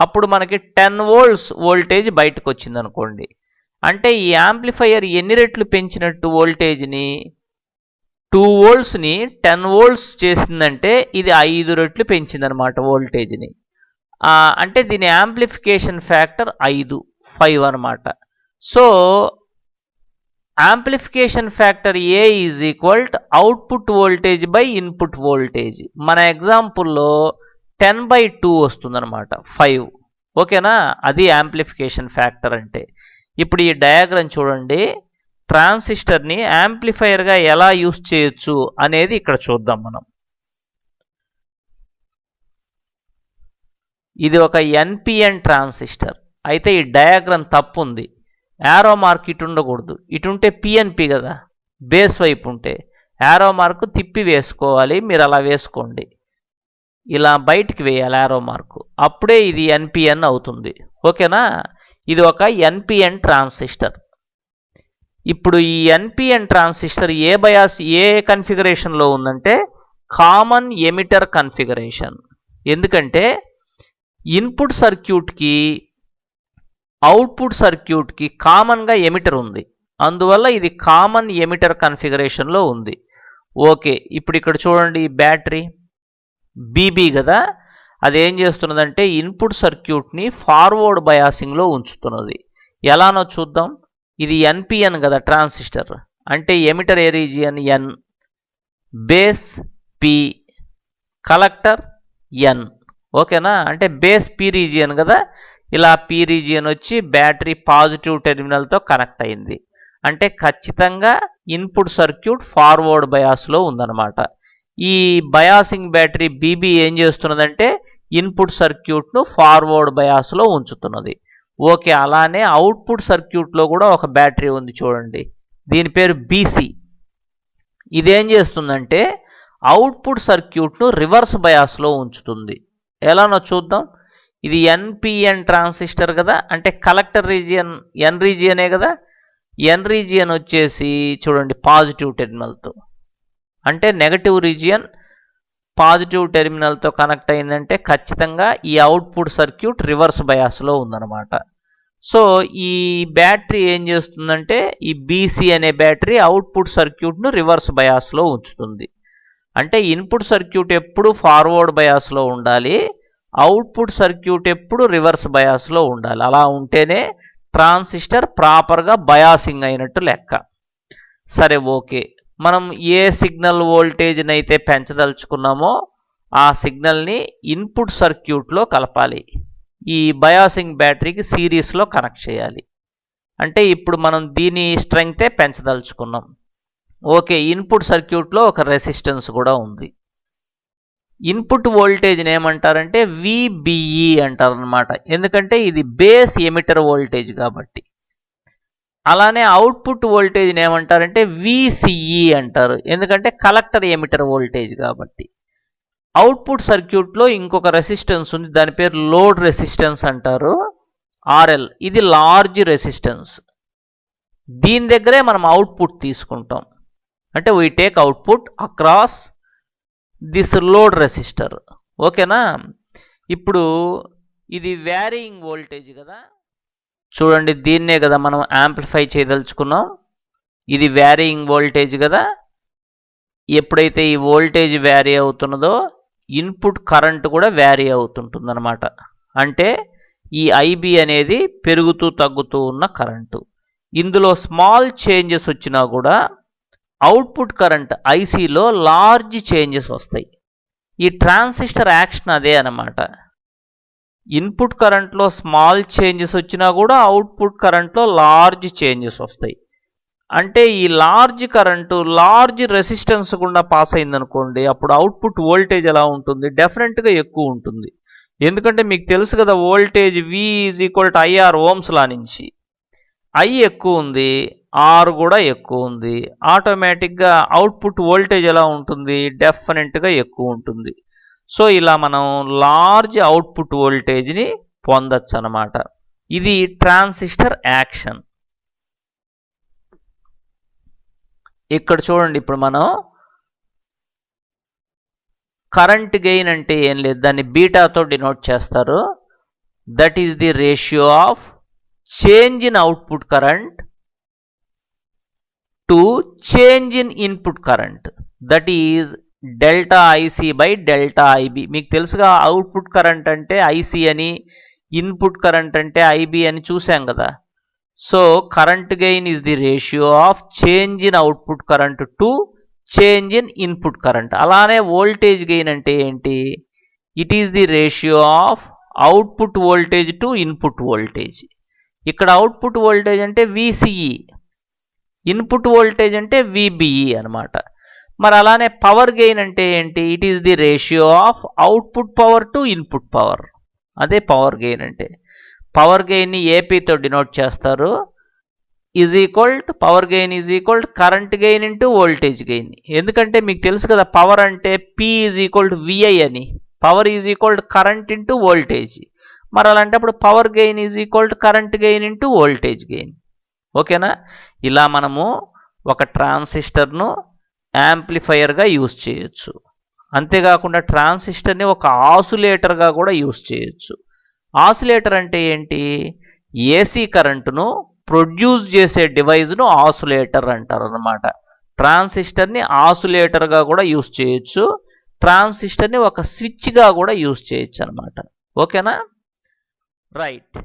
అప్పుడు మనకి 10 volts వోల్టేజ్ బయటకు వచ్చింది అనుకోండి. అంటే ఈ యాంప్లిఫైయర్ ఎన్ని రెట్లు పెంచినట్టు వోల్టేజ్ని? 2 voltsని 10 volts చేసిందంటే ఇది 5 రెట్లు పెంచిందనమాట వోల్టేజ్ని. అంటే దీని యాంప్లిఫికేషన్ ఫ్యాక్టర్ 5 అనమాట. So amplification factor A is equal to output voltage by input voltage. మన ఎగ్జాంపుల్లో 10/2 వస్తుందన్నమాట, 5. ఓకేనా, అది యాంప్లిఫికేషన్ ఫ్యాక్టర్ అంటే. ఇప్పుడు ఈ డయాగ్రామ్ చూడండి, ట్రాన్సిస్టర్ని యాంప్లిఫైయర్గా ఎలా యూజ్ చేయొచ్చు అనేది ఇక్కడ చూద్దాం మనం. ఇది ఒక ఎన్పిఎన్ ట్రాన్సిస్టర్. అయితే ఈ డయాగ్రామ్ తప్పు ఉంది. యారో మార్క్ ఇటు ఉండకూడదు, ఇటుంటే పిఎన్పి కదా, బేస్ వైపు ఉంటే యారో మార్క్ తిప్పి వేసుకోవాలి. మీరు అలా వేసుకోండి, ఇలా బయటికి వేయాలి యారో మార్కు, అప్పుడే ఇది ఎన్పిఎన్ అవుతుంది. ఓకేనా, ఇది ఒక ఎన్పిఎన్ ట్రాన్సిస్టర్. ఇప్పుడు ఈ ఎన్పిఎన్ ట్రాన్సిస్టర్ ఏ కన్ఫిగరేషన్లో ఉందంటే కామన్ ఎమిటర్ కన్ఫిగరేషన్. ఎందుకంటే ఇన్పుట్ సర్క్యూట్కి అవుట్పుట్ సర్క్యూట్కి కామన్గా ఎమిటర్ ఉంది, అందువల్ల ఇది కామన్ ఎమిటర్ కన్ఫిగరేషన్లో ఉంది. ఓకే, ఇప్పుడు ఇక్కడ చూడండి, ఈ బ్యాటరీ బీబీ కదా, అదేం చేస్తున్నదంటే ఇన్పుట్ సర్క్యూట్ని ఫార్వర్డ్ బయాసింగ్లో ఉంచుతున్నది. ఎలానో చూద్దాం. ఇది ఎన్పిఎన్ కదా ట్రాన్సిస్టర్, అంటే ఎమిటర్ ఏ రీజియన్ ఎన్, బేస్ పి, కలెక్టర్ ఎన్. ఓకేనా, అంటే బేస్ పి రీజియన్ కదా, ఇలా పీ రీజియన్ వచ్చి బ్యాటరీ పాజిటివ్ టెర్మినల్తో కనెక్ట్ అయింది. అంటే ఖచ్చితంగా ఇన్పుట్ సర్క్యూట్ ఫార్వర్డ్ బయాస్లో ఉందన్నమాట. ఈ బయాసింగ్ బ్యాటరీ బీబీ ఏం చేస్తున్నదంటే ఇన్పుట్ సర్క్యూట్ను ఫార్వర్డ్ బయాస్లో ఉంచుతున్నది. ఓకే, అలానే అవుట్పుట్ సర్క్యూట్లో కూడా ఒక బ్యాటరీ ఉంది చూడండి, దీని పేరు బీసీ. ఇదేం చేస్తుందంటే అవుట్పుట్ సర్క్యూట్ను రివర్స్ బయాస్లో ఉంచుతుంది. ఎలానో చూద్దాం. ఇది ఎన్పిఎన్ ట్రాన్సిస్టర్ కదా, అంటే కలెక్టర్ రీజియన్ ఎన్ రీజియనే కదా. ఎన్ రీజియన్ వచ్చేసి చూడండి పాజిటివ్ టెర్మినల్తో, అంటే నెగటివ్ రీజియన్ పాజిటివ్ టెర్మినల్తో కనెక్ట్ అయిందంటే ఖచ్చితంగా ఈ అవుట్పుట్ సర్క్యూట్ రివర్స్ బయాస్లో ఉందన్నమాట. సో ఈ బ్యాటరీ ఏం చేస్తుందంటే ఈ బీసీ అనే బ్యాటరీ అవుట్పుట్ సర్క్యూట్ను రివర్స్ బయాస్లో ఉంచుతుంది. అంటే ఇన్పుట్ సర్క్యూట్ ఎప్పుడు ఫార్వర్డ్ బయాస్లో ఉండాలి, అవుట్పుట్ సర్క్యూట్ ఎప్పుడు రివర్స్ బయాస్లో ఉండాలి. అలా ఉంటేనే ట్రాన్సిస్టర్ ప్రాపర్గా బయాసింగ్ అయినట్టు లెక్క. సరే ఓకే, మనం ఏ సిగ్నల్ వోల్టేజ్ని అయితే పెంచదలుచుకున్నామో ఆ సిగ్నల్ని ఇన్పుట్ సర్క్యూట్లో కలపాలి. ఈ బయాసింగ్ బ్యాటరీకి సిరీస్లో కనెక్ట్ చేయాలి. అంటే ఇప్పుడు మనం దీని స్ట్రెంగ్తే పెంచదలుచుకున్నాం. ఓకే, ఇన్పుట్ సర్క్యూట్లో ఒక రెసిస్టెన్స్ కూడా ఉంది. ఇన్పుట్ వోల్టేజ్ని ఏమంటారంటే విబిఈ అంటారనమాట, ఎందుకంటే ఇది బేస్ ఎమిటర్ వోల్టేజ్ కాబట్టి. అలానే అవుట్పుట్ వోల్టేజ్ని ఏమంటారంటే విసిఈ అంటారు, ఎందుకంటే కలెక్టర్ ఎమిటర్ వోల్టేజ్ కాబట్టి. అవుట్పుట్ సర్క్యూట్లో ఇంకొక రెసిస్టెన్స్ ఉంది, దాని పేరు లోడ్ రెసిస్టెన్స్ అంటారు, ఆర్ఎల్. ఇది లార్జ్ రెసిస్టెన్స్. దీని దగ్గరే మనం అవుట్పుట్ తీసుకుంటాం. అంటే we take output across this load resistor. ఓకేనా. ఇప్పుడు ఇది వ్యారియింగ్ వోల్టేజ్ కదా, చూడండి దీన్నే కదా మనం యాంప్లిఫై చేయదలుచుకున్నాం. ఇది వ్యారియింగ్ వోల్టేజ్ కదా. ఎప్పుడైతే ఈ వోల్టేజ్ వ్యారీ అవుతున్నదో ఇన్పుట్ కరెంట్ కూడా వ్యారీ అవుతుంటుంది అనమాట. అంటే ఈ ఐబి అనేది పెరుగుతూ తగ్గుతూ ఉన్న కరెంటు. ఇందులో స్మాల్ చేంజెస్ వచ్చినా కూడా అవుట్పుట్ కరెంట్ ఐసీలో లార్జ్ చేంజెస్ వస్తాయి. ఈ ట్రాన్సిస్టర్ యాక్షన్ అదే అన్నమాట. ఇన్పుట్ కరెంట్లో స్మాల్ చేంజెస్ వచ్చినా కూడా అవుట్పుట్ కరెంట్లో లార్జ్ చేంజెస్ వస్తాయి. అంటే ఈ లార్జ్ కరెంటు లార్జ్ రెసిస్టెన్స్ గుండా పాస్ అయిందనుకోండి, అప్పుడు అవుట్పుట్ వోల్టేజ్ ఎలా ఉంటుంది, డెఫినెట్గా ఎక్కువ ఉంటుంది. ఎందుకంటే మీకు తెలుసు కదా, voltage V = IR ohm's law నుంచి. I ఎక్కువ ఉంది, R కూడా ఎక్కువ ఉంది, ఆటోమేటిక్గా అవుట్పుట్ వోల్టేజ్ ఎలా ఉంటుంది, డెఫినెట్గా ఎక్కువ ఉంటుంది. సో ఇలా మనం లార్జ్ అవుట్పుట్ వోల్టేజ్ని పొందొచ్చు అన్నమాట. ఇది ట్రాన్సిస్టర్ యాక్షన్. ఇక్కడ చూడండి, ఇప్పుడు మనం కరెంట్ గెయిన్ అంటే ఏం లేదు, దాన్ని బీటాతో డినోట్ చేస్తారు. That is the ratio of change in output current to change in input current, that is delta I C by delta I B. మీకు తెలుసుగా, అవుట్పుట్ కరెంట్ అంటే ఐసి అని, ఇన్పుట్ కరెంట్ అంటే ఐబి అని చూసాం కదా. So current gain is the ratio of change in output current to change in input current. అలానే voltage gain అంటే ఏంటి, it is the ratio of output voltage to input voltage. ఇక్కడ output voltage అంటే VCE, input voltage అంటే VBE అనమాట. మరి అలానే power gain అంటే ఏంటి, it is the ratio of output power to input power. అదే పవర్ గెయిన్ అంటే. పవర్ గెయిన్ని ఏపీతో డినోట్ చేస్తారు. Power gain is equal current gain into voltage gain. ఎందుకంటే మీకు తెలుసు కదా, పవర్ అంటే P = VI అని, power is equal current into voltage. మరి అలాంటప్పుడు power gain is equal current gain into voltage gain. ఓకేనా. ఇలా మనము ఒక ట్రాన్సిస్టర్ను యాంప్లిఫైయర్గా యూజ్ చేయొచ్చు. అంతేకాకుండా ట్రాన్సిస్టర్ని ఒక ఆసిలేటర్గా కూడా యూజ్ చేయొచ్చు. ఆసిలేటర్ అంటే ఏంటి, ఏసీ కరెంటును ప్రొడ్యూస్ చేసే డివైజ్ను ఆసిలేటర్ అంటారు అన్నమాట. ట్రాన్సిస్టర్ని ఆసిలేటర్గా కూడా యూజ్ చేయొచ్చు, ట్రాన్సిస్టర్ని ఒక స్విచ్గా కూడా యూజ్ చేయొచ్చు అనమాట. ఓకేనా. రైట్.